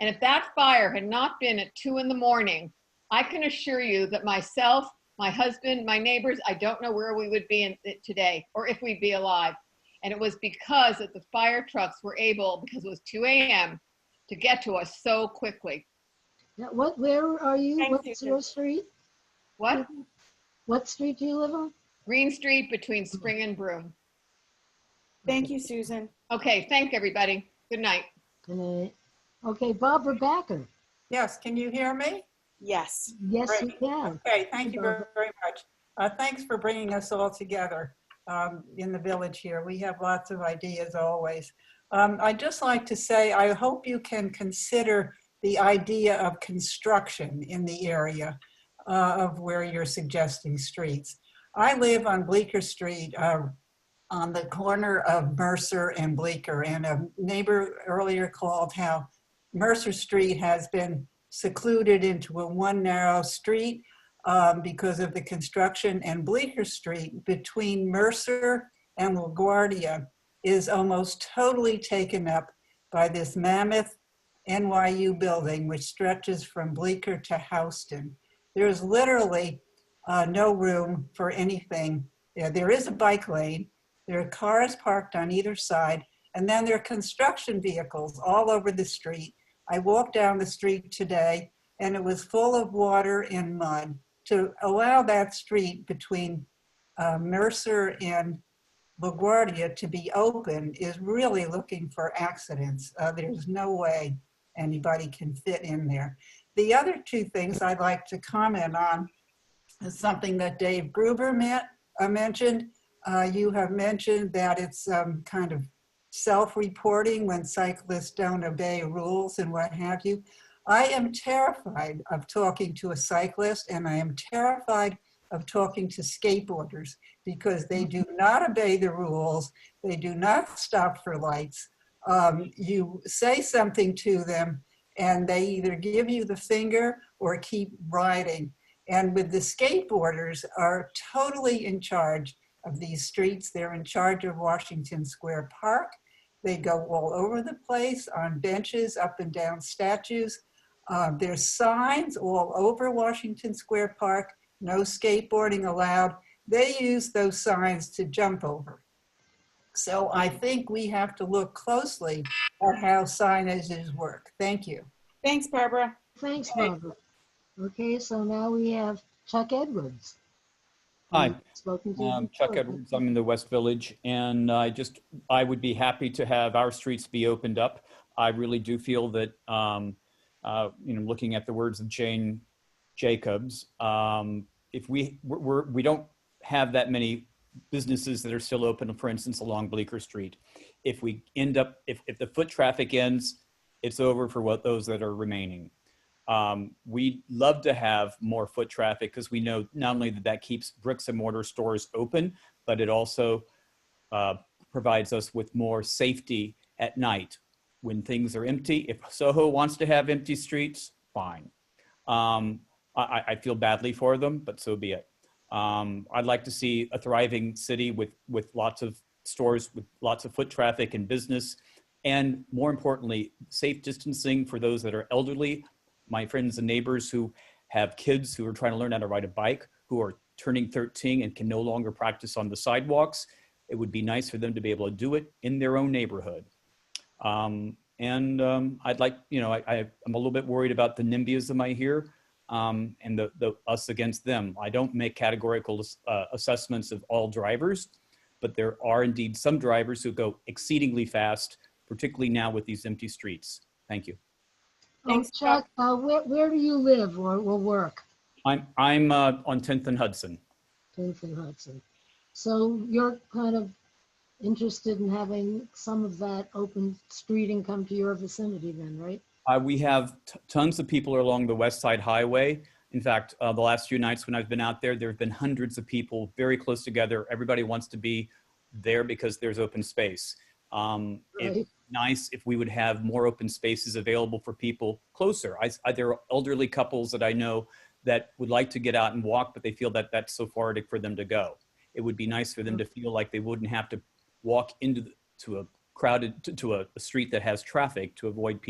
Speaker 2: And if that fire had not been at 2 in the morning, I can assure you that myself, my husband, my neighbors, I don't know where we would be today or if we'd be alive. And it was because that the fire trucks were able, because it was 2 a.m., to get to us so quickly.
Speaker 5: Now, where are you? What's your street?
Speaker 2: What?
Speaker 5: What street do you live on?
Speaker 2: Green Street between Spring and Broome.
Speaker 3: Thank you, Susan.
Speaker 2: Okay, thank everybody. Good night.
Speaker 5: Good night. Okay, Barbara Backer.
Speaker 6: Yes, can you hear me?
Speaker 3: Yes.
Speaker 5: Yes,
Speaker 6: Great.
Speaker 5: you can.
Speaker 6: Okay, thank you very, very much. Thanks for bringing us all together in the village here. We have lots of ideas always. I'd just like to say, I hope you can consider the idea of construction in the area of where you're suggesting streets. I live on Bleecker Street on the corner of Mercer and Bleecker, and a neighbor earlier called how Mercer Street has been secluded into a one narrow street because of the construction, and Bleecker Street between Mercer and LaGuardia is almost totally taken up by this mammoth NYU building, which stretches from Bleecker to Houston. There's literally no room for anything. There is a bike lane, there are cars parked on either side, and then there are construction vehicles all over the street. I walked down the street today and it was full of water and mud. To allow that street between Mercer and LaGuardia to be open is really looking for accidents. There's no way anybody can fit in there. The other two things I'd like to comment on is something that Dave Gruber mentioned. You have mentioned that it's kind of self-reporting when cyclists don't obey rules and what have you. I am terrified of talking to a cyclist, and I am terrified of talking to skateboarders because they do not obey the rules. They do not stop for lights. You say something to them and they either give you the finger or keep riding. And with the skateboarders are totally in charge of these streets. They're in charge of Washington Square Park. They go all over the place on benches, up and down statues. There's signs all over Washington Square Park, no skateboarding allowed. They use those signs to jump over. So I think we have to look closely at how signages work. Thank you.
Speaker 3: Thanks, Barbara.
Speaker 5: Thanks, Barbara. Okay, so now we have Chuck Edwards.
Speaker 19: Hi,
Speaker 5: Spoken to
Speaker 19: I'm Chuck Edwards. I'm in the West Village, and I would be happy to have our streets be opened up. I really do feel that, looking at the words of Jane Jacobs, if we don't have that many businesses that are still open, for instance, along Bleecker Street. If we end up, if the foot traffic ends, it's over for those that are remaining. We'd love to have more foot traffic because we know not only that keeps bricks and mortar stores open, but it also provides us with more safety at night when things are empty. If Soho wants to have empty streets, fine. I feel badly for them, but so be it. I'd like to see a thriving city with lots of stores, with lots of foot traffic and business, and more importantly, safe distancing for those that are elderly. My friends and neighbors who have kids who are trying to learn how to ride a bike, who are turning 13 and can no longer practice on the sidewalks. It would be nice for them to be able to do it in their own neighborhood. I'd like, you know, I'm a little bit worried about the NIMBYism I hear, and the us against them. I don't make categorical assessments of all drivers, but there are indeed some drivers who go exceedingly fast, particularly now with these empty streets. Thank you.
Speaker 3: Thanks,
Speaker 5: Chuck. Where do you live or work?
Speaker 19: I'm on 10th and Hudson.
Speaker 5: 10th and Hudson. So you're kind of interested in having some of that open streeting come to your vicinity then, right?
Speaker 19: We have tons of people along the West Side Highway. In fact, the last few nights when I've been out there, there have been hundreds of people very close together. Everybody wants to be there because there's open space.
Speaker 5: Right.
Speaker 19: It's nice if we would have more open spaces available for people closer. There are elderly couples that I know that would like to get out and walk, but they feel that that's so far for them to go. It would be nice for them to feel like they wouldn't have to walk to a crowded, to a street that has traffic to avoid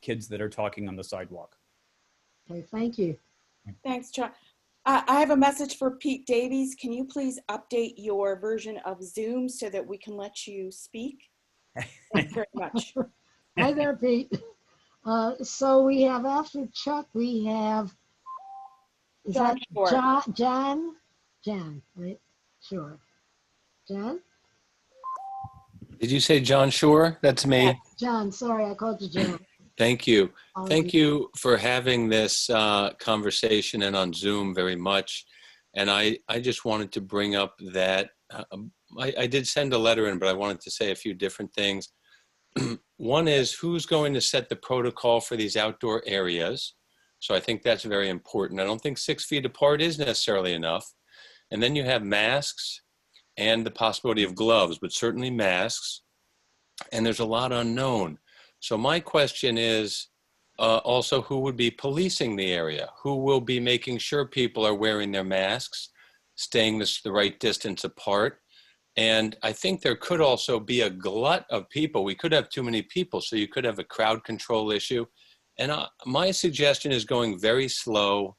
Speaker 19: kids that are talking on the sidewalk.
Speaker 5: Okay, thank you.
Speaker 3: Thanks, Chuck. I have a message for Pete Davies. Can you please update your version of Zoom so that we can let you speak? Thanks very much.
Speaker 5: Hi there, Pete. So we have, after Chuck, we have,
Speaker 3: John Shore.
Speaker 5: Jan, right? Sure. Jan?
Speaker 1: Did you say John Shore? That's me.
Speaker 5: Yes, John, sorry, I called you Jan.
Speaker 1: Thank you.
Speaker 5: Apologies.
Speaker 1: Thank you for having this conversation and on Zoom very much. And I just wanted to bring up that I did send a letter in, but I wanted to say a few different things. One is, who's going to set the protocol for these outdoor areas? So I think that's very important. I don't think 6 feet apart is necessarily enough. And then you have masks and the possibility of gloves, but certainly masks. And there's a lot unknown. So my question is also, who would be policing the area? Who will be making sure people are wearing their masks, staying the right distance apart? And I think there could also be a glut of people. We could have too many people, so you could have a crowd control issue. And my suggestion is going very slow.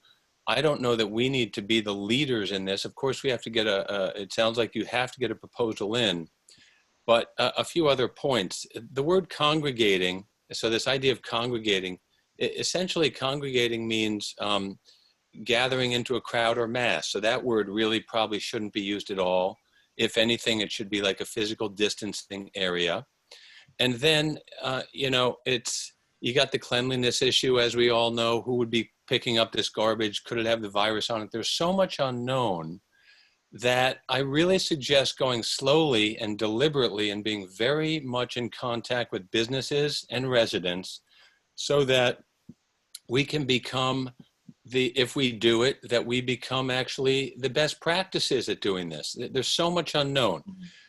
Speaker 1: I don't know that we need to be the leaders in this. Of course, we have to get it sounds like you have to get a proposal in. But a few other points. The word congregating, so this idea of congregating, essentially congregating means gathering into a crowd or mass. So that word really probably shouldn't be used at all. If anything, it should be like a physical distancing area. And then, you know, you got the cleanliness issue, as we all know. Who would be picking up this garbage? Could it have the virus on it? There's so much unknown that I really suggest going slowly and deliberately and being very much in contact with businesses and residents so that we can become if we do it, that we become actually the best practices at doing this. There's so much unknown.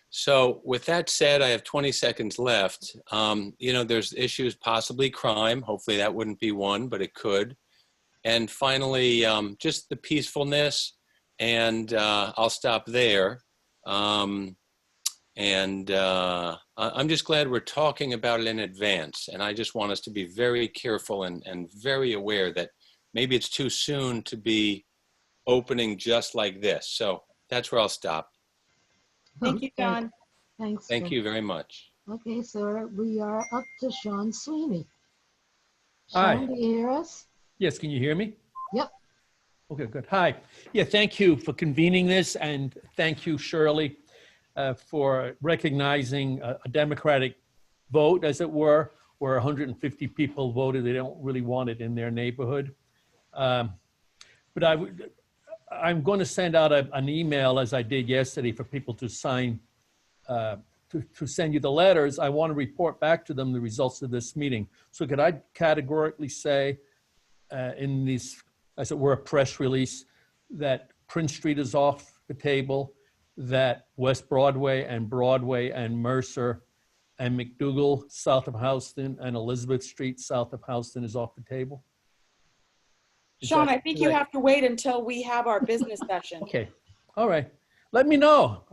Speaker 1: So with that said, I have 20 seconds left. You know, there's issues, possibly crime. Hopefully that wouldn't be one, but it could. And finally, just the peacefulness. And I'll stop there. I'm just glad we're talking about it in advance. And I just want us to be very careful and very aware that maybe it's too soon to be opening just like this. So that's where I'll stop.
Speaker 3: Thank you, John.
Speaker 5: Thanks.
Speaker 1: Thank you very much.
Speaker 5: Okay, so we are up to Sean Sweeney.
Speaker 7: Hi.
Speaker 5: Sean, do you hear us?
Speaker 7: Yes, can you hear me?
Speaker 5: Yep.
Speaker 7: Okay, good. Hi. Yeah, thank you for convening this, and thank you, Shirley, for recognizing a democratic vote, as it were, where 150 people voted they don't really want it in their neighborhood. But I'm going to send out an email, as I did yesterday, for people to sign, to send you the letters. I want to report back to them the results of this meeting. So could I categorically say in this, as it were, a press release, that Prince Street is off the table, that West Broadway and Mercer and McDougal south of Houston and Elizabeth Street south of Houston is off the table?
Speaker 3: Sean, I think you have to wait until we have our business session.
Speaker 7: Okay. All right. Let me know.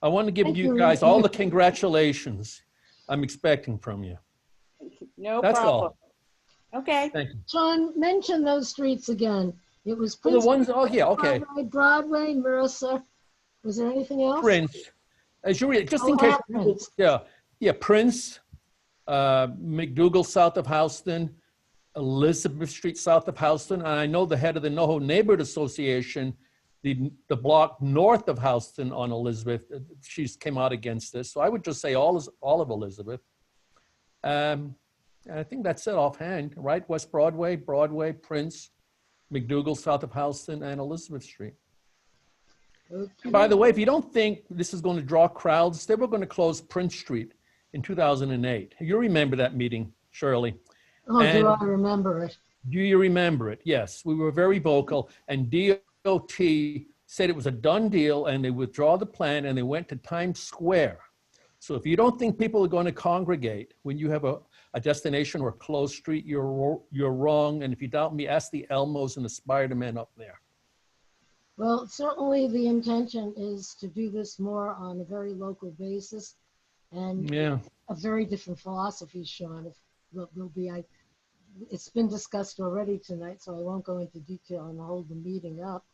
Speaker 7: I want to give you guys all the congratulations I'm expecting from you.
Speaker 3: No
Speaker 7: That's
Speaker 3: problem.
Speaker 7: all.
Speaker 3: Okay.
Speaker 7: Thank you.
Speaker 5: John, mention those streets again. It was
Speaker 7: Well,
Speaker 5: Prince.
Speaker 7: the ones, oh yeah, okay.
Speaker 5: Broadway, Mercer. Was there anything else?
Speaker 7: As you read, just
Speaker 5: Oh,
Speaker 7: in case.
Speaker 5: Prince.
Speaker 7: Yeah, Prince, McDougal south of Houston, Elizabeth Street south of Houston. And I know the head of the NoHo Neighborhood Association, the block north of Houston on Elizabeth, she's came out against this. So I would just say all of Elizabeth. And I think that's it offhand, right? West Broadway, Prince, McDougal south of Houston, and Elizabeth Street.
Speaker 5: Okay.
Speaker 7: By the way, if you don't think this is going to draw crowds, they were going to close Prince Street in 2008. You remember that meeting, Shirley.
Speaker 5: Oh,
Speaker 7: And
Speaker 5: do I remember it?
Speaker 7: do you remember it? Yes, we were very vocal, and DOT said it was a done deal, and they withdraw the plan, and they went to Times Square. So if you don't think people are going to congregate when you have a destination or a closed street, you're wrong. And if you doubt me, ask the Elmos and the Spider-Man up there.
Speaker 5: Well, certainly the intention is to do this more on a very local basis, and
Speaker 7: Yeah.
Speaker 5: a very different philosophy, Sean. It's been discussed already tonight, so I won't go into detail and hold the meeting up.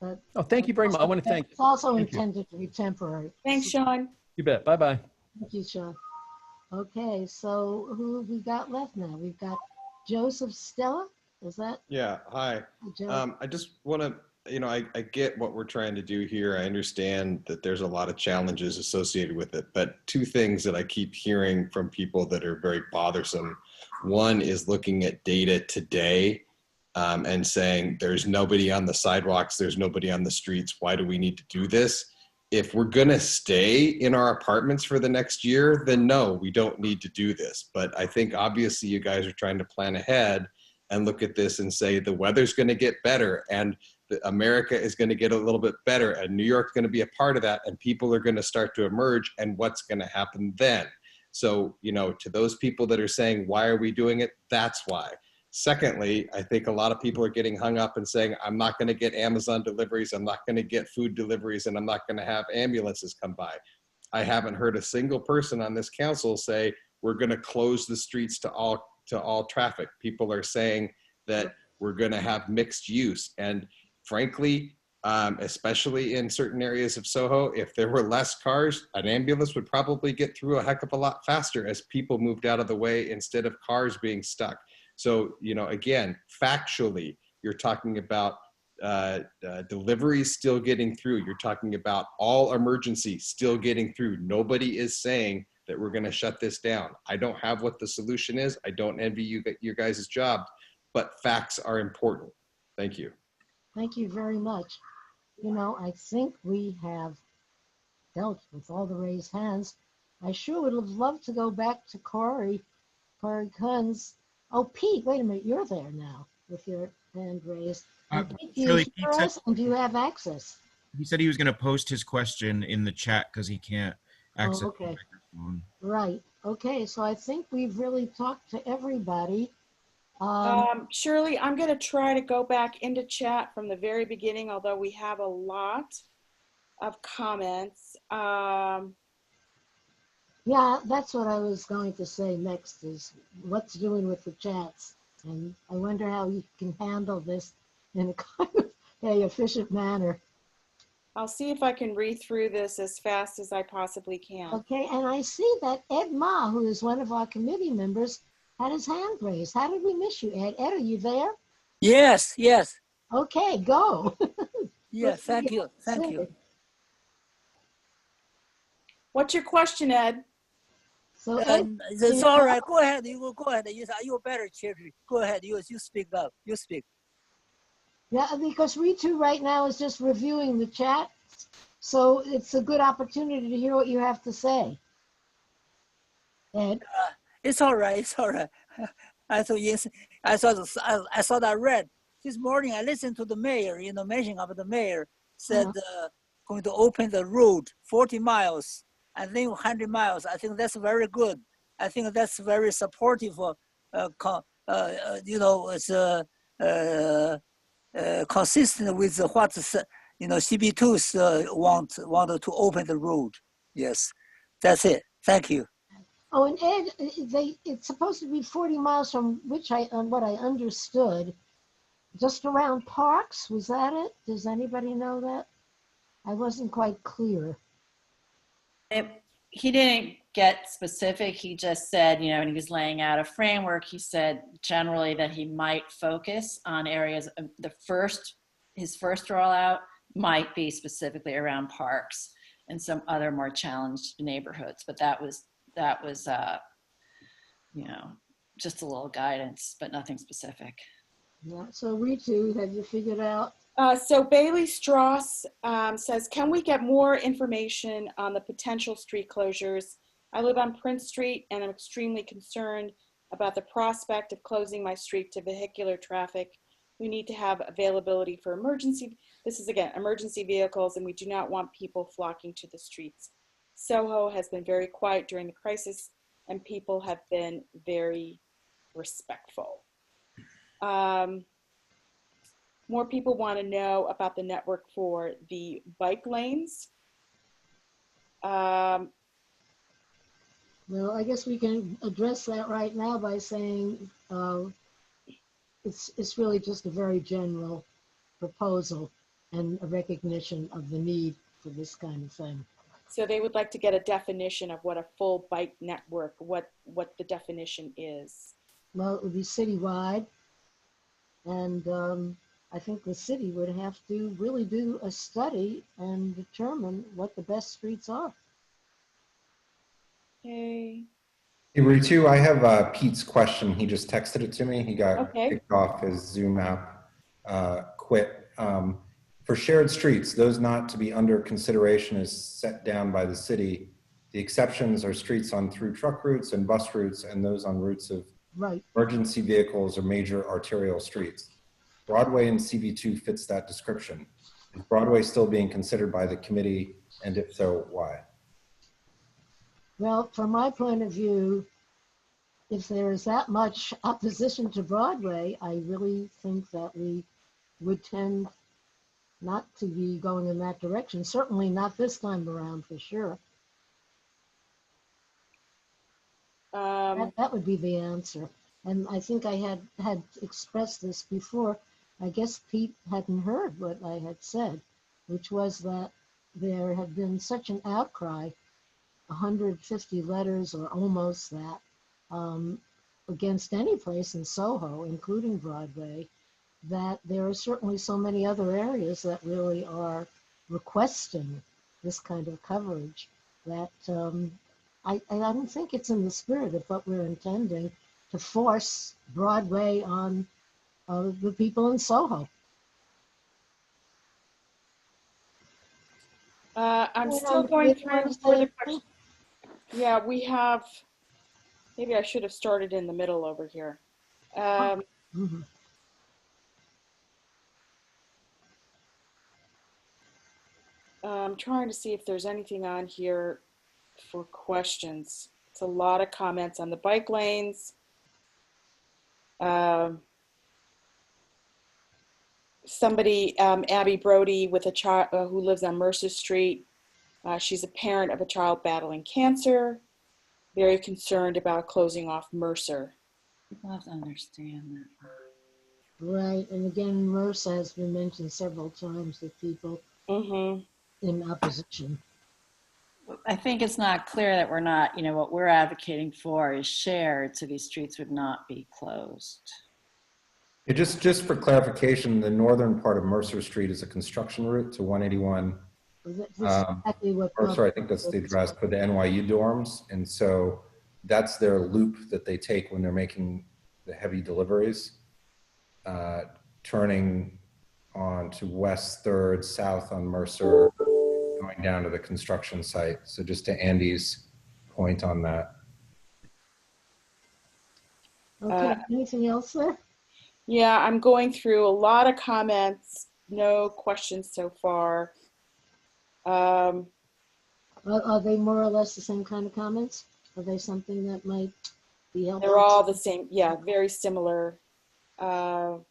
Speaker 5: But
Speaker 7: Oh, thank you very much. I want to thank you.
Speaker 5: it's also
Speaker 7: Thank you.
Speaker 5: intended to be temporary.
Speaker 3: Thanks, Sean.
Speaker 7: You bet. Bye-bye.
Speaker 5: Thank you, Sean. Okay, so who have we got left now? We've got Joseph Stella. Is that?
Speaker 10: Yeah, hi.
Speaker 5: Joe?
Speaker 10: I just want to, I get what we're trying to do here. I understand that there's a lot of challenges associated with it, but two things that I keep hearing from people that are very bothersome. One is looking at data today and saying there's nobody on the sidewalks, there's nobody on the streets. Why do we need to do this? If we're going to stay in our apartments for the next year, then no, we don't need to do this. But I think obviously you guys are trying to plan ahead and look at this and say the weather's going to get better and America is going to get a little bit better and New York's going to be a part of that and people are going to start to emerge, and what's going to happen then? So, to those people that are saying, why are we doing it? That's why. Secondly, I think a lot of people are getting hung up and saying, I'm not going to get Amazon deliveries, I'm not going to get food deliveries, and I'm not going to have ambulances come by. I haven't heard a single person on this council say, we're going to close the streets to all traffic. People are saying that we're going to have mixed use. And frankly, especially in certain areas of Soho, if there were less cars, an ambulance would probably get through a heck of a lot faster as people moved out of the way instead of cars being stuck. So, again, factually, you're talking about deliveries still getting through. You're talking about all emergency still getting through. Nobody is saying that we're going to shut this down. I don't have what the solution is. I don't envy your guys' job, but facts are important. Thank you.
Speaker 5: Thank you very much. I think we have dealt with all the raised hands. I sure would have loved to go back to Corey Kunz. Oh, Pete, wait a minute. You're there now with your hand raised. Pete, do you hear us and do you have access?
Speaker 9: He said he was going to post his question in the chat because he can't access
Speaker 5: Oh, okay.
Speaker 9: the microphone.
Speaker 5: Right. Okay, so I think we've really talked to everybody.
Speaker 3: Shirley, I'm going to try to go back into chat from the very beginning, although we have a lot of comments.
Speaker 5: Yeah, that's what I was going to say next is what's doing with the chats. And I wonder how you can handle this in a kind of efficient manner.
Speaker 3: I'll see if I can read through this as fast as I possibly can.
Speaker 5: Okay, and I see that Ed Ma, who is one of our committee members, had his hand raised. How did we miss you, Ed? Ed, are you there?
Speaker 18: Yes, yes.
Speaker 5: Okay, go.
Speaker 18: Yes, thank you, thank you.
Speaker 3: What's your question, Ed?
Speaker 5: So
Speaker 18: it's all right. Go ahead. You go ahead. You're better, Cherry. Go ahead. You speak up. You speak.
Speaker 5: Yeah, because we too right now is just reviewing the chat, so it's a good opportunity to hear what you have to say. Ed,
Speaker 18: it's all right. It's all right. I thought yes. I thought I read this morning. I listened to the mayor. Mention of the mayor said going to open the road 40 miles. I think 100 miles. I think that's very good. I think that's very supportive for, it's consistent with what CB2 wanted to open the road. Yes, that's it. Thank you.
Speaker 5: oh, and Ed, it's supposed to be 40 miles from what I understood, just around parks. Was that it? Does anybody know that? I wasn't quite clear.
Speaker 4: He didn't get specific. He just said, you know, when he was laying out a framework, he said generally that he might focus on areas of his first rollout might be specifically around parks and some other more challenged neighborhoods. But that was you know, just a little guidance, but nothing specific.
Speaker 5: Yeah. So Ritu, have you figured out?
Speaker 3: So Bailey Strauss says, can we get more information on the potential street closures? I live on Prince Street and I'm extremely concerned about the prospect of closing my street to vehicular traffic. We need to have availability for emergency vehicles, and we do not want people flocking to the streets. Soho has been very quiet during the crisis and people have been very respectful. More people want to know about the network for the bike lanes.
Speaker 5: Well, I guess we can address that right now by saying it's really just a very general proposal and a recognition of the need for this kind of thing.
Speaker 3: So they would like to get a definition of what a full bike network, what the definition is.
Speaker 5: Well, it would be citywide, and I think the city would have to really do a study and determine what the best streets are.
Speaker 3: Okay.
Speaker 11: Hey, Ritu, I have Pete's question. He just texted it to me. He got kicked off his Zoom app, quit. For shared streets, those not to be under consideration is set down by the city. The exceptions are streets on through truck routes and bus routes and those on routes of emergency vehicles or major arterial streets. Broadway and CB2 fits that description. Is Broadway still being considered by the committee, and if so, why?
Speaker 5: Well, from my point of view, if there is that much opposition to Broadway, I really think that we would tend not to be going in that direction. Certainly not this time around, for sure. That would be the answer. And I think I had expressed this before. I guess Pete hadn't heard what I had said, which was that there had been such an outcry, 150 letters or almost that, against any place in Soho, including Broadway, that there are certainly so many other areas that really are requesting this kind of coverage that I don't think it's in the spirit of what we're intending to force Broadway on the people in Soho.
Speaker 3: I'm still going through further questions. Yeah, we have, maybe I should have started in the middle over here. I'm trying to see if there's anything on here for questions. It's a lot of comments on the bike lanes. Somebody, Abby Brody, with a child who lives on Mercer Street. She's a parent of a child battling cancer. Very concerned about closing off Mercer.
Speaker 4: People have to understand that.
Speaker 5: Right, and again, Mercer has been mentioned several times with people in opposition.
Speaker 4: I think it's not clear that we're not, you know, what we're advocating for is shared, so these streets would not be closed.
Speaker 11: Yeah, just for clarification, the northern part of Mercer Street is a construction route to 181.
Speaker 5: Exactly what
Speaker 11: I think that's the address for the NYU dorms. And so that's their loop that they take when they're making the heavy deliveries, turning on to West 3rd, south on Mercer, going down to the construction site. So just to Andy's point on that.
Speaker 5: Okay, anything else there?
Speaker 3: Yeah, I'm going through a lot of comments, no questions so far.
Speaker 5: Are they more or less the same kind of comments? Are they something that might be helpful?
Speaker 3: They're all the same, yeah, very similar.
Speaker 5: And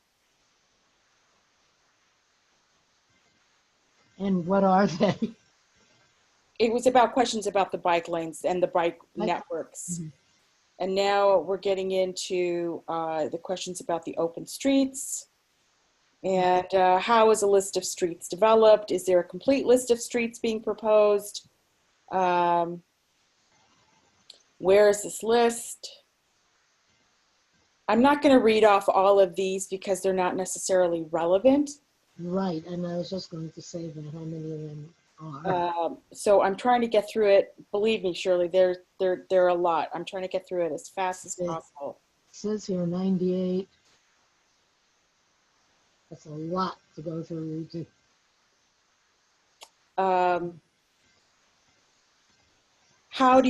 Speaker 5: what are they?
Speaker 3: It was about questions about the bike lanes and the bike networks. And now we're getting into the questions about the open streets. And how is a list of streets developed? Is there a complete list of streets being proposed? Where is this list? I'm not going to read off all of these because they're not necessarily relevant.
Speaker 5: Right, and I was just going to say that how many of them are.
Speaker 3: So I'm trying to get through it. Believe me, Shirley, there are a lot. I'm trying to get through it as fast as possible.
Speaker 5: It says here 98. That's a lot to go through.
Speaker 3: How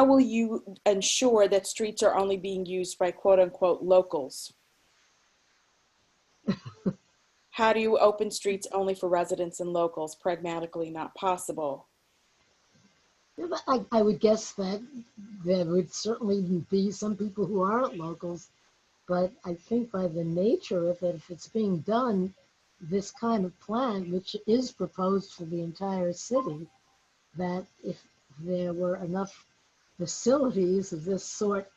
Speaker 3: will you ensure that streets are only being used by quote unquote locals? How do you open streets only for residents and locals? Pragmatically not possible.
Speaker 5: Yeah, but I would guess that there would certainly be some people who aren't locals, but I think by the nature of it, if it's being done, this kind of plan, which is proposed for the entire city, that if there were enough facilities of this sort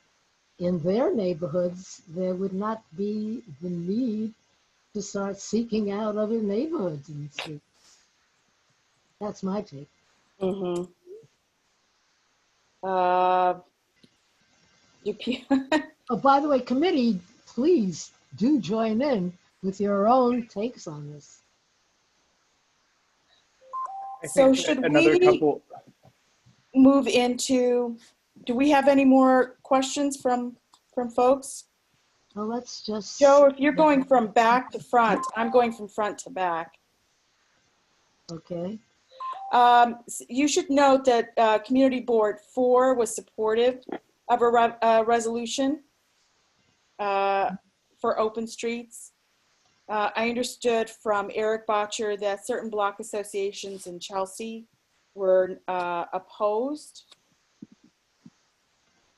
Speaker 5: in their neighborhoods, there would not be the need to start seeking out other neighborhoods and streets. That's my take.
Speaker 3: Mm-hmm.
Speaker 5: Oh, by the way, committee, please do join in with your own takes on this.
Speaker 3: So should we move into, do we have any more questions from folks?
Speaker 5: Well, let's just...
Speaker 3: Joe, if you're going from back to front, I'm going from front to back.
Speaker 5: Okay.
Speaker 3: You should note that Community Board 4 was supportive of a resolution for open streets. I understood from Eric Botcher that certain block associations in Chelsea were opposed.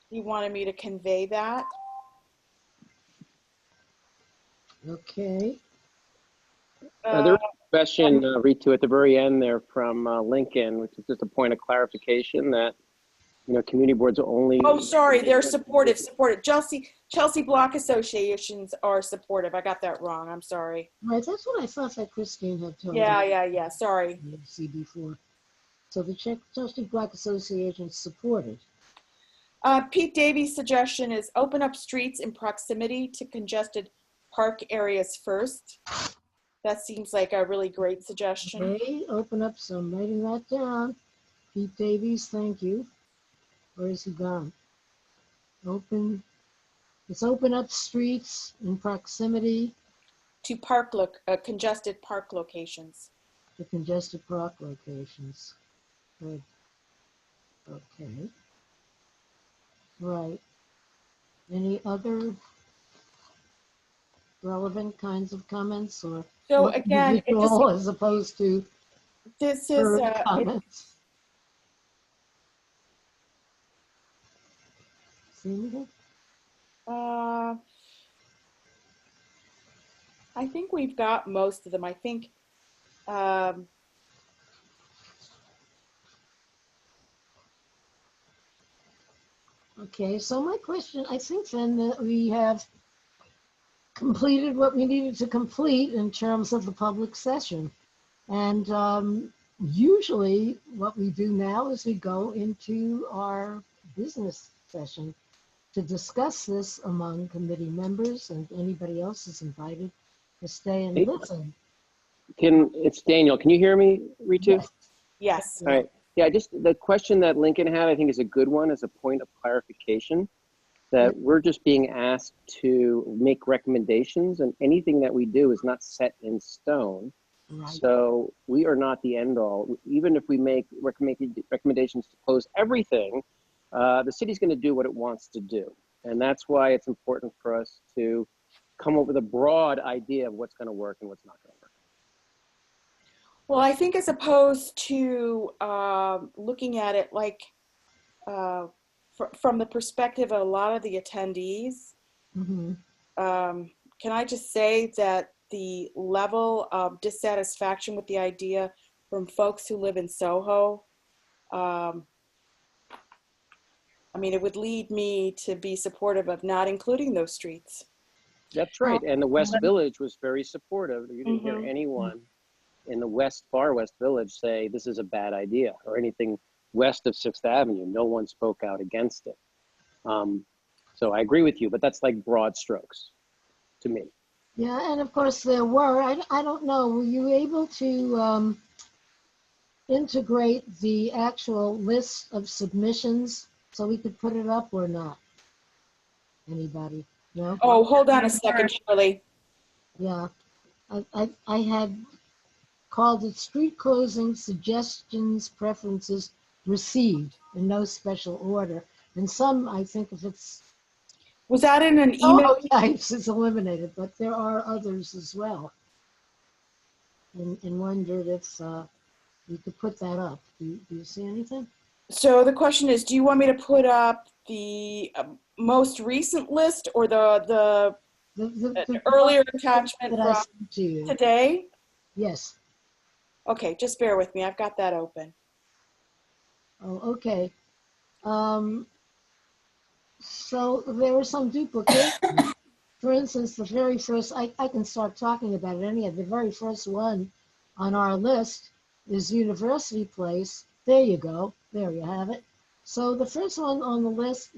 Speaker 3: He wanted me to convey that.
Speaker 5: Okay.
Speaker 13: There was a question, Ritu, at the very end there from Lincoln, which is just a point of clarification that, you know, community boards are only...
Speaker 3: Oh, sorry, they're supportive. Chelsea block associations are supportive. I got that wrong. I'm sorry.
Speaker 5: Right, that's what I thought that Christine had told me.
Speaker 3: Yeah, sorry.
Speaker 5: CB4. So the Chelsea Block Association supported.
Speaker 3: Pete Davies' suggestion is open up streets in proximity to congested park areas first. That seems like a really great suggestion.
Speaker 5: Okay, open up, so I'm writing that down. Pete Davies, thank you. Where is he gone? Let's open up streets in proximity
Speaker 3: to congested park locations.
Speaker 5: To congested park locations. Good. Okay. Right. Any other relevant kinds of comments, or
Speaker 3: so again,
Speaker 5: as opposed to
Speaker 3: this is
Speaker 5: comments?
Speaker 3: I think we've got most of them. I think
Speaker 5: okay, so my question, I think then that we have completed what we needed to complete in terms of the public session. And usually what we do now is we go into our business session to discuss this among committee members, and anybody else is invited to stay and listen.
Speaker 13: It's Daniel. Can you hear me, Ritu?
Speaker 3: Yes.
Speaker 13: All right. Yeah, just the question that Lincoln had, I think, is a good one as a point of clarification, that we're just being asked to make recommendations, and anything that we do is not set in stone.
Speaker 5: Right.
Speaker 13: So we are not the end all. Even if we make recommendations to close everything, the city's going to do what it wants to do. And that's why it's important for us to come up with a broad idea of what's going to work and what's not going to work.
Speaker 3: Well, I think as opposed to looking at it like from the perspective of a lot of the attendees, can I just say that the level of dissatisfaction with the idea from folks who live in Soho, I mean, it would lead me to be supportive of not including those streets.
Speaker 13: That's right. And the West Village was very supportive. You didn't hear anyone in the far West Village say this is a bad idea or anything west of 6th Avenue. No one spoke out against it. So I agree with you, but that's like broad strokes to me.
Speaker 5: Yeah, and of course there were, I don't know, were you able to integrate the actual list of submissions so we could put it up or not? Anybody? No?
Speaker 3: Oh, hold on a second, Shirley.
Speaker 5: Yeah, I had called it street closing suggestions, preferences received in no special order. And some, I think if it's...
Speaker 3: Was that in an email?
Speaker 5: Oh, yeah, it's eliminated, but there are others as well. And wondered if you could put that up. Do you see anything?
Speaker 3: So the question is, do you want me to put up the most recent list or the earlier attachment from today?
Speaker 5: Yes.
Speaker 3: Okay, just bear with me. I've got that open.
Speaker 5: Oh, okay. So there were some duplications. For instance, the very first, I can start talking about it anyhow. The very first one on our list is University Place. There you go. There you have it. So the first one on the list,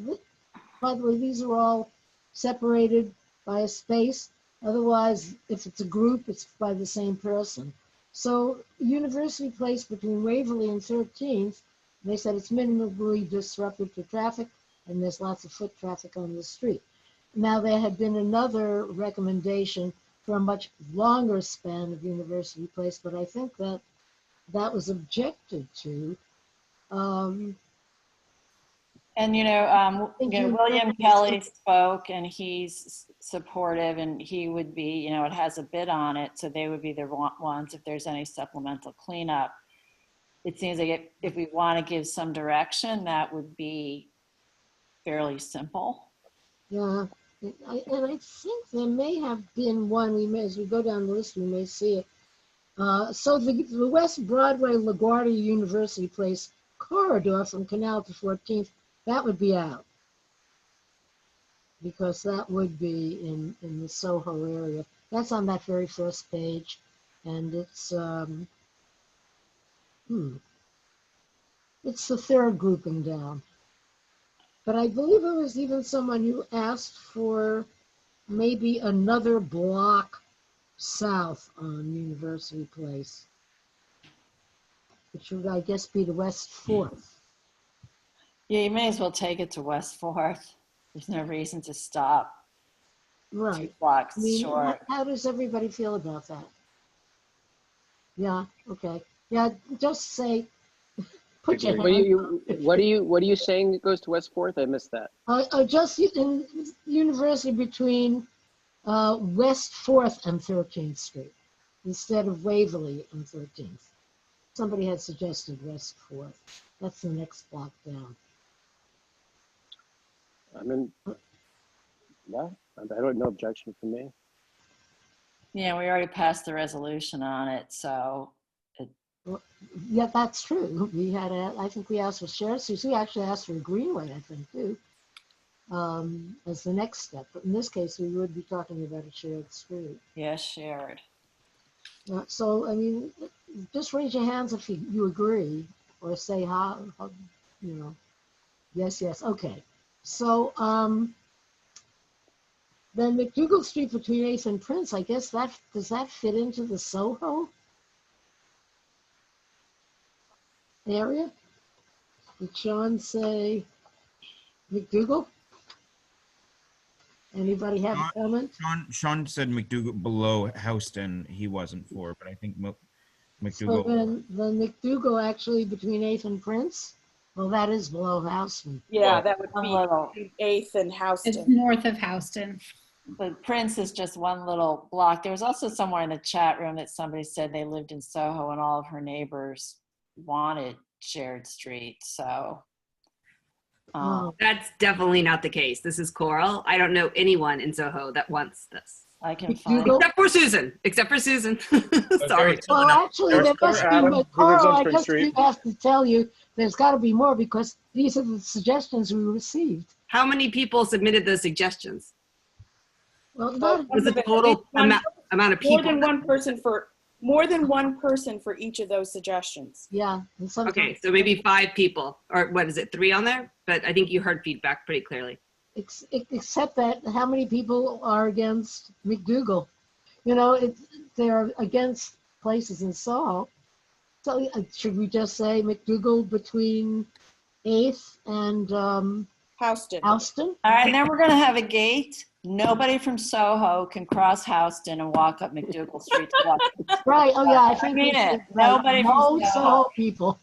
Speaker 5: by the way, these are all separated by a space. Otherwise, if it's a group, it's by the same person. So University Place between Waverly and 13th, they said it's minimally disruptive to traffic and there's lots of foot traffic on the street. Now, there had been another recommendation for a much longer span of University Place, but I think that was objected to.
Speaker 4: And, William Kelly spoke and he's supportive and he would be, it has a bid on it. So they would be the ones if there's any supplemental cleanup. It seems like if we want to give some direction, that would be fairly simple.
Speaker 5: Yeah, and I think there may have been one, as we go down the list, we may see it. So the West Broadway LaGuardia University Place corridor from Canal to 14th, that would be out. Because that would be in the Soho area. That's on that very first page. And it's, it's the third grouping down. But I believe there was even someone who asked for maybe another block south on University Place, which would, I guess, be the West 4th.
Speaker 4: Yeah, you may as well take it to West 4th. There's no reason to stop.
Speaker 5: Right.
Speaker 4: 2 blocks short.
Speaker 5: How does everybody feel about that? Yeah, okay. Yeah, just say, put your hand
Speaker 13: What are you saying that goes to West 4th? I missed that.
Speaker 5: Just in University between West 4th and 13th Street instead of Waverly and 13th. Somebody had suggested West 4th. That's the next block down.
Speaker 13: Yeah, I don't know objection from me.
Speaker 4: Yeah, we already passed the resolution on it, so.
Speaker 5: Yeah, that's true. We had I think we asked for shared streets. We actually asked for a greenway, I think, too, as the next step. But in this case, we would be talking about a shared street.
Speaker 4: Yeah, shared.
Speaker 5: So, I mean, just raise your hands if you agree, or say how, yes, okay. So, then McDougal Street between 8th and Prince, I guess does that fit into the Soho area? Did Sean say McDougal? Anybody have a comment?
Speaker 9: Sean said McDougal below Houston he wasn't for, but I think McDougal.
Speaker 5: So then McDougal actually between 8th and Prince? Well, that is below Houston.
Speaker 3: Yeah, that would be 8th and Houston.
Speaker 8: It's north of Houston.
Speaker 4: But Prince is just one little block. There was also somewhere in the chat room that somebody said they lived in Soho and all of her neighbors wanted shared street. So
Speaker 15: that's definitely not the case. This is Coral. I don't know anyone in Soho that wants this.
Speaker 4: I can find
Speaker 15: except for Susan. Sorry.
Speaker 5: Well, actually, there must be more. Coral, I just have to tell you, there's got to be more because these are the suggestions we received.
Speaker 15: How many people submitted those suggestions?
Speaker 5: Well, not
Speaker 15: Was the total amount of people?
Speaker 3: More than one person for each of those suggestions.
Speaker 5: Yeah.
Speaker 15: Okay, so maybe 5 people, or what is it, 3 on there? But I think you heard feedback pretty clearly.
Speaker 5: Except that how many people are against McDougal? You know, they're against places in Soho. So should we just say McDougal between 8th and
Speaker 3: Houston?
Speaker 5: Houston?
Speaker 4: All right, and then we're going to have a gate. Nobody from Soho can cross Houston and walk up McDougal Street to watch.
Speaker 5: Right. Oh, yeah. I think
Speaker 4: I mean it.
Speaker 5: Right.
Speaker 4: Nobody
Speaker 5: No
Speaker 4: from
Speaker 5: Soho people.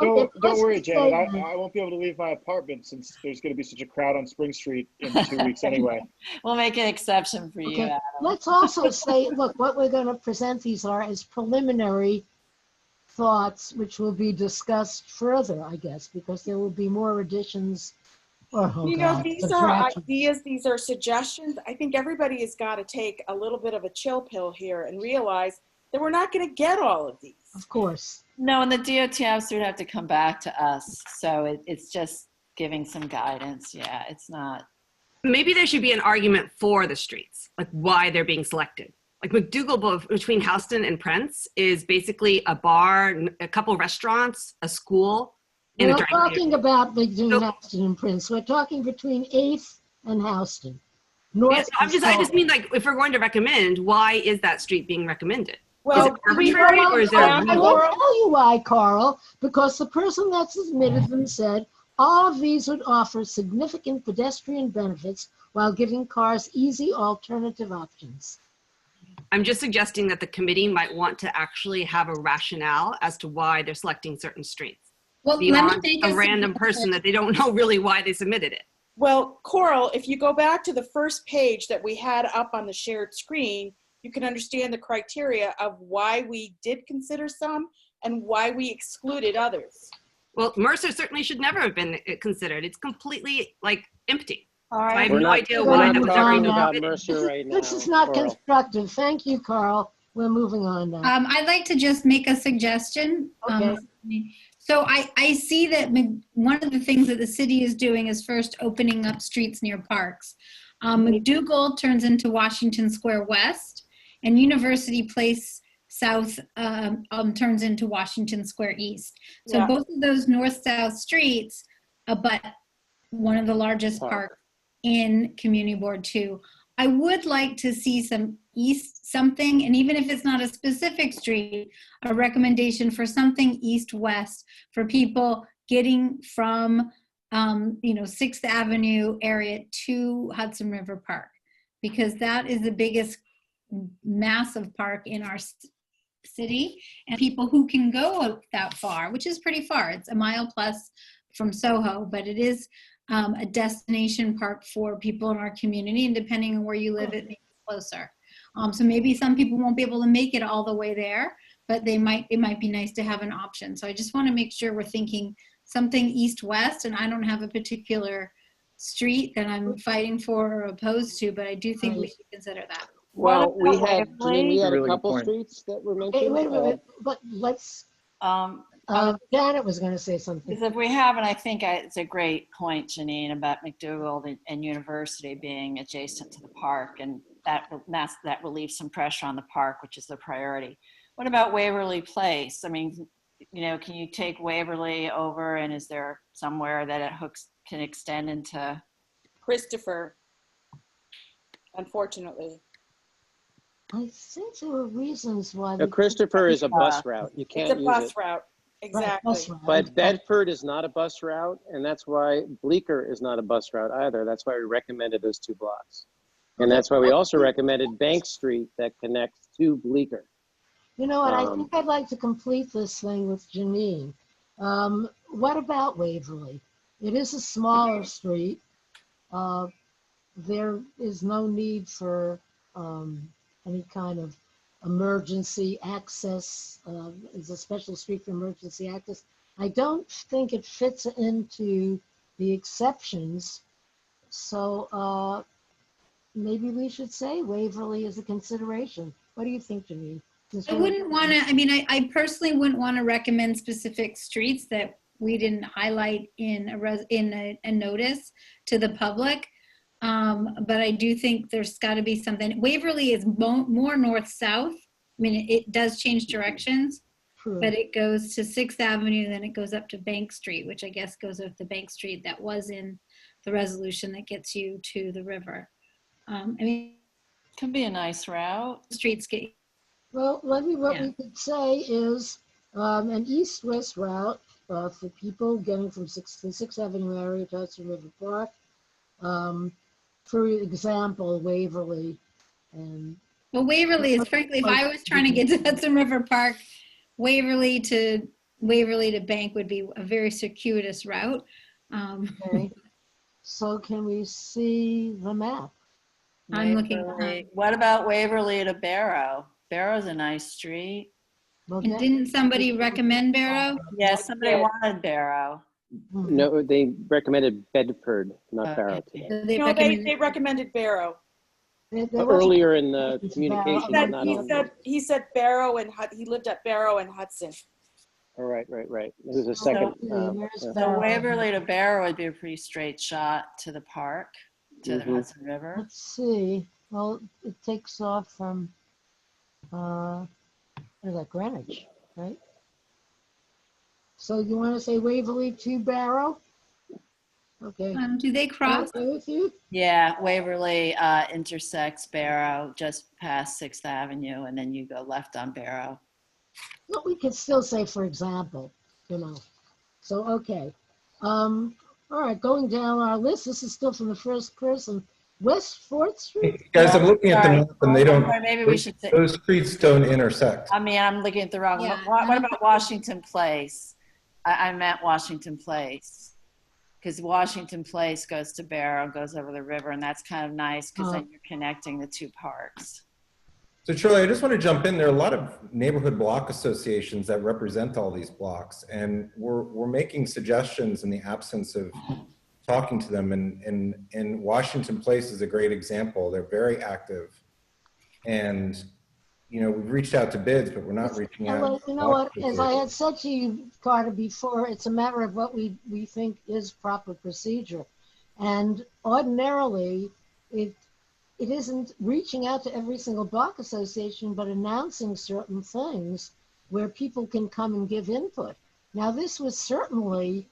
Speaker 14: Don't worry, Janet. I won't be able to leave my apartment since there's going to be such a crowd on Spring Street in 2 weeks anyway.
Speaker 4: We'll make an exception for you, Adam.
Speaker 5: Let's also say, look, what we're going to present these are as preliminary thoughts, which will be discussed further, I guess, because there will be more additions.
Speaker 3: These are ideas, these are suggestions. I think everybody has got to take a little bit of a chill pill here and realize that we're not going to get all of these.
Speaker 5: Of course.
Speaker 4: No, and the DOT officer would have to come back to us. So it's just giving some guidance. Yeah, it's not.
Speaker 15: Maybe there should be an argument for the streets, like why they're being selected. Like McDougal between Houston and Prince is basically a bar, a couple restaurants, a school.
Speaker 5: We're not talking about between Houston and Prince. We're talking between 8th and Houston.
Speaker 15: I just mean, like, if we're going to recommend, why is that street being recommended?
Speaker 5: Well,
Speaker 15: is it arbitrary or is there a
Speaker 5: I will tell you why, Carl, because the person that submitted them said all of these would offer significant pedestrian benefits while giving cars easy alternative options.
Speaker 15: I'm just suggesting that the committee might want to actually have a rationale as to why they're selecting certain streets.
Speaker 8: Well,
Speaker 15: beyond a random person that they don't know really why they submitted it.
Speaker 3: Well, Coral, if you go back to the first page that we had up on the shared screen, you can understand the criteria of why we did consider some and why we excluded others.
Speaker 15: Well, Mercer certainly should never have been considered. It's completely like empty.
Speaker 4: All right.
Speaker 15: I have no idea why that was ever
Speaker 13: about Mercer right now.
Speaker 5: This is not constructive. Thank you, Carl. We're moving on now.
Speaker 8: I'd like to just make a suggestion.
Speaker 5: Okay.
Speaker 8: So I see that one of the things that the city is doing is first opening up streets near parks. McDougal turns into Washington Square West, and University Place South turns into Washington Square East. So both of those north-south streets abut one of the largest parks in Community Board 2. I would like to see some something, and even if it's not a specific street, a recommendation for something east-west for people getting from 6th Avenue area to Hudson River Park, because that is the biggest massive park in our city, and people who can go that far, which is pretty far. It's a mile plus from Soho, but it is a destination park for people in our community, and depending on where you live, it may be closer. So maybe some people won't be able to make it all the way there, but it might be nice to have an option. So I just want to make sure we're thinking something east-west, and I don't have a particular street that I'm fighting for or opposed to, but I do think we should consider that.
Speaker 13: Well, we had a couple streets that were mentioned.
Speaker 5: Hey, wait a minute, but let's, Janet was going to say something.
Speaker 4: Because if we haven't, I think it's a great point, Janine, about McDougal and University being adjacent to the park, and that relieves some pressure on the park, which is the priority. What about Waverly Place? I mean, can you take Waverly over, and is there somewhere that it can extend into?
Speaker 3: Christopher, unfortunately.
Speaker 5: I think there were reasons why.
Speaker 13: Christopher is a bus route. You can't use it.
Speaker 3: It's a bus route, exactly.
Speaker 5: Right,
Speaker 13: but Bedford is not a bus route, and that's why Bleecker is not a bus route either. That's why we recommended those 2 blocks. And that's why we also recommended Bank Street that connects to Bleecker.
Speaker 5: You know what, I think I'd like to complete this thing with Janine. What about Waverly? It is a smaller street. There is no need for any kind of emergency access. It's a special street for emergency access. I don't think it fits into the exceptions. So maybe we should say Waverly is a consideration. What do you think, Janine?
Speaker 8: I wouldn't want to, I personally wouldn't want to recommend specific streets that we didn't highlight in a notice to the public. But I do think there's got to be something. Waverly is more north-south. I mean, it does change directions, but it goes to 6th Avenue, then it goes up to Bank Street, which I guess goes up to Bank Street. That was in the resolution that gets you to the river. I mean,
Speaker 4: can be a nice route.
Speaker 8: Streets get.
Speaker 5: Well, maybe what we could say is an east-west route for people getting from the 6th Avenue area to Hudson River Park. For example, Waverly. And
Speaker 8: well, Waverly is frankly, if I was trying to get to Hudson River Park, Waverly to Bank would be a very circuitous route.
Speaker 5: Okay. So can we see the map?
Speaker 8: I'm looking.
Speaker 4: What about Waverly to Barrow? Barrow's a nice street.
Speaker 8: And didn't somebody recommend Barrow?
Speaker 4: Yes, somebody wanted Barrow.
Speaker 13: No, they recommended Bedford, not Barrow today.
Speaker 3: No, they recommended Barrow.
Speaker 13: Earlier in the communication,
Speaker 3: he said Barrow and he lived at Barrow and Hudson.
Speaker 13: All right. It was a second.
Speaker 4: So Waverly to Barrow would be a pretty straight shot to the park, to the Hudson River.
Speaker 5: Let's see. Well, it takes off from Greenwich, right? So you want to say Waverly to Barrow? Okay.
Speaker 8: Do they cross?
Speaker 5: With you?
Speaker 4: Yeah, Waverly intersects Barrow just past 6th Avenue, and then you go left on Barrow.
Speaker 5: Well, we could still say, for example, So, okay. All right, going down our list, this is still from the first person. West 4th Street?
Speaker 11: Guys, I'm looking at the map and they don't,
Speaker 4: maybe we should say,
Speaker 11: those streets don't intersect.
Speaker 4: I mean, I'm looking at the wrong one. What about Washington Place? I meant Washington Place. Because Washington Place goes to Barrow, goes over the river, and that's kind of nice because then you're connecting the two parks.
Speaker 11: So Shirley, I just want to jump in. There are a lot of neighborhood block associations that represent all these blocks, and we're making suggestions in the absence of talking to them. And Washington Place is a great example. They're very active, and we've reached out to bids, but we're not reaching out.
Speaker 5: Well, you know what? As I had said to you, Carter, before, it's a matter of what we think is proper procedure, and ordinarily it isn't reaching out to every single block association, but announcing certain things where people can come and give input. Now, this was certainly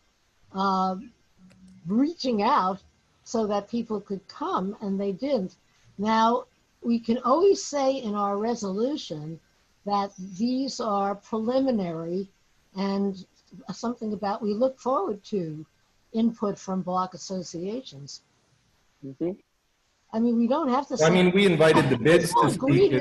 Speaker 5: reaching out so that people could come, and they didn't. Now, we can always say in our resolution that these are preliminary and something about we look forward to input from block associations. I mean, we don't have to say.
Speaker 11: I mean, we invited the bids to speak.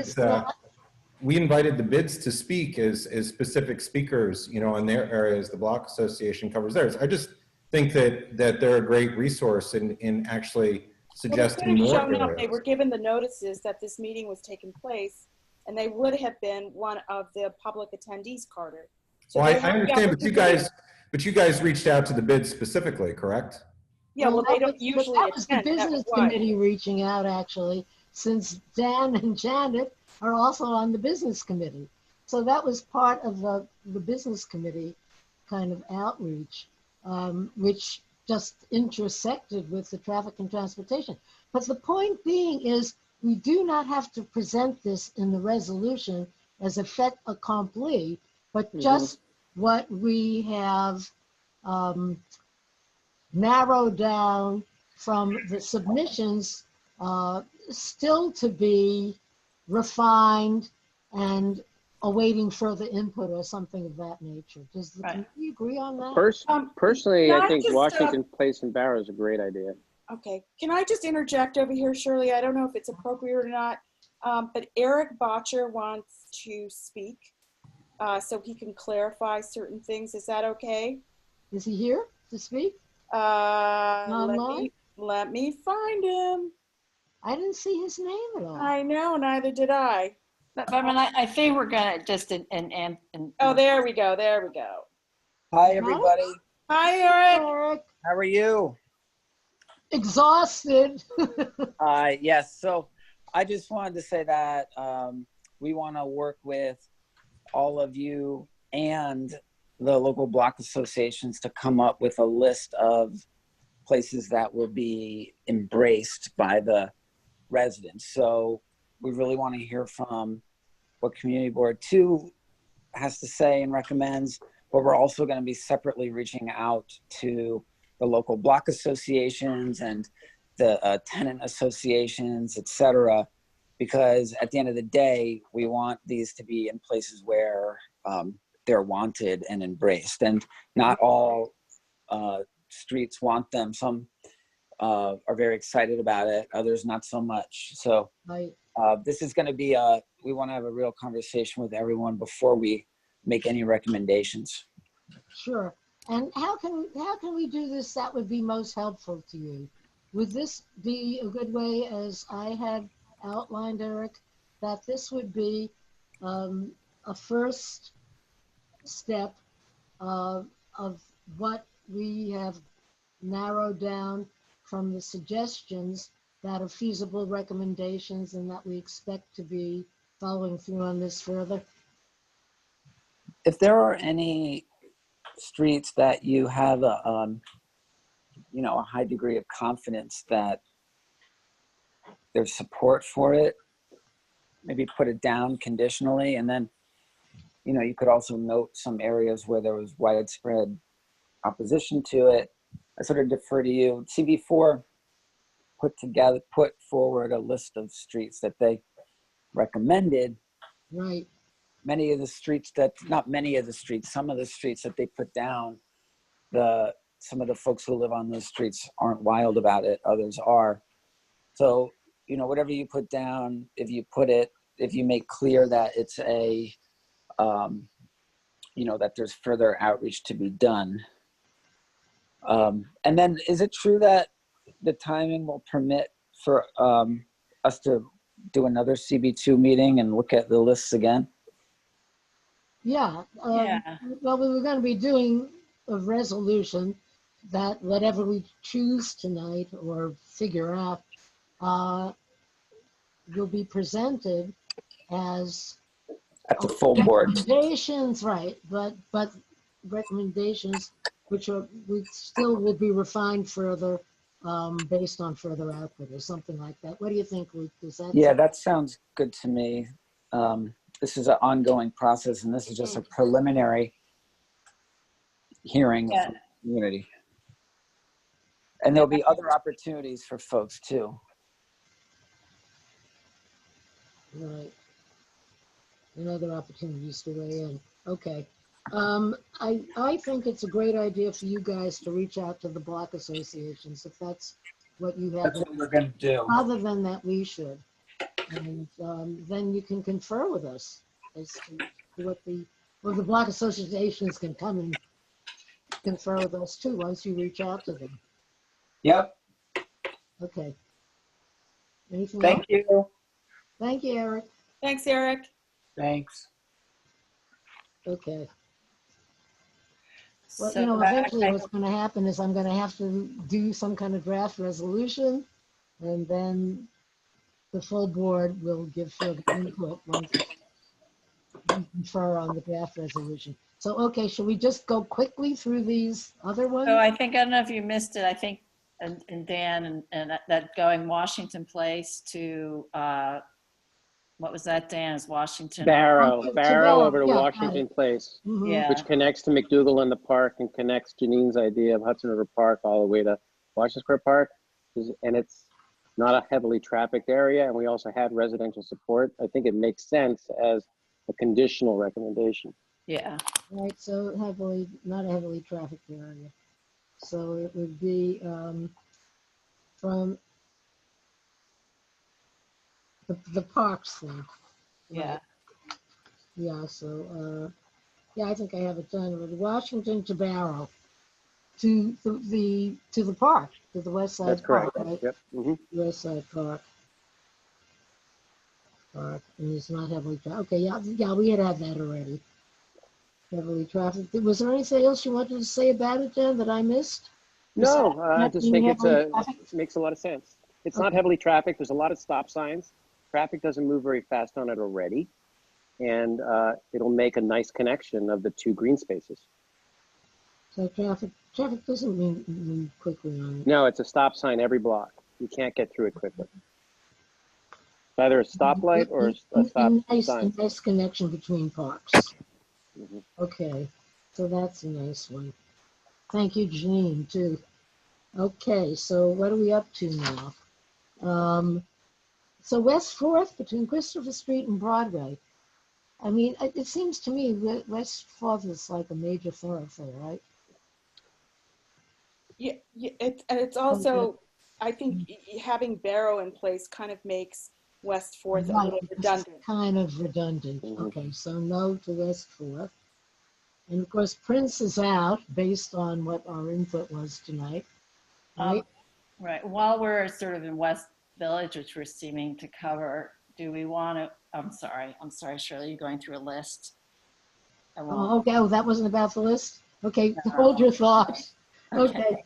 Speaker 11: We invited the bids to speak as specific speakers, on their areas. The block association covers theirs. I just think that they're a great resource in actually suggesting more areas.
Speaker 3: They were given the notices that this meeting was taking place, and they would have been one of the public attendees, Carter. So
Speaker 11: well, I understand, but you guys reached out to the bids specifically, correct?
Speaker 3: Yeah, well, they don't usually
Speaker 5: that was the business committee reaching out, actually, since Dan and Janet are also on the business committee. So that was part of the business committee kind of outreach, which just intersected with the traffic and transportation. But the point being is we do not have to present this in the resolution as a fait accompli, but just what we have narrowed down from the submissions, still to be refined and awaiting further input or something of that nature. Does the committee agree on that?
Speaker 13: Personally, I think Washington Place and Barrow is a great idea.
Speaker 3: Okay, can I just interject over here, Shirley? I don't know if it's appropriate or not, but Eric Botcher wants to speak so he can clarify certain things. Is that okay?
Speaker 5: Is he here to speak?
Speaker 3: Let me find him.
Speaker 5: I didn't see his name at all.
Speaker 3: I know, neither did I.
Speaker 4: But I mean, I think we're gonna just
Speaker 3: oh, there we go. There we go.
Speaker 16: Hi, everybody.
Speaker 3: Hi, Eric.
Speaker 16: How are you?
Speaker 5: Exhausted.
Speaker 16: Yes. So I just wanted to say that we want to work with all of you and the local block associations to come up with a list of places that will be embraced by the residents. So we really want to hear from what Community Board 2 has to say and recommends, but we're also going to be separately reaching out to the local block associations and the tenant associations, et cetera, because at the end of the day, we want these to be in places where they're wanted and embraced. And not all streets want them. Some are very excited about it, others not so much. So this is going to be we want to have a real conversation with everyone before we make any recommendations.
Speaker 5: Sure. And how can we do this that would be most helpful to you? Would this be a good way, as I had outlined, Eric, that this would be a first step of what we have narrowed down from the suggestions that are feasible recommendations and that we expect to be following through on this further?
Speaker 16: If there are any streets that you have a high degree of confidence that there's support for it, maybe put it down conditionally, and then you could also note some areas where there was widespread opposition to it. I sort of defer to you. CB4 put forward a list of streets that they recommended.
Speaker 5: Right.
Speaker 16: Some of the streets that they put down, some of the folks who live on those streets aren't wild about it, others are. So, whatever you put down, if you make clear that it's that there's further outreach to be done. And then is it true that the timing will permit for us to do another CB2 meeting and look at the lists again?
Speaker 5: Yeah. Well, we were going to be doing a resolution that whatever we choose tonight or figure out will be presented as
Speaker 16: at the full board.
Speaker 5: Recommendations, right? But recommendations which still will be refined further based on further output or something like that. What do you think, Luke?
Speaker 16: Yeah, that sounds good to me. This is an ongoing process, and this is just a preliminary hearing of the community. And there'll be other opportunities for folks too.
Speaker 5: Right. And other opportunities to weigh in. Okay. I think it's a great idea for you guys to reach out to the block associations if that's what you have.
Speaker 16: That's what we're going to do.
Speaker 5: Other than that, we should. And then you can confer with us as to what the block associations can come and confer with us too once you reach out to them.
Speaker 16: Yep.
Speaker 5: Okay. Anything
Speaker 16: Thank
Speaker 5: else?
Speaker 16: you.
Speaker 5: Thank you, Eric.
Speaker 3: Thanks, Eric.
Speaker 16: Thanks.
Speaker 5: Okay. Well,
Speaker 4: So
Speaker 5: eventually what's going to happen is I'm going to have to do some kind of draft resolution, and then the full board will give further input once we confer on the draft resolution. So, okay, should we just go quickly through these other ones?
Speaker 4: So I don't know if you missed it. I think, and Dan, and that going Washington Place to, what was that, Dan? Is Washington?
Speaker 13: Barrow over to
Speaker 5: yeah,
Speaker 13: Washington Place,
Speaker 4: Yeah.
Speaker 13: which connects to McDougal and the park and connects Janine's idea of Hudson River Park all the way to Washington Square Park. And it's not a heavily trafficked area, and we also had residential support. I think it makes sense as a conditional recommendation.
Speaker 4: Yeah.
Speaker 5: Right, so not a heavily trafficked area. So it would be from the parks thing.
Speaker 4: Yeah.
Speaker 5: Right. Yeah, so I think I have it done with Washington to Barrow to the park, to the West Side
Speaker 13: That's correct.
Speaker 5: Park, right?
Speaker 13: Yep. Mm-hmm.
Speaker 5: West Side Park. And it's not heavily trafficked. Okay, yeah, we had that already. Heavily trafficked. Was there anything else you wanted to say about it, Jen, that I missed?
Speaker 13: No, I just think it makes a lot of sense. It's not heavily trafficked. There's a lot of stop signs. Traffic doesn't move very fast on it already. And it'll make a nice connection of the two green spaces.
Speaker 5: So traffic doesn't move quickly on it.
Speaker 13: No, it's a stop sign every block. You can't get through it quickly. It's either a stoplight or a stop sign.
Speaker 5: A nice connection between parks.
Speaker 13: Mhm.
Speaker 5: Okay, so that's a nice one. Thank you, Janine, too. Okay, so what are we up to now? So West 4th between Christopher Street and Broadway. I mean, it seems to me that West 4th is like a major thoroughfare, right?
Speaker 3: Yeah, and it's also, I think having Barrow in place kind of makes West 4th a
Speaker 5: Right,
Speaker 3: little
Speaker 5: it's
Speaker 3: redundant.
Speaker 5: kind of redundant. Okay, so no to West 4th. And of course, Prince is out based on what our input was tonight, right?
Speaker 4: Right. While we're sort of in West Village, which we're seeming to cover, do we want to, I'm sorry, Shirley, you're going through a list.
Speaker 5: Oh, okay, oh, that wasn't about the list? Okay, hold your thoughts. Okay.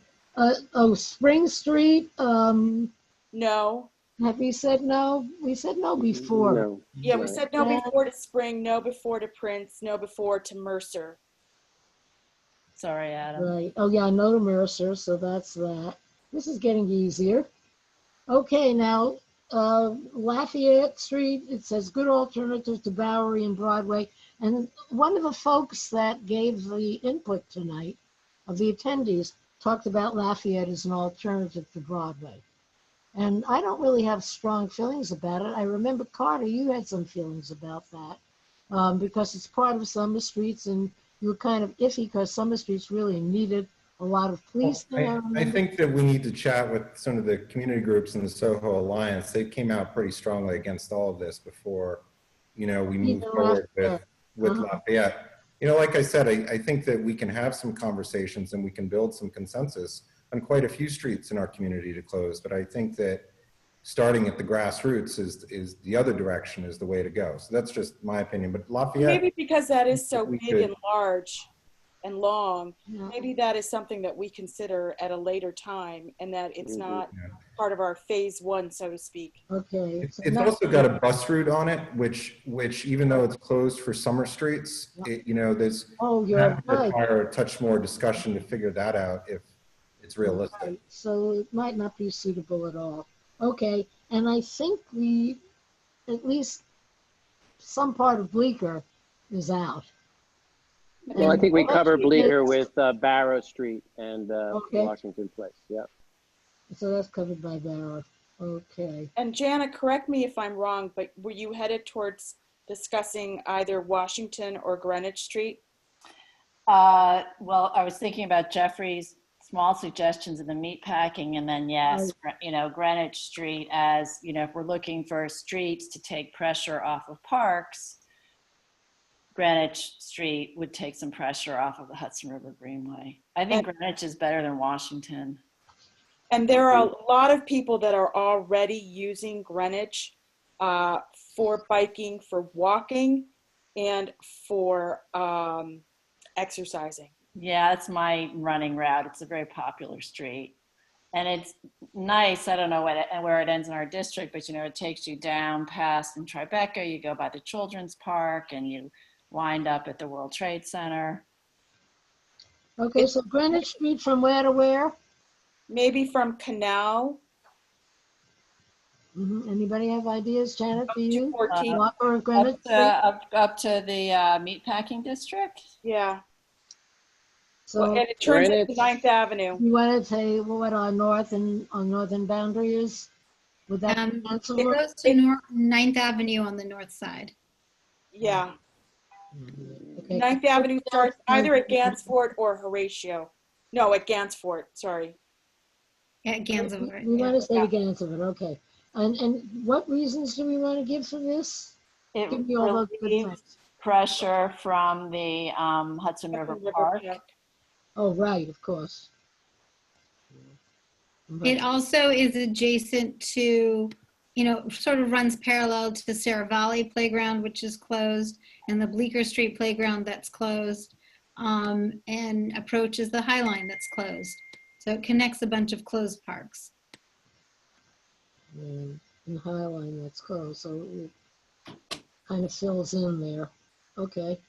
Speaker 5: Spring Street,
Speaker 3: No.
Speaker 5: have we said no? We said no before.
Speaker 13: No.
Speaker 3: Yeah, we said no before to Spring, no before to Prince, no before to Mercer.
Speaker 4: Sorry, Adam.
Speaker 5: Right. Oh, yeah, no to Mercer, so that's that. This is getting easier. Okay, now, Lafayette Street, it says good alternative to Bowery and Broadway. And one of the folks that gave the input tonight, of the attendees, talked about Lafayette as an alternative to Broadway. And I don't really have strong feelings about it. I remember, Carter, you had some feelings about that because it's part of Summer Streets, and you were kind of iffy because Summer Streets really needed a lot of policing.
Speaker 11: I think that we need to chat with some of the community groups in the Soho Alliance. They came out pretty strongly against all of this before, we moved forward with Lafayette. Like I said, I think that we can have some conversations and we can build some consensus on quite a few streets in our community to close. But I think that starting at the grassroots is the other direction is the way to go. So that's just my opinion. But Lafayette,
Speaker 3: maybe because that is so big and large and long, maybe that is something that we consider at a later time, and that it's not part of our phase one, so to speak.
Speaker 5: Okay.
Speaker 11: It's also got a bus route on it, which even though it's closed for summer streets, there's require a touch more discussion to figure that out if it's realistic.
Speaker 5: Right. So it might not be suitable at all. Okay, and I think at least some part of Bleecker is out.
Speaker 13: Well, I think we cover Bleecker with Barrow Street and Washington Place. Yeah.
Speaker 5: So that's covered by Barrow. Okay.
Speaker 3: And Jana, correct me if I'm wrong, but were you headed towards discussing either Washington or Greenwich Street?
Speaker 4: Well, I was thinking about Jeffrey's small suggestions in the meatpacking, and then yes, Greenwich Street as, if we're looking for streets to take pressure off of parks, Greenwich Street would take some pressure off of the Hudson River Greenway. I think Greenwich is better than Washington.
Speaker 3: And there are a lot of people that are already using Greenwich for biking, for walking, and for exercising.
Speaker 4: Yeah, it's my running route. It's a very popular street. And it's nice. I don't know where it ends in our district, but it takes you down past in Tribeca. You go by the Children's Park and you wind up at the World Trade Center.
Speaker 5: Okay, so Greenwich Street from where to where?
Speaker 3: Maybe from Canal.
Speaker 5: Anybody have ideas, Janet, for you?
Speaker 4: Greenwich up to the meatpacking district?
Speaker 3: Yeah.
Speaker 5: So
Speaker 3: and it turns into 9th Avenue.
Speaker 5: You want to say what our northern boundary is? Would that
Speaker 8: it goes to 9th Avenue on the north side.
Speaker 3: Yeah.
Speaker 5: Okay.
Speaker 3: 9th Avenue starts either at Gansevoort or Horatio. No, at Gansevoort, sorry.
Speaker 8: At Gansevoort.
Speaker 5: We want to say Gansevoort, okay. And what reasons do we want to give for this?
Speaker 4: It relieves pressure from the Hudson River Park.
Speaker 5: Oh, right, of course.
Speaker 8: It also is adjacent to, sort of runs parallel to the Sarah Valley Playground, which is closed, and the Bleecker Street Playground that's closed, and approaches the High Line that's closed. So it connects a bunch of closed parks.
Speaker 5: And the High Line that's closed, so it kind of fills in there. Okay.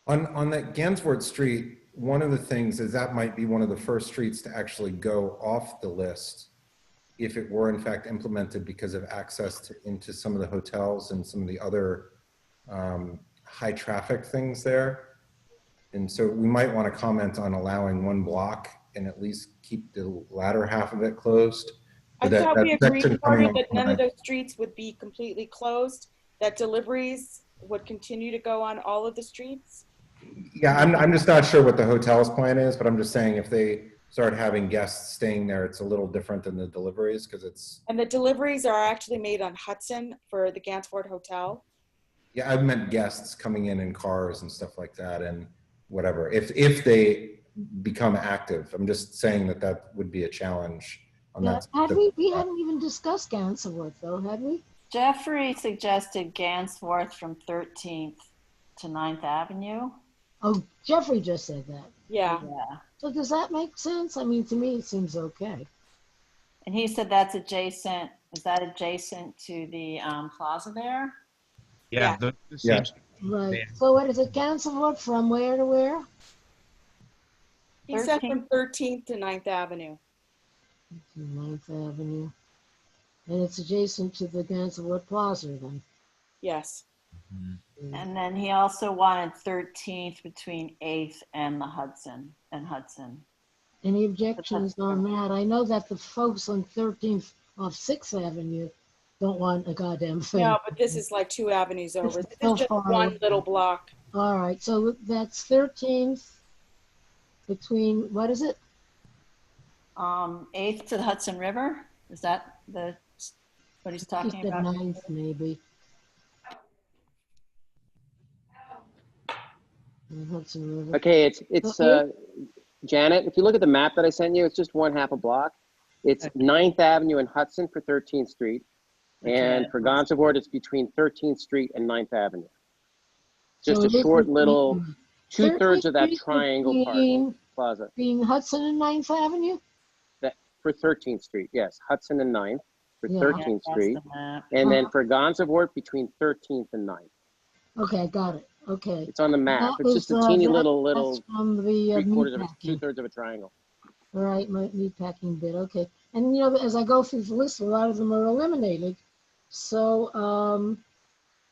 Speaker 11: On that Gansevoort Street, one of the things is that might be one of the first streets to actually go off the list if it were in fact implemented because of access into some of the hotels and some of the other high traffic things there. And so we might want to comment on allowing one block and at least keep the latter half of it closed.
Speaker 3: I thought we agreed, Carter, that none of those streets would be completely closed, that deliveries would continue to go on all of the streets.
Speaker 11: Yeah, I'm just not sure what the hotel's plan is, but I'm just saying if they start having guests staying there, it's a little different than the deliveries because it's.
Speaker 3: And the deliveries are actually made on Hudson for the Gansevoort Hotel.
Speaker 11: Yeah, I meant guests coming in cars and stuff like that and whatever. If they become active, I'm just saying that that would be a challenge on that.
Speaker 5: We hadn't even discussed Gansevoort though, had we?
Speaker 4: Jeffrey suggested Gansevoort from 13th to 9th Avenue.
Speaker 5: Oh, Jeffrey just said that.
Speaker 3: Yeah.
Speaker 5: So does that make sense? I mean, to me, it seems okay.
Speaker 4: And he said that's adjacent. Is that adjacent to the plaza there?
Speaker 9: Yeah.
Speaker 5: Yeah. Right. So what is it? Gansevoort from where to where?
Speaker 3: He said from 13th to 9th Avenue.
Speaker 5: 9th Avenue. And it's adjacent to the Gansevoort Plaza then?
Speaker 3: Yes.
Speaker 4: And then he also wanted 13th between 8th and the Hudson
Speaker 5: Any objections on that? I know that the folks on 13th off 6th Avenue don't want a goddamn thing.
Speaker 3: No, but this is like 2 avenues over. This is just one
Speaker 5: away.
Speaker 3: little block.
Speaker 5: All right, so that's 13th between, what is it?
Speaker 4: 8th to the Hudson River. Is that what he's talking about?
Speaker 5: 9th maybe. Hudson River.
Speaker 13: Okay, it's Janet, if you look at the map that I sent you, it's just one half a block. It's 9th Avenue and Hudson for 13th Street. And for Gansevoort, it's between 13th Street and 9th Avenue. Just a short little 2/3 of that triangle part plaza.
Speaker 5: Being Hudson and 9th Avenue?
Speaker 13: That for 13th Street, yes. Hudson and 9th for 13th Street. And then for Gansevoort, between 13th and 9th.
Speaker 5: Okay, got it. Okay.
Speaker 13: It's on the map. It's just a teeny little 2/3 of a triangle.
Speaker 5: All right, my meatpacking bit. Okay. And you know, as I go through the list, a lot of them are eliminated. So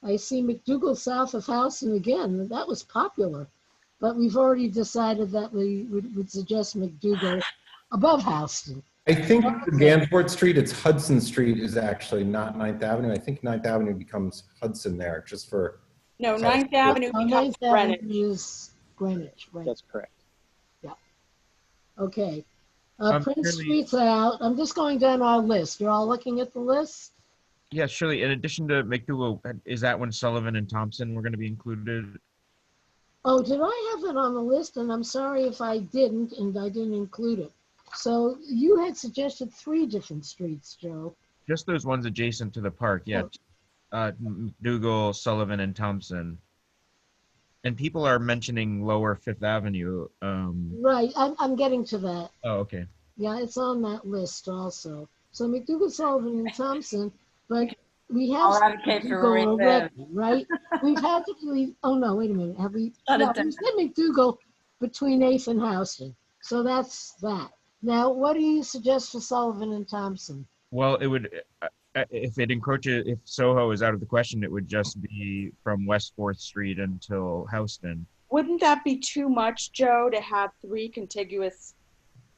Speaker 5: I see McDougal south of Houston again. That was popular, but we've already decided that we would suggest McDougal above Houston.
Speaker 11: I think for Gansevoort Street, it's Hudson Street is actually not 9th Avenue. I think 9th Avenue becomes Hudson there just for.
Speaker 3: No, 9th Avenue becomes Greenwich.
Speaker 5: Is Greenwich, right?
Speaker 13: That's correct.
Speaker 5: Yeah. Okay. Prince Street's out. I'm just going down our list. You're all looking at the list?
Speaker 9: Yeah, Shirley, in addition to McDougal, is that when Sullivan and Thompson were going to be included?
Speaker 5: Oh, did I have it on the list? And I'm sorry if I didn't, and I didn't include it. So you had suggested 3 different streets, Joe.
Speaker 9: Just those ones adjacent to the park, yeah. McDougal, Sullivan, and Thompson. And people are mentioning Lower 5th Avenue.
Speaker 5: Right, I'm getting to that.
Speaker 9: Oh, okay.
Speaker 5: Yeah, it's on that list also. So McDougal, Sullivan, and Thompson, but we have McDougal already, right? We've had to do, oh no, wait a minute. Have we? No, we said McDougal between 8th and Houston. So that's that. Now, what do you suggest for Sullivan and Thompson?
Speaker 9: Well, it would, if it encroaches, if Soho is out of the question, it would just be from West 4th Street until Houston.
Speaker 3: Wouldn't that be too much, Joe, to have 3 contiguous,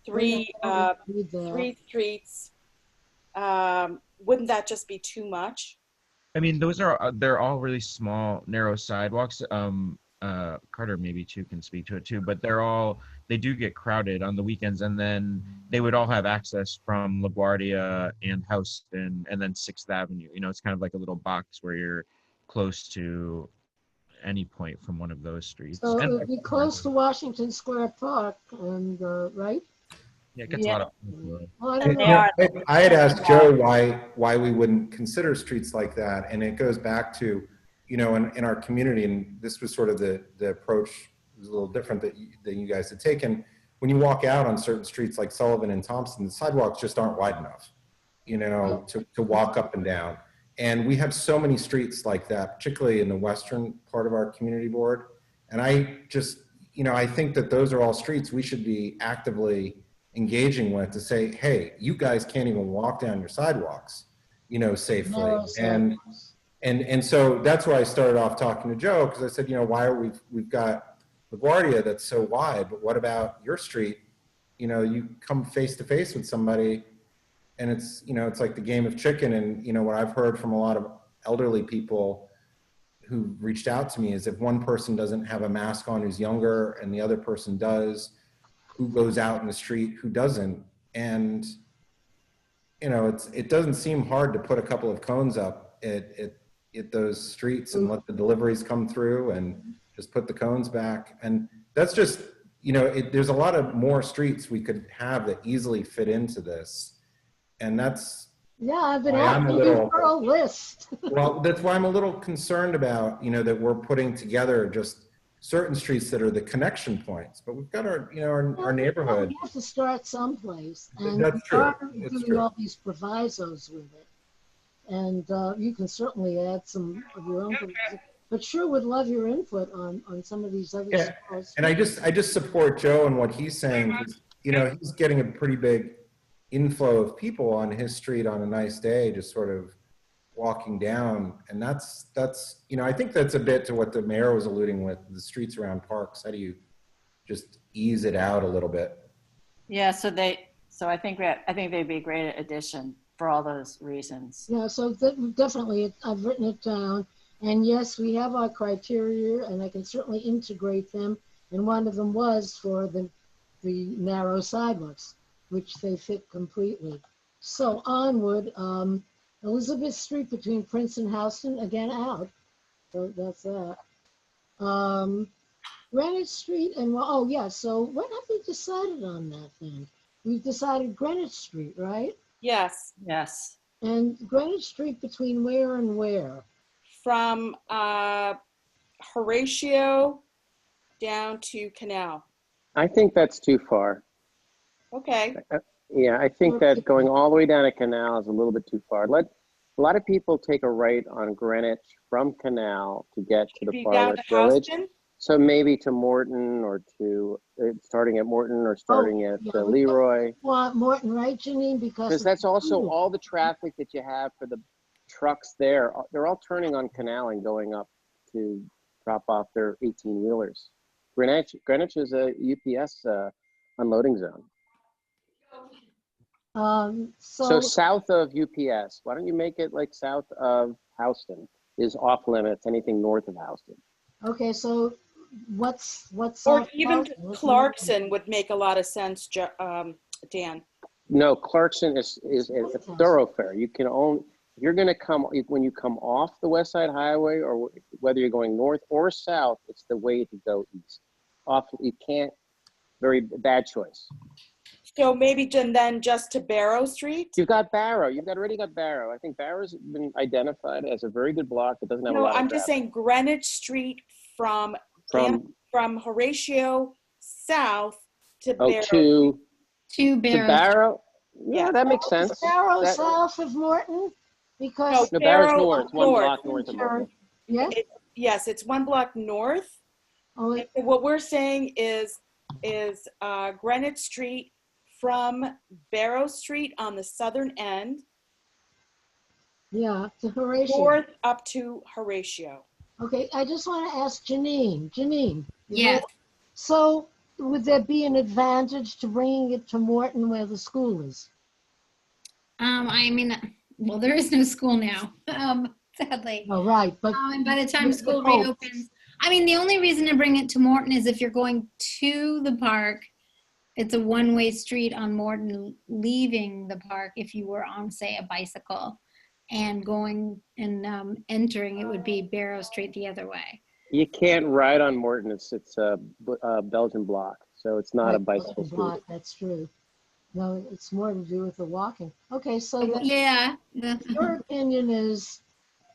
Speaker 3: three streets? Wouldn't that just be too much?
Speaker 9: I mean, they're all really small, narrow sidewalks. Carter maybe too can speak to it too, but they do get crowded on the weekends, and then they would all have access from LaGuardia and Houston and then 6th Avenue. You know, it's kind of like a little box where you're close to any point from one of those streets.
Speaker 5: So it would be close to Washington Square Park, and right?
Speaker 9: Yeah, it gets a lot of.
Speaker 11: I had asked Joe why we wouldn't consider streets like that, and it goes back to, you know, in our community, and this was sort of the approach was a little different that you guys had taken. When you walk out on certain streets like Sullivan and Thompson, the sidewalks just aren't wide enough, you know, to walk up and down. And we have so many streets like that, particularly in the western part of our community board. And I just, you know, I think that those are all streets we should be actively engaging with to say, hey, you guys can't even walk down your sidewalks, you know, safely. And so that's why I started off talking to Joe, because I said, you know, why are we've got LaGuardia that's so wide, but what about your street? You know, you come face to face with somebody and it's, you know, it's like the game of chicken. And, you know, what I've heard from a lot of elderly people who reached out to me is if one person doesn't have a mask on who's younger and the other person does, who goes out in the street, who doesn't. And, you know, it doesn't seem hard to put a couple of cones up at those streets and let the deliveries come through and just put the cones back. And that's just, you know, there's a lot of more streets we could have that easily fit into this. And that's,
Speaker 5: yeah, I've been asking you for a list.
Speaker 11: Well, that's why I'm a little concerned about, you know, that we're putting together just certain streets that are the connection points, but we've got our, you know, our neighborhood.
Speaker 5: We have to start someplace, and
Speaker 11: that's true.
Speaker 5: It's doing all these provisos with it. And you can certainly add some of your own, but sure would love your input on some of these other.
Speaker 11: Yeah, and I just support Joe and what he's saying. You know, he's getting a pretty big inflow of people on his street on a nice day, just sort of walking down. And that's, you know, I think that's a bit to what the mayor was alluding with, the streets around parks. How do you just ease it out a little bit?
Speaker 4: Yeah, so I think they'd be a great addition for all those reasons.
Speaker 5: Yeah, so definitely, I've written it down. And yes, we have our criteria, and I can certainly integrate them. And one of them was for the narrow sidewalks, which they fit completely. So onward, Elizabeth Street between Prince and Houston, again out. So that's that. Greenwich Street and, oh yeah, so what have we decided on that then? We've decided Greenwich Street, right?
Speaker 3: Yes.
Speaker 4: Yes.
Speaker 5: And Greenwich Street between where and where?
Speaker 3: From Horatio down to Canal.
Speaker 13: I think that's too far.
Speaker 3: Okay.
Speaker 13: Yeah, I think that going all the way down to Canal is a little bit too far. A lot of people take a right on Greenwich from Canal to get to the Far West Village. So maybe to Morton or to starting at Morton or starting at Leroy.
Speaker 5: Well, Morton, right, Janine?
Speaker 13: Because that's also all the traffic that you have for the trucks there. They're all turning on Canal and going up to drop off their 18-wheelers. Greenwich is a UPS unloading zone. So south of UPS, why don't you make it like south of Houston is off limits, anything north of Houston.
Speaker 5: Okay, so what's
Speaker 3: or even Clarkson would make a lot of sense, Dan.
Speaker 13: No, Clarkson is a thoroughfare. You can only, if you're going to come, when you come off the West Side Highway, or whether you're going north or south, it's the way to go east. You can't, very bad choice.
Speaker 3: So maybe then just to Barrow Street?
Speaker 13: You've got Barrow. Already got Barrow. I think Barrow's been identified as a very good block that doesn't have a lot of
Speaker 3: I'm just saying Greenwich Street from Horatio south to Barrow.
Speaker 13: To Barrow. Yeah, that makes sense.
Speaker 5: Is Barrow south of Morton? Because
Speaker 13: no, Barrow's north. One block north of Morton.
Speaker 5: Yeah.
Speaker 3: Yes, it's one block north.
Speaker 5: Oh,
Speaker 3: what we're saying is Greenwich Street from Barrow Street on the southern end.
Speaker 5: Yeah, to Horatio.
Speaker 3: North up to Horatio.
Speaker 5: Okay, I just want to ask Janine. Janine.
Speaker 8: Yes.
Speaker 5: So would there be an advantage to bringing it to Morton where the school is?
Speaker 8: I mean, well, there is no school now, sadly.
Speaker 5: Oh, right. But
Speaker 8: and by the time school reopens, I mean, the only reason to bring it to Morton is if you're going to the park, it's a one-way street on Morton leaving the park. If you were on, say, a bicycle and going and entering, it would be Barrow Street the other way.
Speaker 13: You can't ride on Morton. It's a Belgian block, so it's not a bicycle street.
Speaker 5: That's true. No, it's more to do with the walking. Okay, so
Speaker 8: yeah,
Speaker 5: your opinion is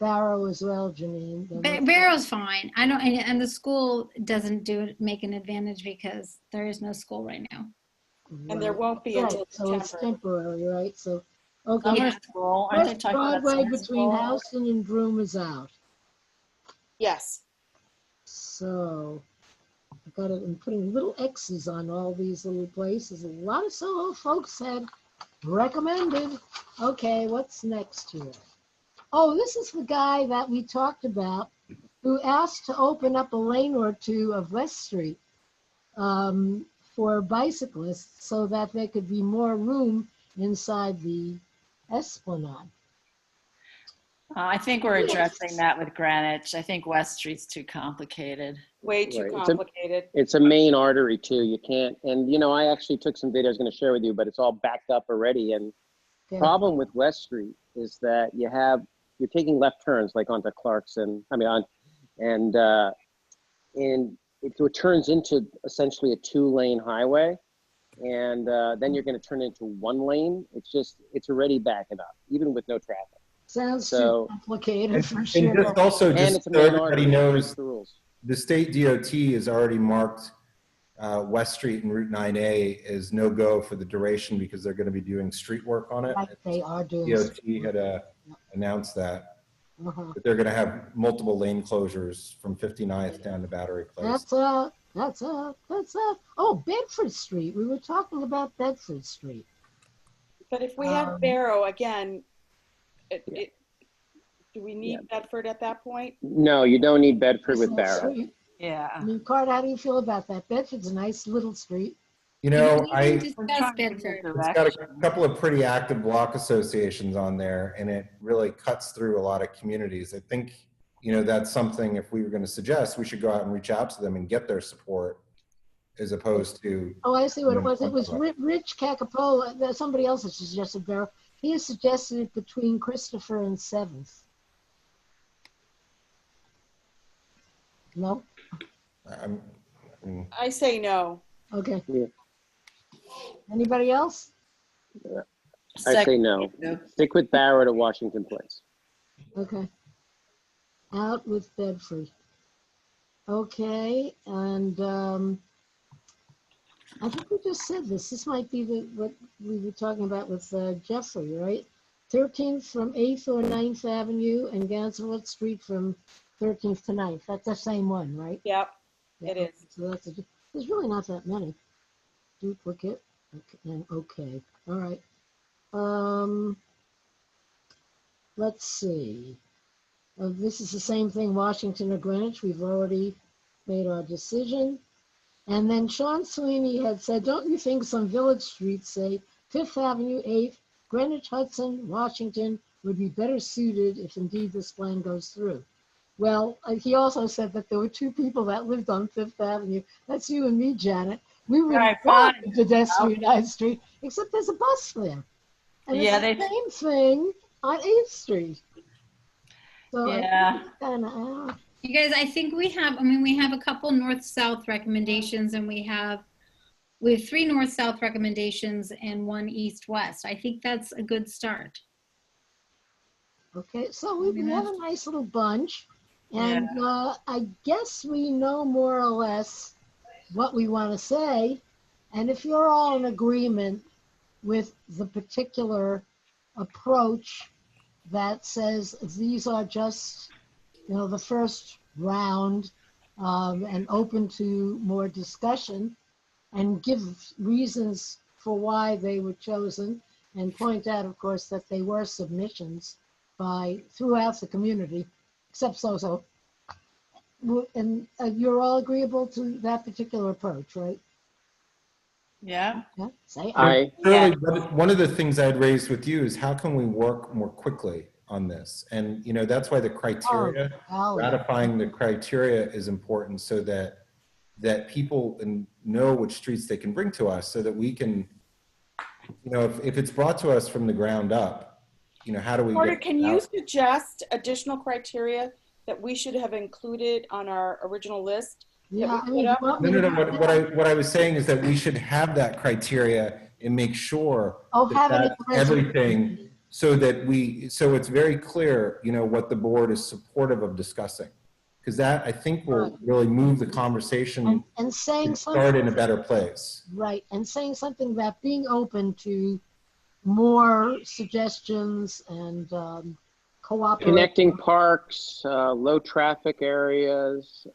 Speaker 5: Barrow as well, Janine.
Speaker 8: Barrow's fine. I don't, and the school doesn't make an advantage because there is no school right now,
Speaker 3: and there won't be until
Speaker 5: so it's temporary, right? So okay,
Speaker 4: summer school. Aren't they talking about
Speaker 5: Broadway
Speaker 4: summer
Speaker 5: between
Speaker 4: school?
Speaker 5: Houston and Broome is out.
Speaker 3: Yes.
Speaker 5: So got it, and putting little X's on all these little places. A lot of Soho folks had recommended. Okay, what's next here? Oh, this is the guy that we talked about who asked to open up a lane or two of West Street for bicyclists so that there could be more room inside the Esplanade.
Speaker 4: I think we're addressing that with Greenwich. I think West Street's too complicated.
Speaker 3: Way too
Speaker 13: Right.
Speaker 3: complicated.
Speaker 13: It's a main artery too. You can't, and you know, I actually took some video I was going to share with you, but it's all backed up already. And the problem with West Street is that you're taking left turns like onto Clarkson. And it turns into essentially a 2-lane highway, and then you're going to turn into 1 lane. It's already backing up, even with no traffic.
Speaker 5: Sounds too complicated for sure.
Speaker 11: And just also,
Speaker 13: And
Speaker 11: just
Speaker 13: it's a
Speaker 11: so
Speaker 13: main
Speaker 11: everybody
Speaker 13: artery,
Speaker 11: knows,
Speaker 13: the rules.
Speaker 11: the state DOT has already marked West Street and Route 9A as no-go for the duration because they're going to be doing street work on it.
Speaker 5: Right, they are doing
Speaker 11: DOT had announced that. But they're going to have multiple lane closures from 59th down to Battery Place.
Speaker 5: That's oh, Bedford Street. We were talking about Bedford Street.
Speaker 3: But if we have Barrow again, do we need Bedford at that point?
Speaker 13: No, you don't need Bedford with Barrow.
Speaker 4: Yeah.
Speaker 5: I mean, Card, how do you feel about that? Bedford's a nice little street.
Speaker 11: You know,
Speaker 8: Discuss Bedford.
Speaker 11: it's got a couple of pretty active block associations on there, and it really cuts through a lot of communities. I think, you know, that's something, if we were going to suggest, we should go out and reach out to them and get their support as opposed to.
Speaker 5: Oh, I see what it was. It was Rich Cacapola. Somebody else has suggested Barrow. He has suggested it between Christopher and 7th. No?
Speaker 3: I say no.
Speaker 5: Okay. Yeah. Anybody else?
Speaker 13: I say no. Stick with Barrow to Washington Place.
Speaker 5: Okay. Out with Bedford. Okay, and I think we just said this. This might be what we were talking about with Jeffrey, right? 13th from 8th or 9th Avenue and Gansevoort Street from 13th to 9th. That's the same one, right?
Speaker 3: Yep, it is.
Speaker 5: So there's really not that many. Duplicate. Okay. All right. Let's see. This is the same thing, Washington or Greenwich. We've already made our decision. And then Sean Sweeney had said, don't you think some village streets, say 5th Avenue, 8th, Greenwich, Hudson, Washington, would be better suited if indeed this plan goes through? Well, he also said that there were 2 people that lived on 5th Avenue. That's you and me, Janet. We were on pedestrianized street, except there's a bus there. And it's the same thing on 8th Street. So
Speaker 8: yeah.
Speaker 5: Kinda,
Speaker 8: you guys, I think we have a couple north-south recommendations, and we have 3 north-south recommendations and 1 east-west. I think that's a good start.
Speaker 5: Okay, so we have a nice little bunch, and I guess we know more or less what we want to say, and if you're all in agreement with the particular approach that says these are just, you know, the first round and open to more discussion, and give reasons for why they were chosen, and point out, of course, that they were submissions throughout the community, except so. And you're all agreeable to that particular approach, right?
Speaker 4: Yeah.
Speaker 5: Say
Speaker 11: aye. One of the things I'd raised with you is how can we work more quickly on this? And, you know, that's why the criteria, ratifying the criteria is important, so that people know which streets they can bring to us, so that we can, you know, if it's brought to us from the ground up, you know, how do we
Speaker 3: Porter, can you suggest additional criteria that we should have included on our original list?
Speaker 5: Yeah,
Speaker 11: No. What I was saying is that we should have that criteria and make sure that everything, so it's very clear, you know, what the board is supportive of discussing, because that, I think, will really move the conversation
Speaker 5: and saying
Speaker 11: start in a better place.
Speaker 5: Right, and saying something about being open to more suggestions and cooperation.
Speaker 13: Connecting parks, low traffic areas,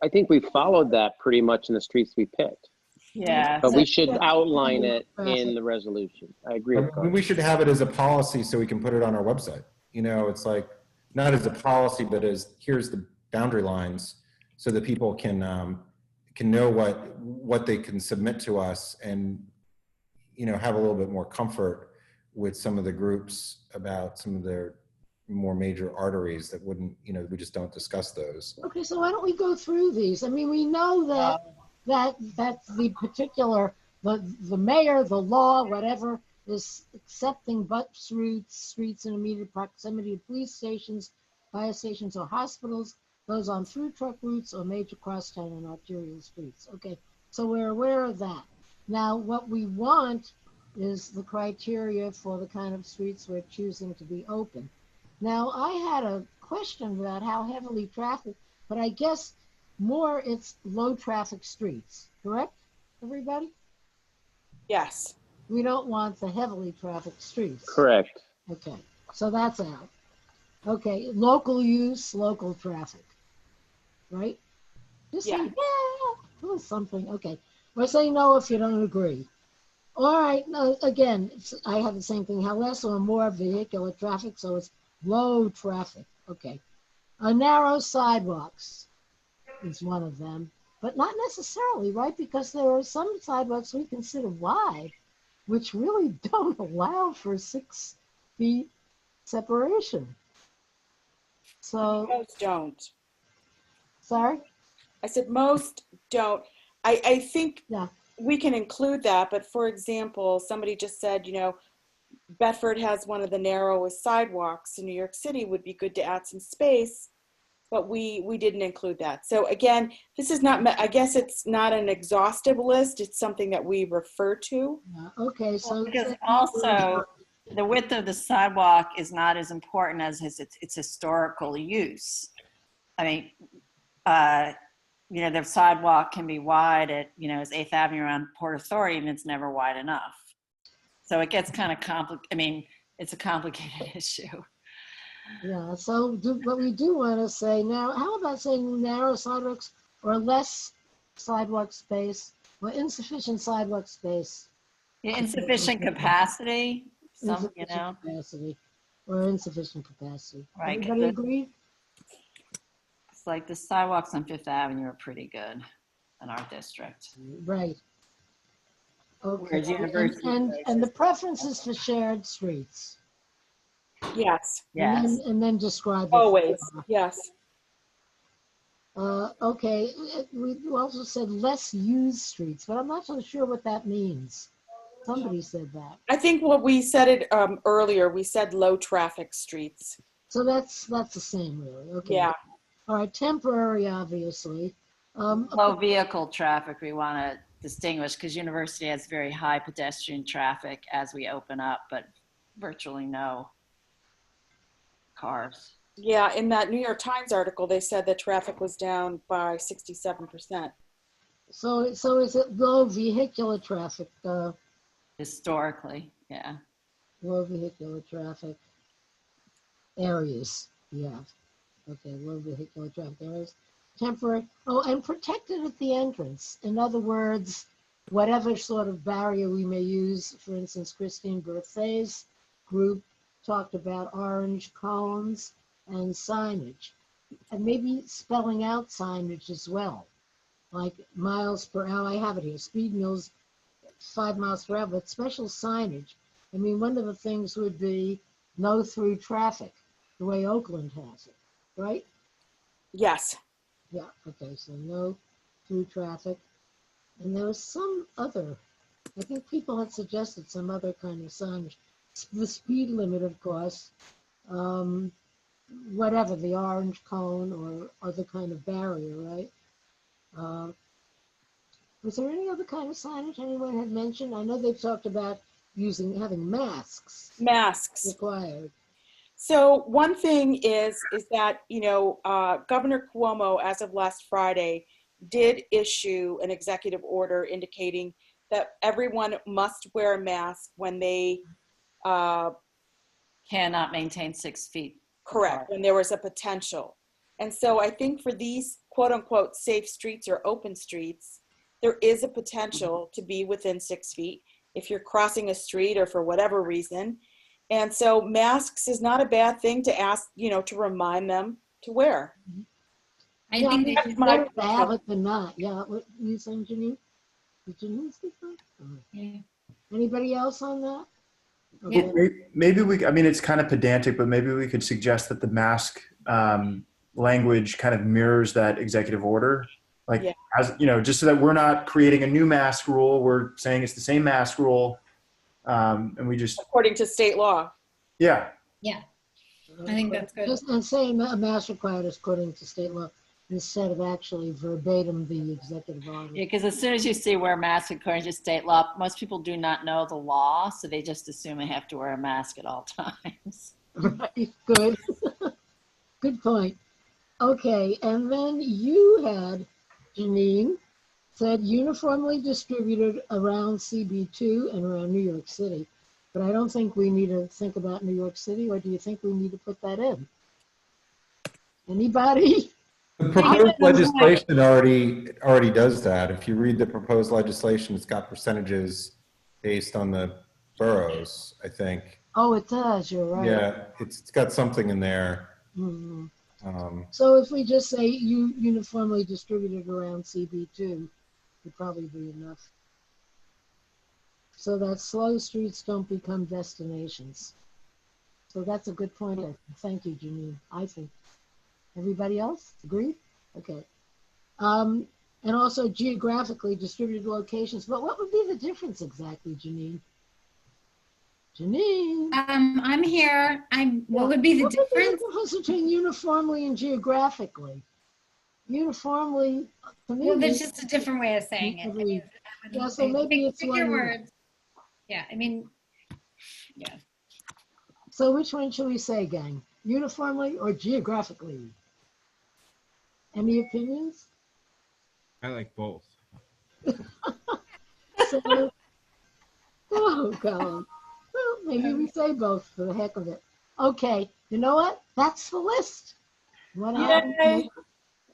Speaker 13: I think we followed that pretty much in the streets we picked.
Speaker 4: Yeah.
Speaker 13: But we should outline it in the resolution. I agree with Carl.
Speaker 11: We should have it as a policy so we can put it on our website. You know, it's like, not as a policy, but as here's the boundary lines so that people can know what they can submit to us, and, you know, have a little bit more comfort with some of the groups about some of their more major arteries that wouldn't, you know, we just don't discuss those.
Speaker 5: Okay, so why don't we go through these? I mean, we know that the particular, the mayor, the law, whatever, is accepting bus routes, streets in immediate proximity to police stations, fire stations, or hospitals, those on through truck routes or major crosstown and arterial streets. Okay, so we're aware of that. Now, what we want is the criteria for the kind of streets we're choosing to be open. Now, I had a question about how heavily trafficked, but I guess more it's low traffic streets, correct, everybody?
Speaker 3: Yes.
Speaker 5: We don't want the heavily trafficked streets.
Speaker 13: Correct.
Speaker 5: Okay, so that's out. Okay, local use, local traffic, right? Just say, yeah, or something. Okay, or say no if you don't agree. All right, no, again, I have the same thing. How less or more vehicular traffic, so it's low traffic. Okay, narrow sidewalks is one of them, but not necessarily, right? Because there are some sidewalks we consider wide, which really don't allow for 6 feet separation. So
Speaker 3: most don't.
Speaker 5: Sorry?
Speaker 3: I said most don't. I think we can include that, but for example, somebody just said, you know, Bedford has one of the narrowest sidewalks in New York City, would be good to add some space, but we didn't include that. So again, this is not, I guess it's not an exhaustive list, it's something that we refer to.
Speaker 5: Okay, so
Speaker 4: because also the width of the sidewalk is not as important as its historical use. I mean, you know, the sidewalk can be wide at, you know, it's 8th Avenue around Port Authority, and it's never wide enough. So it gets kind of complicated. I mean, it's a complicated issue.
Speaker 5: Yeah, so but we do want to say now, how about saying narrow sidewalks or less sidewalk space or insufficient sidewalk space?
Speaker 4: Yeah, insufficient capacity, you know.
Speaker 5: Capacity or insufficient capacity.
Speaker 4: Right.
Speaker 5: Everybody agree?
Speaker 4: It's like the sidewalks on 5th Avenue are pretty good in our district.
Speaker 5: Right. Okay.
Speaker 4: Whereas University
Speaker 5: and the preference is for shared streets.
Speaker 3: Yes.
Speaker 5: Yes. And then describe it.
Speaker 3: Always. Yes.
Speaker 5: Okay. We also said less used streets, but I'm not so sure what that means. Somebody said that.
Speaker 3: I think what we said it earlier, we said low traffic streets.
Speaker 5: So that's the same, really. Okay.
Speaker 3: Yeah.
Speaker 5: All right. Temporary, obviously.
Speaker 4: Low vehicle traffic we want to distinguish because University has very high pedestrian traffic as we open up, but virtually no cars.
Speaker 3: Yeah, in that New York Times article, they said that traffic was down by 67%.
Speaker 5: So is it low vehicular traffic?
Speaker 4: Historically, yeah.
Speaker 5: Low vehicular traffic areas, yeah. Okay, low vehicular traffic areas. Temporary, and protected at the entrance. In other words, whatever sort of barrier we may use, for instance, Christine Berthay's group talked about orange cones and signage, and maybe spelling out signage as well, like miles per hour. I have it here, speed mills, 5 miles per hour, but special signage. I mean, one of the things would be no through traffic, the way Oakland has it, right?
Speaker 3: Yes.
Speaker 5: Yeah, okay, so no through traffic. And there was some other, I think people had suggested some other kind of signage. The speed limit, of course, whatever, the orange cone or other kind of barrier, right? Was there any other kind of signage anyone had mentioned? I know they've talked about having masks.
Speaker 3: Masks.
Speaker 5: Required.
Speaker 3: So one thing is that, you know, Governor Cuomo, as of last Friday, did issue an executive order indicating that everyone must wear a mask when they
Speaker 4: cannot maintain 6 feet.
Speaker 3: Correct, when there was a potential. And so I think for these quote unquote safe streets or open streets, there is a potential to be within 6 feet if you're crossing a street or for whatever reason. And so masks is not a bad thing to ask, to remind them to wear.
Speaker 8: I think they
Speaker 5: it's
Speaker 8: should.
Speaker 5: better to have it than not. Yeah, what you saying, Janine? Did Janine speak on?
Speaker 8: Yeah.
Speaker 5: Anybody else on that?
Speaker 8: Yeah.
Speaker 5: Okay.
Speaker 12: Maybe we, I mean, it's kind of pedantic, but maybe we could suggest that the mask language kind of mirrors that executive order. Like,
Speaker 3: Yeah.
Speaker 12: as you know, just so that we're not creating a new mask rule, we're saying it's the same mask rule. And we just.
Speaker 3: According to state law.
Speaker 12: Yeah.
Speaker 8: Yeah. I think that's good.
Speaker 5: Just and saying a mask required according to state law instead of actually verbatim the executive order.
Speaker 4: Yeah, because as soon as you see wear a mask according to state law, most people do not know the law, so they just assume they have to wear a mask at all times.
Speaker 5: Right, good. Good point. Okay, and then you had, Janine, said uniformly distributed around CB2 and around New York City. But I don't think we need to think about New York City, or do you think we need to put that in? Anybody?
Speaker 11: The proposed legislation already does that. If you read the proposed legislation, it's got percentages based on the boroughs, I think.
Speaker 5: Oh, it does, you're right.
Speaker 11: Yeah, it's got something in there.
Speaker 5: Mm-hmm. So if we just say uniformly distributed around CB2, would probably be enough. So that slow streets don't become destinations. So that's a good point. Thank you, Janine. I think. Everybody else agree? Okay. And also geographically distributed locations. But what would be the difference exactly, Janine? Janine.
Speaker 8: I'm here. What would be the difference?
Speaker 5: What would be the difference between uniformly and geographically? Uniformly, to me.
Speaker 8: Well, there's just a different way of saying it. I mean,
Speaker 5: yeah, so maybe it's
Speaker 8: pick your words. Yeah, I mean, yeah.
Speaker 5: So which one should we say, gang? Uniformly or geographically? Any opinions?
Speaker 9: I like both.
Speaker 5: So, oh, God. Well, maybe we say both for the heck of it. Okay, you know what? That's the list. What
Speaker 4: Yay.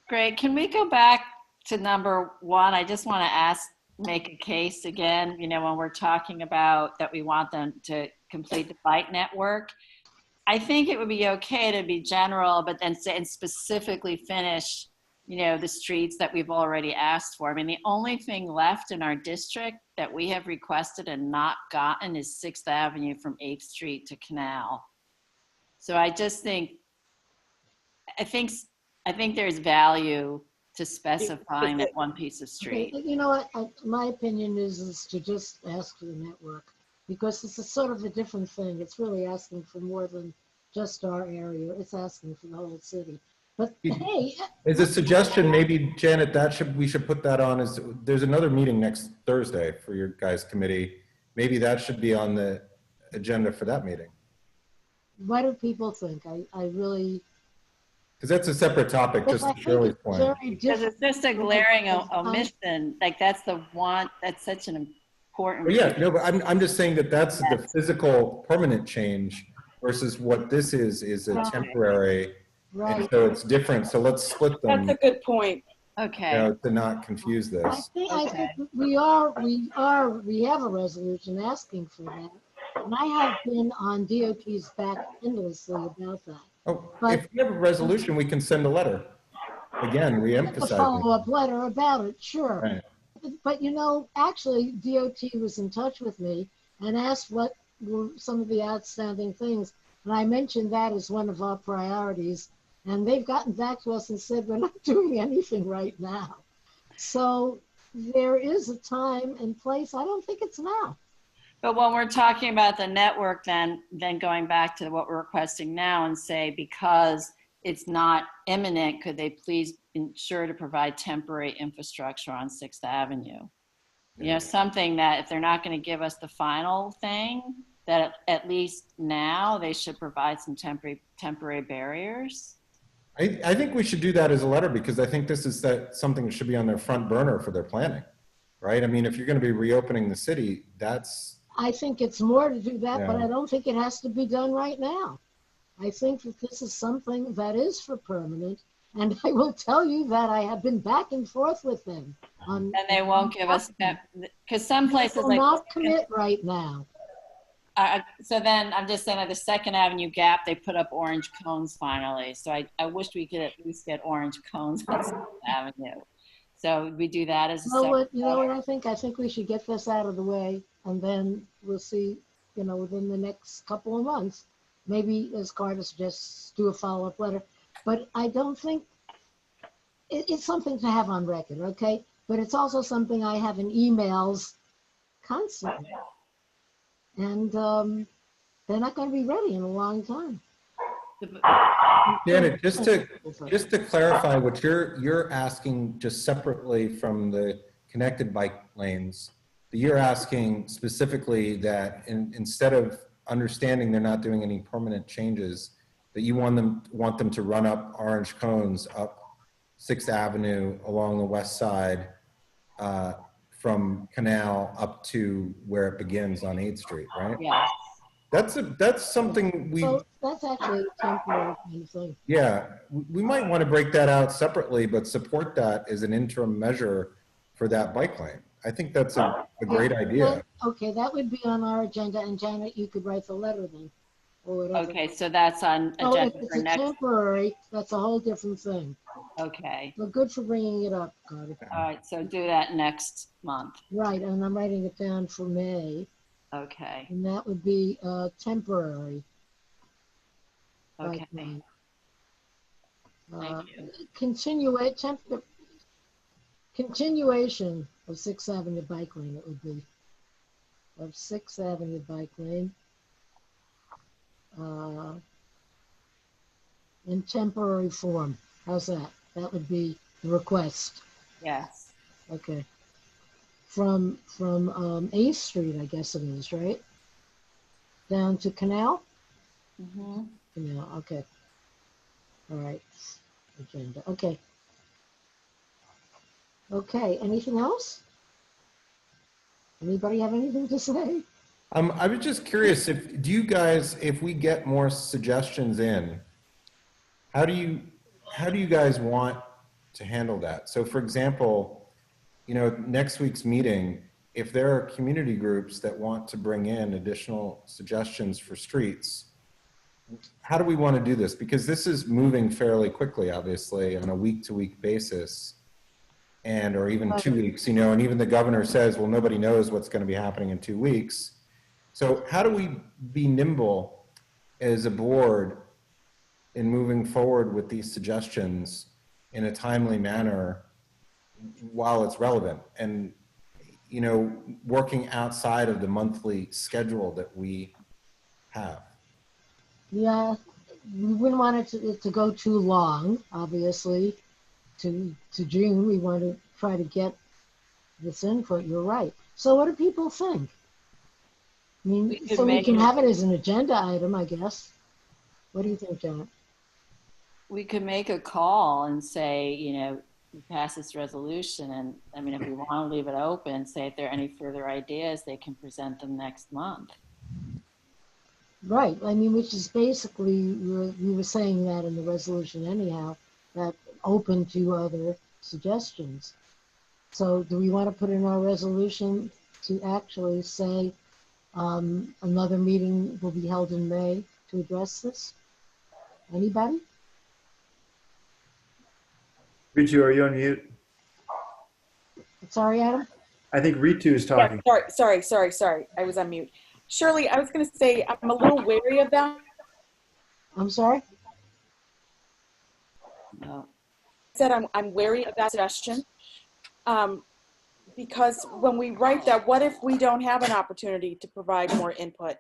Speaker 4: Great. Can we go back to number 1? I just want to make a case again, when we're talking about that we want them to complete the bike network. I think it would be okay to be general, but then say and specifically finish, the streets that we've already asked for. I mean, the only thing left in our district that we have requested and not gotten is 6th Avenue from 8th Street to Canal. So I just think, I think there's value to specifying that one piece of street.
Speaker 5: Okay, you know what? My opinion is to just ask for the network, because it's a sort of a different thing. It's really asking for more than just our area. It's asking for the whole city. But hey,
Speaker 11: as a suggestion, maybe Janet, we should put that on as there's another meeting next Thursday for your guys' committee. Maybe that should be on the agenda for that meeting.
Speaker 5: What do people think? I really.
Speaker 11: Because that's a separate topic, just to Shirley's point.
Speaker 4: Because it's just a glaring omission. Like that's such an important.
Speaker 11: Well, yeah, no, but I'm just saying that's the physical permanent change versus what this is a temporary. Right. And so it's different. So let's split them.
Speaker 3: That's a good point.
Speaker 4: Okay.
Speaker 11: To not confuse this.
Speaker 5: I think we have a resolution asking for that. And I have been on DOT's back endlessly about that.
Speaker 11: Oh, but if we have a resolution, we can send a letter. Again, re-emphasizing.
Speaker 5: A follow-up letter about it, sure.
Speaker 11: Right.
Speaker 5: But actually DOT was in touch with me and asked what were some of the outstanding things. And I mentioned that as one of our priorities. And they've gotten back to us and said, we're not doing anything right now. So there is a time and place. I don't think it's now.
Speaker 4: But when we're talking about the network, then going back to what we're requesting now and say, because it's not imminent, could they please ensure to provide temporary infrastructure on 6th Avenue? Something that if they're not going to give us the final thing, that at least now they should provide some temporary barriers.
Speaker 11: I think we should do that as a letter, because I think this is something that should be on their front burner for their planning, right? I mean, if you're going to be reopening the city,
Speaker 5: I think it's more to do that, but I don't think it has to be done right now. I think that this is something that is for permanent, And I will tell you that I have been back and forth with them.
Speaker 4: And they won't give us, because some places
Speaker 5: will
Speaker 4: like.
Speaker 5: not commit right now.
Speaker 4: So then I'm just saying, like the Second Avenue Gap, they put up orange cones finally. So I wish we could at least get orange cones on Second Avenue. So we do that as a separate.
Speaker 5: You know what I think? I think we should get this out of the way, and then we'll see, within the next couple of months, maybe, as Carter suggests, do a follow-up letter. But I don't think it's something to have on record, okay? But it's also something I have in emails constantly. And they're not going to be ready in a long time.
Speaker 11: Janet, just to clarify, what you're asking just separately from the connected bike lanes, you're asking specifically that instead of understanding they're not doing any permanent changes, that you want them to run up orange cones up 6th Avenue along the west side from Canal up to where it begins on 8th Street, right?
Speaker 4: Yeah.
Speaker 11: That's something we.
Speaker 5: So that's actually a temporary kind of thing.
Speaker 11: Yeah, we might want to break that out separately, but support that as an interim measure for that bike lane. I think that's a great idea.
Speaker 5: Okay, that would be on our agenda, and Janet, you could write the letter then, or whatever.
Speaker 4: Okay, so that's on agenda
Speaker 5: if it's
Speaker 4: for next.
Speaker 5: Temporary, that's a whole different thing.
Speaker 4: Okay.
Speaker 5: Well, good for bringing it up, Carter.
Speaker 4: All right, so do that next month.
Speaker 5: Right, and I'm writing it down for May.
Speaker 4: Okay.
Speaker 5: And that would be temporary.
Speaker 4: Okay.
Speaker 5: Thank you. Continuation of 6th Avenue bike lane, it would be. Of 6th Avenue bike lane. In temporary form. How's that? That would be the request.
Speaker 4: Yes.
Speaker 5: Okay. From 8th Street, I guess it is, right? Down to Canal?
Speaker 4: Mm-hmm.
Speaker 5: Canal, okay. All right. Agenda, okay. Okay, anything else? Anybody have anything to say?
Speaker 11: I was just curious, if we get more suggestions in, how do you guys want to handle that? So for example, next week's meeting, if there are community groups that want to bring in additional suggestions for streets, how do we want to do this? Because this is moving fairly quickly, obviously, on a week-to-week basis, or even 2 weeks, and even the governor says, well, nobody knows what's going to be happening in 2 weeks. So how do we be nimble as a board in moving forward with these suggestions in a timely manner while it's relevant, and working outside of the monthly schedule that we have?
Speaker 5: Yeah, we wouldn't want it to go too long, obviously. To June, we want to try to get this input. You're right. So what do people think? I mean, we can have it as an agenda item, I guess. What do you think, John?
Speaker 4: We could make a call and say, we pass this resolution, and I mean, if we want to leave it open, say if there are any further ideas, they can present them next month.
Speaker 5: Right. I mean, which is basically, we were saying that in the resolution anyhow, that open to other suggestions. So do we want to put in our resolution to actually say another meeting will be held in May to address this? Anybody?
Speaker 12: Ritu, are you on mute?
Speaker 5: Sorry, Adam?
Speaker 12: I think Ritu is talking.
Speaker 3: Yeah, sorry. I was on mute. Shirley, I was going to say I'm a little wary of that.
Speaker 5: I'm sorry?
Speaker 4: No.
Speaker 3: I said I'm wary of that suggestion because when we write that, what if we don't have an opportunity to provide more input?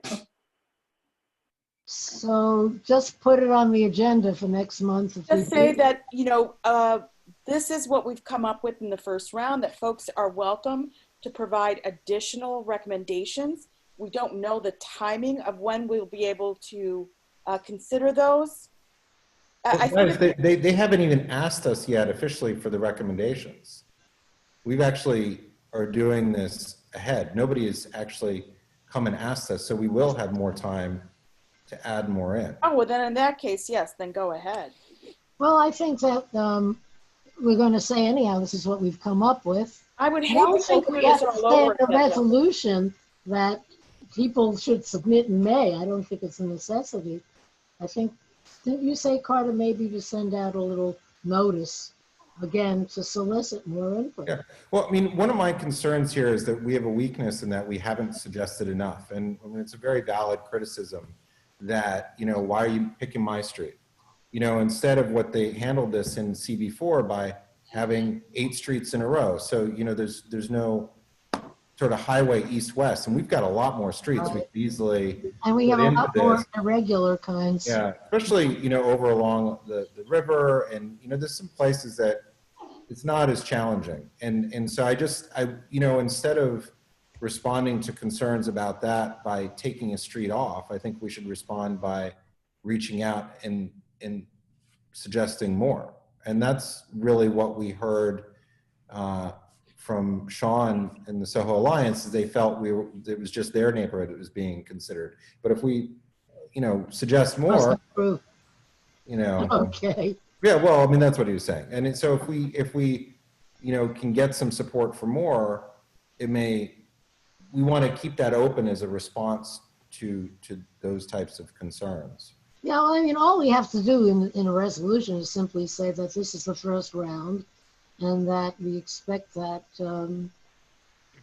Speaker 5: So just put it on the agenda for next month.
Speaker 3: Just say that, this is what we've come up with in the first round, that folks are welcome to provide additional recommendations. We don't know the timing of when we'll be able to consider those.
Speaker 11: Guys, they haven't even asked us yet officially for the recommendations. We've actually are doing this ahead. Nobody has actually come and asked us, so we will have more time to add more in.
Speaker 3: Oh, well then in that case, yes, then go ahead.
Speaker 5: Well, I think that we're going to say anyhow, this is what we've come up with.
Speaker 3: I would hate
Speaker 5: I don't
Speaker 3: to
Speaker 5: think
Speaker 3: do
Speaker 5: we
Speaker 3: this
Speaker 5: have to
Speaker 3: all
Speaker 5: say in
Speaker 3: over
Speaker 5: the
Speaker 3: again.
Speaker 5: resolution that people should submit in May. I don't think it's a necessity. I think, didn't you say, Carter, maybe to send out a little notice, again, to solicit more input?
Speaker 11: Yeah. Well, I mean, one of my concerns here is that we have a weakness in that we haven't suggested enough. And I mean, it's a very valid criticism that, you know, why are you picking my street? You know, instead of what they handled this in CB4 by having 8 streets in a row. So, you know, there's no sort of highway east-west, and we've got a lot more streets we could easily
Speaker 5: And we have
Speaker 11: put
Speaker 5: a
Speaker 11: into
Speaker 5: lot more
Speaker 11: this.
Speaker 5: irregular kinds.
Speaker 11: Yeah, especially, you know, over along the river, and, you know, there's some places that it's not as challenging. And so I, you know, instead of responding to concerns about that by taking a street off, I think we should respond by reaching out and suggesting more. And that's really what we heard from Sean and the Soho Alliance, is they felt it was just their neighborhood that was being considered. But if we, you know, suggest more, you know.
Speaker 5: Okay.
Speaker 11: Yeah, well, I mean, that's what he was saying. And so if we, you know, can get some support for more, we want to keep that open as a response to those types of concerns.
Speaker 5: Yeah, well, I mean, all we have to do in a resolution is simply say that this is the first round and that we expect that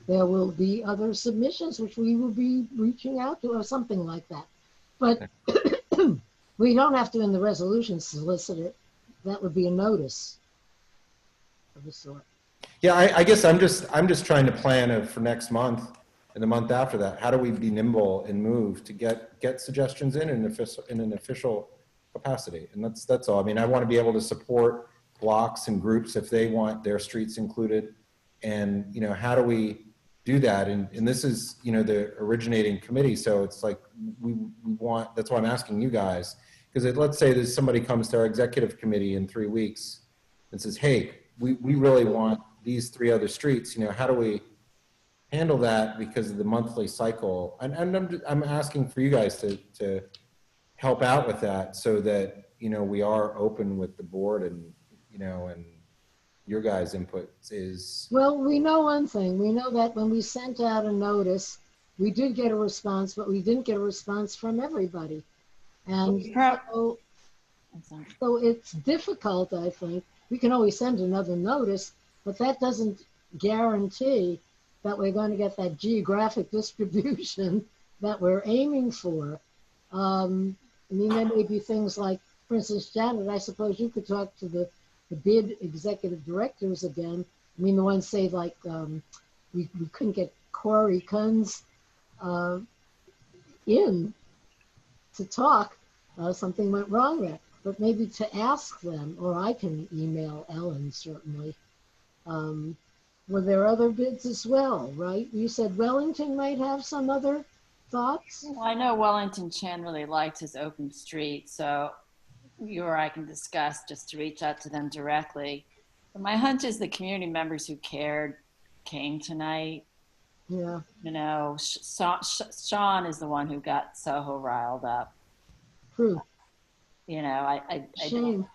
Speaker 5: there will be other submissions which we will be reaching out to or something like that. But we don't have to in the resolution solicit it. That would be a notice of the sort.
Speaker 11: Yeah, I guess I'm just trying to plan for next month and the month after that. How do we be nimble and move to get suggestions in an official capacity? And that's all. I mean, I want to be able to support blocks and groups if they want their streets included. And, you know, how do we do that? And this is, you know, the originating committee. So it's like we want, that's why I'm asking you guys, because let's say there's somebody comes to our executive committee in 3 weeks and says, hey, we really want these 3 other streets. You know, how do we handle that because of the monthly cycle? And I'm asking for you guys to help out with that so that, you know, we are open with the board and, you know, and your guys' input is.
Speaker 5: Well, we know one thing. We know that when we sent out a notice, we did get a response, but we didn't get a response from everybody. And so it's difficult, I think. We can always send another notice, but that doesn't guarantee that we're going to get that geographic distribution that we're aiming for. I mean, there may be things like, for instance, Janet, I suppose you could talk to the bid executive directors again. I mean, the ones say like, we couldn't get Corey Kunz in to talk, something went wrong there. But maybe to ask them, or I can email Ellen certainly. Were there other bids as well, right? You said Wellington might have some other thoughts?
Speaker 4: Well, I know Wellington Chan really liked his open street, so you or I can discuss just to reach out to them directly. But my hunch is the community members who cared came tonight.
Speaker 5: Yeah.
Speaker 4: You know, Sean is the one who got Soho riled up.
Speaker 5: True.
Speaker 4: You know, I
Speaker 5: shame,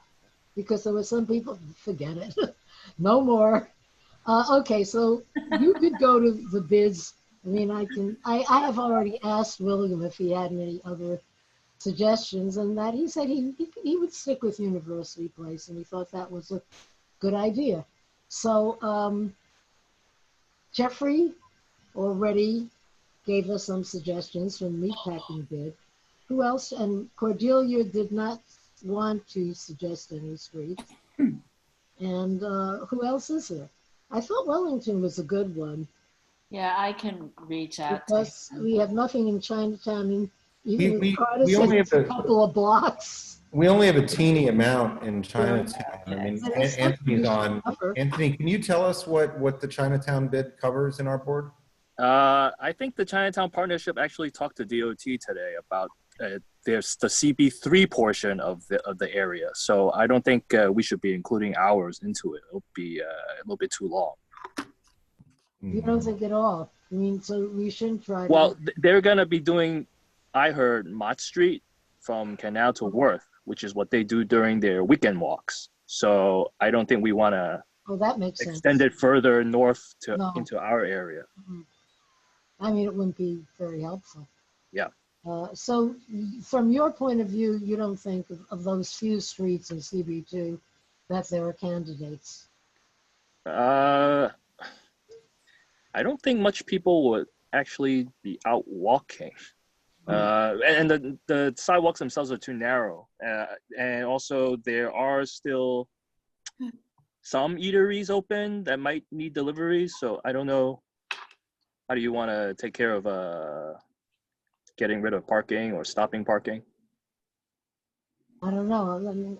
Speaker 5: because there were some people, forget it, no more. Okay, so you could go to the bids. I mean, I have already asked William if he had any other suggestions, and that he said he would stick with University Place, and he thought that was a good idea. So Jeffrey already gave us some suggestions from the meatpacking bid. Who else? And Cordelia did not want to suggest any streets. And who else is there? I thought Wellington was a good one.
Speaker 4: Yeah, I can reach out
Speaker 5: because we have nothing in Chinatown, and even
Speaker 11: we
Speaker 5: only have a couple of blocks.
Speaker 11: We only have a teeny amount in Chinatown. I mean, Anthony's on. Anthony, can you tell us what the Chinatown bid covers in our board?
Speaker 17: I think the Chinatown Partnership actually talked to DOT today about there's the CB3 portion of the area. So I don't think we should be including ours into it. It'll be a little bit too long.
Speaker 5: You don't think at all? I mean, so we shouldn't try to...
Speaker 17: Well, they're going to be doing, I heard, Mott Street from Canal to Worth, which is what they do during their weekend walks. So I don't think we want to
Speaker 5: that makes
Speaker 17: extend
Speaker 5: sense.
Speaker 17: it further north to
Speaker 5: No.
Speaker 17: into our area.
Speaker 5: I mean, it wouldn't be very helpful.
Speaker 17: Yeah.
Speaker 5: So from your point of view, you don't think of those few streets in CB2 that there are candidates?
Speaker 17: I don't think much people would actually be out walking. And the sidewalks themselves are too narrow. And also there are still some eateries open that might need deliveries. So I don't know, how do you want to take care of getting rid of parking or stopping parking?
Speaker 5: I don't know.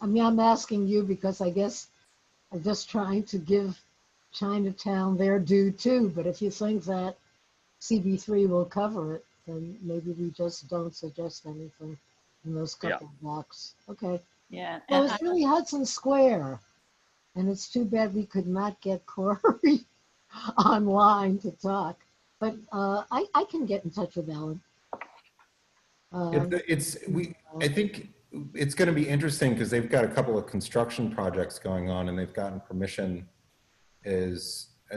Speaker 5: I mean, I'm asking you because I guess I'm just trying to give Chinatown their due too. But if you think that CB3 will cover it, then maybe we just don't suggest anything in those couple of blocks. Okay.
Speaker 4: Yeah.
Speaker 5: Well, it's really Hudson Square. And it's too bad we could not get Corey online to talk. But I can get in touch with Ellen.
Speaker 11: I think it's going to be interesting because they've got a couple of construction projects going on, and they've gotten permission. I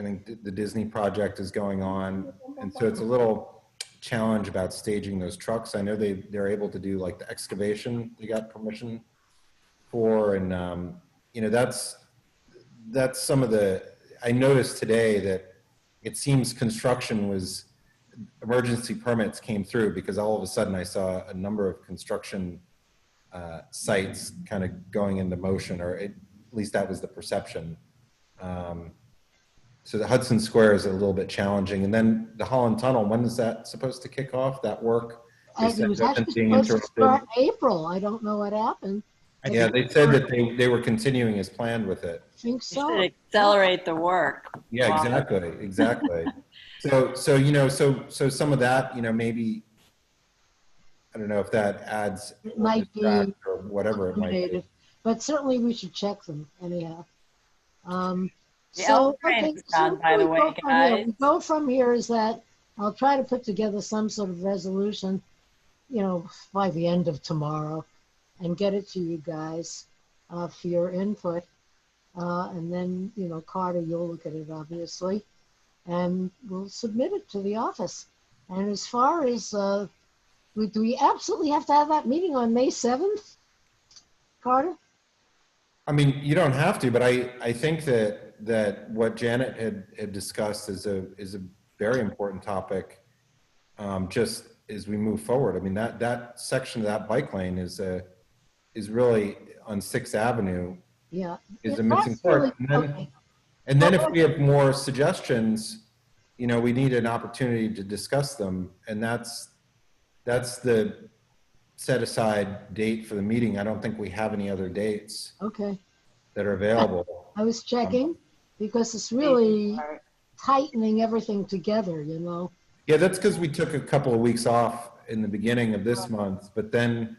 Speaker 11: think the Disney project is going on, and so it's a little challenge about staging those trucks. I know they're able to do like the excavation. They got permission for, and you know, that's some of the. I noticed today that it seems construction was. Emergency permits came through because all of a sudden I saw a number of construction sites kind of going into motion, or at least that was the perception. So the Hudson Square is a little bit challenging. And then the Holland Tunnel, when is that supposed to kick off, that work?
Speaker 5: It was actually supposed to start in April. I don't know what happened.
Speaker 11: Yeah, they said that they were continuing as planned with it.
Speaker 5: I think so.
Speaker 4: You should accelerate the work.
Speaker 11: Yeah, exactly. So you know, so some of that, you know, maybe I don't know if that adds
Speaker 5: it might be
Speaker 11: or whatever it might be.
Speaker 5: But certainly we should check them anyhow.
Speaker 4: So okay, so by the way, guys.
Speaker 5: We go from here is that I'll try to put together some sort of resolution, you know, by the end of tomorrow, and get it to you guys for your input. And then, you know, Carter, you'll look at it obviously. And we'll submit it to the office. And as far as, do we absolutely have to have that meeting on May 7th, Carter?
Speaker 11: I mean, you don't have to, but I think that what Janet had discussed is a very important topic. Just as we move forward, I mean that section of that bike lane is really on 6th Avenue.
Speaker 5: Yeah,
Speaker 11: is a missing part.
Speaker 5: Really,
Speaker 11: And then if we have more suggestions, you know, we need an opportunity to discuss them. And that's the set aside date for the meeting. I don't think we have any other dates that are available.
Speaker 5: I was checking because it's really tightening everything together, you know.
Speaker 11: Yeah, that's because we took a couple of weeks off in the beginning of this month, but then,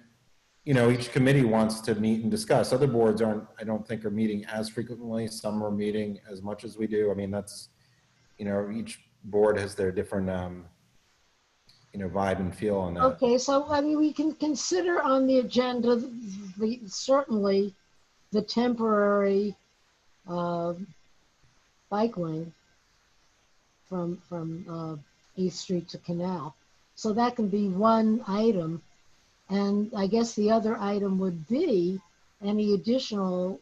Speaker 11: you know, each committee wants to meet and discuss. Other boards I don't think are meeting as frequently. Some are meeting as much as we do. I mean, that's, you know, each board has their different, you know, vibe and feel on that.
Speaker 5: Okay, so I mean, we can consider on the agenda, certainly the temporary bike lane from 8th Street to Canal. So that can be one item. And I guess the other item would be any additional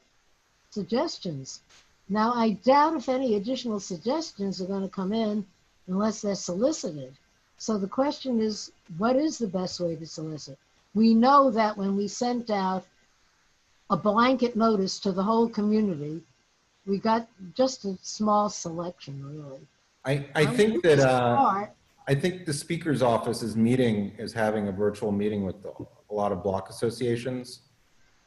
Speaker 5: suggestions. Now, I doubt if any additional suggestions are going to come in unless they're solicited. So the question is, what is the best way to solicit? We know that when we sent out a blanket notice to the whole community, we got just a small selection, really.
Speaker 11: I think that I think the Speaker's office is having a virtual meeting with a lot of block associations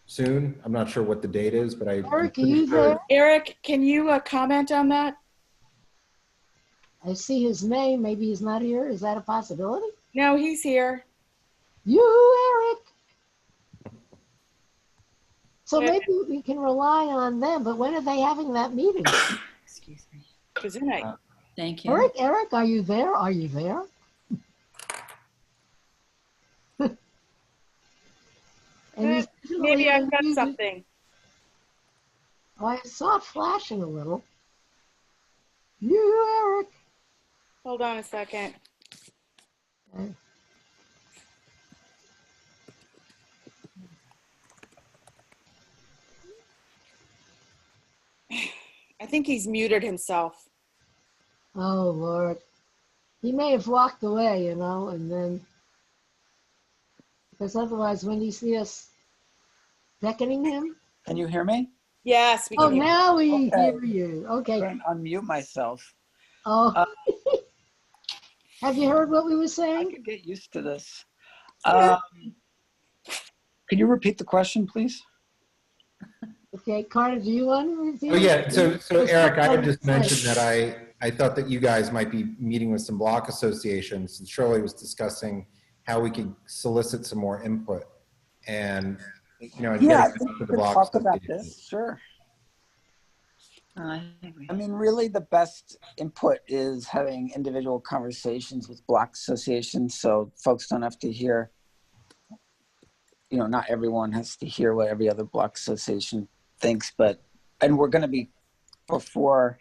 Speaker 11: soon. I'm not sure what the date is, but
Speaker 5: Eric, are you there?
Speaker 3: Eric, can you comment on that?
Speaker 5: I see his name. Maybe he's not here. Is that a possibility?
Speaker 3: No, he's here.
Speaker 5: Eric. So maybe we can rely on them, but when are they having that meeting?
Speaker 3: Excuse me. Tonight.
Speaker 4: Thank you.
Speaker 5: Eric, are you there? Are you there?
Speaker 3: Maybe I've got something.
Speaker 5: Oh, I saw it flashing a little. You, Eric.
Speaker 3: Hold on a second.
Speaker 5: Okay.
Speaker 3: I think he's muted himself.
Speaker 5: Oh, Lord. He may have walked away, you know, and then, because otherwise, when you see us beckoning him.
Speaker 16: Can you hear me?
Speaker 3: Yes, we
Speaker 5: Oh,
Speaker 3: can hear
Speaker 5: now we
Speaker 16: Okay.
Speaker 5: hear you. Okay.
Speaker 16: I'm going to unmute myself.
Speaker 5: Oh. Have you heard what we were saying?
Speaker 16: I could get used to this. Can you repeat the question, please?
Speaker 5: Okay, Carter, do you want to repeat?
Speaker 11: Oh yeah, so Eric, I had just mentioned that I thought that you guys might be meeting with some block associations, and Shirley was discussing how we could solicit some more input, and you know,
Speaker 16: Yeah, I
Speaker 11: getting
Speaker 16: think
Speaker 11: to
Speaker 16: we
Speaker 11: the
Speaker 16: could
Speaker 11: block
Speaker 16: talk about
Speaker 11: associations.
Speaker 16: this. Sure. I mean, really, the best input is having individual conversations with block associations, so folks don't have to hear. You know, not everyone has to hear what every other block association thinks, and we're going to be, before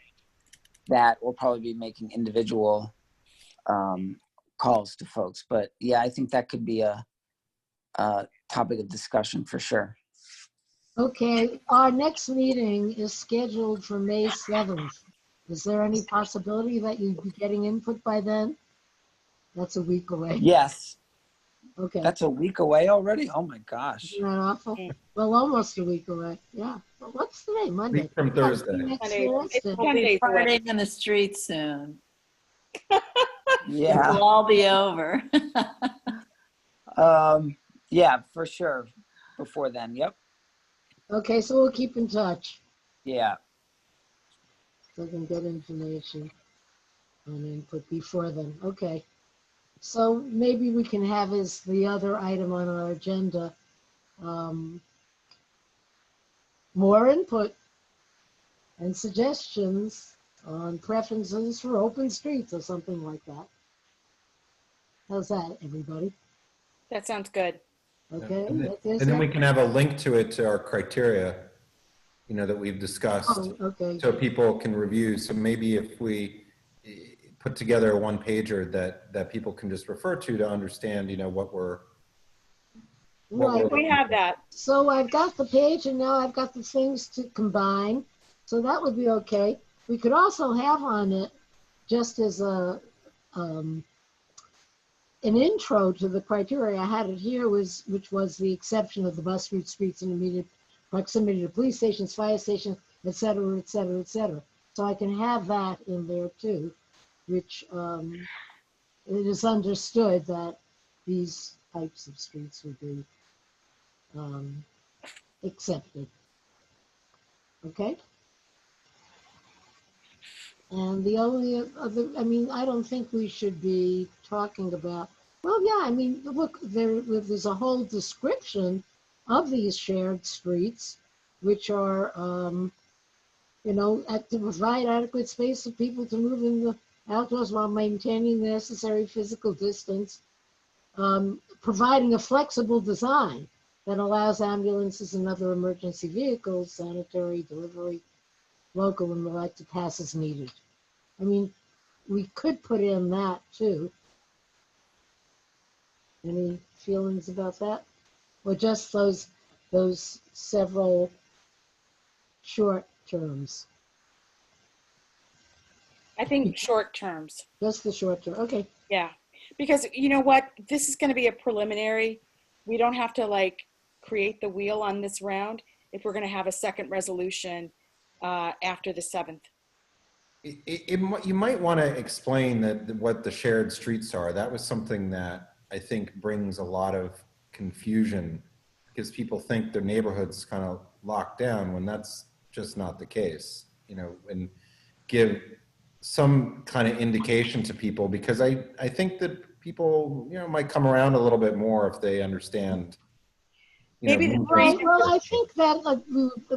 Speaker 16: that, we'll probably be making individual calls to folks. But yeah, I think that could be a topic of discussion for sure.
Speaker 5: Okay, our next meeting is scheduled for May 7th. Is there any possibility that you'd be getting input by then? That's a week away.
Speaker 16: Yes.
Speaker 5: Okay.
Speaker 16: That's a week away already? Oh my gosh.
Speaker 5: Isn't that awful? Well, almost a week away. Yeah. Well, what's today? Monday.
Speaker 11: Week from Thursday.
Speaker 5: Next
Speaker 3: Monday.
Speaker 5: Thursday.
Speaker 4: We'll be partying in the streets soon.
Speaker 16: Yeah.
Speaker 4: It'll all be over.
Speaker 16: Yeah, for sure. Before then, yep.
Speaker 5: Okay, so we'll keep in touch.
Speaker 16: Yeah.
Speaker 5: So I can get information on input before then. Okay. So maybe we can have as the other item on our agenda, more input and suggestions on preferences for open streets or something like that. How's that, everybody?
Speaker 3: That sounds good.
Speaker 5: Okay.
Speaker 11: And then we can have a link to it to our criteria, you know, that we've discussed.
Speaker 5: Oh, okay.
Speaker 11: So people can review. So maybe if we put together a one-pager that people can just refer to understand, you know, what we're.
Speaker 5: Right.
Speaker 3: We have that.
Speaker 5: So I've got the page and now I've got the things to combine. So that would be okay. We could also have on it, just as a an intro to the criteria. I had it here, which was the exception of the bus route, streets in immediate proximity to police stations, fire stations, et cetera, et cetera, et cetera. So I can have that in there too, which it is understood that these types of streets would be accepted. Okay? And the only other, I mean, I don't think we should be talking about, well, yeah, I mean, look, there's a whole description of these shared streets, which are, you know, to provide adequate space for people to move in the outdoors while maintaining the necessary physical distance, providing a flexible design that allows ambulances and other emergency vehicles, sanitary, delivery, local, and the like to pass as needed. I mean, we could put in that too. Any feelings about that? Or just those several short terms?
Speaker 3: I think short terms.
Speaker 5: Just the short term, okay.
Speaker 3: Yeah, because you know what? This is going to be a preliminary. We don't have to like create the wheel on this round if we're going to have a second resolution after the 7th.
Speaker 11: You might want to explain what the shared streets are. That was something that I think brings a lot of confusion because people think their neighborhood's kind of locked down when that's just not the case, you know, and give some kind of indication to people because I think that people, you know, might come around a little bit more if they understand.
Speaker 5: Maybe right. Well, I think that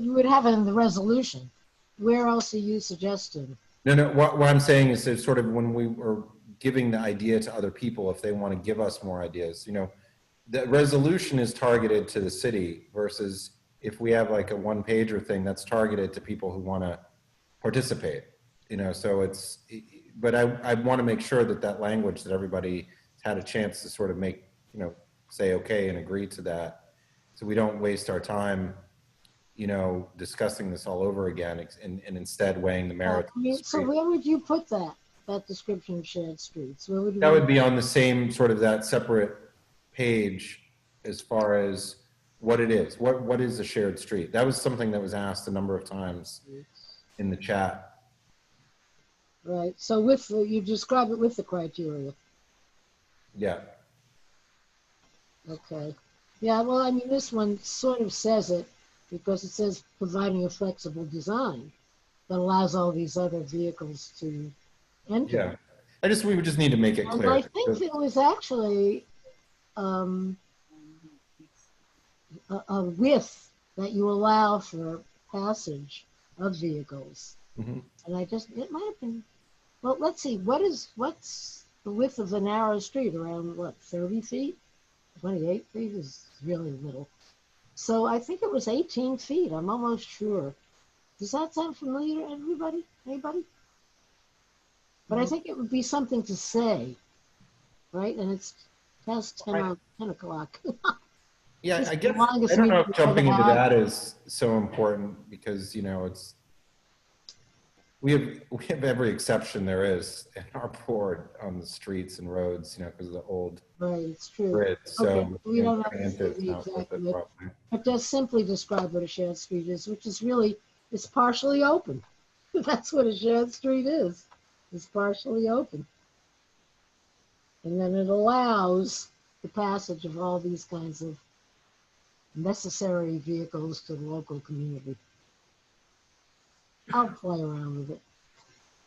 Speaker 5: we would have it in the resolution. Where else are you suggesting?
Speaker 11: No. What I'm saying is that sort of when we were giving the idea to other people, if they want to give us more ideas, you know, the resolution is targeted to the city versus if we have like a one-pager thing that's targeted to people who want to participate, you know, so it's, but I want to make sure that that language that everybody had a chance to sort of make, you know, say okay and agree to that, so we don't waste our time, you know, discussing this all over again and instead weighing the merits.
Speaker 5: I mean, so where would you put that description of shared streets? Where would you?
Speaker 11: That would be on the same sort of that separate page as far as what it is. What is a shared street? That was something that was asked a number of times in the chat.
Speaker 5: Right. So with you describe it with the criteria.
Speaker 11: Yeah.
Speaker 5: Okay. Yeah. Well, I mean, this one sort of says it because it says providing a flexible design that allows all these other vehicles to enter.
Speaker 11: Yeah. We would just need to make it clear.
Speaker 5: I think it was actually a width that you allow for passage of vehicles.
Speaker 11: Mm-hmm.
Speaker 5: And it might have been, well, let's see, what's the width of the narrow street? Around what, 30 feet? 28 feet is really little. So I think it was 18 feet, I'm almost sure. Does that sound familiar to everybody? Anybody? But I think it would be something to say, right? And it's past 10 o'clock.
Speaker 11: Yeah, I guess, I don't know if jumping into that is so important because, you know, we have every exception there is in our board on the streets and roads, you know, because of the old
Speaker 5: it's true.
Speaker 11: grid. So
Speaker 5: okay, we don't have to
Speaker 11: preemptive
Speaker 5: be
Speaker 11: not with it
Speaker 5: exactly,
Speaker 11: probably.
Speaker 5: but just simply describe what a shared street is, which is really, it's partially open. That's what a shared street is. It's partially open. And then it allows the passage of all these kinds of necessary vehicles to the local community. I'll play around with it.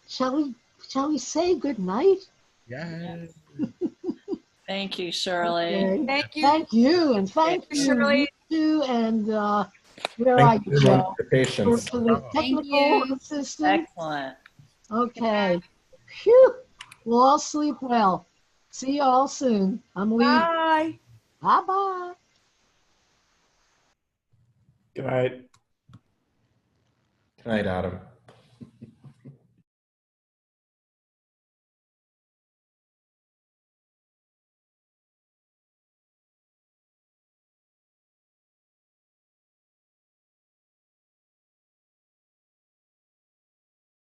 Speaker 5: Shall we say good night?
Speaker 9: Yes.
Speaker 4: Thank you, Shirley.
Speaker 5: Okay.
Speaker 15: Thank you.
Speaker 5: Thank you, and thank you,
Speaker 15: Shirley.
Speaker 5: you too, and where are
Speaker 11: Thank
Speaker 5: you,
Speaker 11: you
Speaker 5: Joe?
Speaker 11: for your patience.
Speaker 5: For the technical assistance.
Speaker 4: Excellent.
Speaker 5: Okay. Phew. We'll all sleep well. See you all soon. I'm leaving.
Speaker 15: Bye.
Speaker 5: Bye-bye.
Speaker 12: Good night.
Speaker 11: Good night, Adam.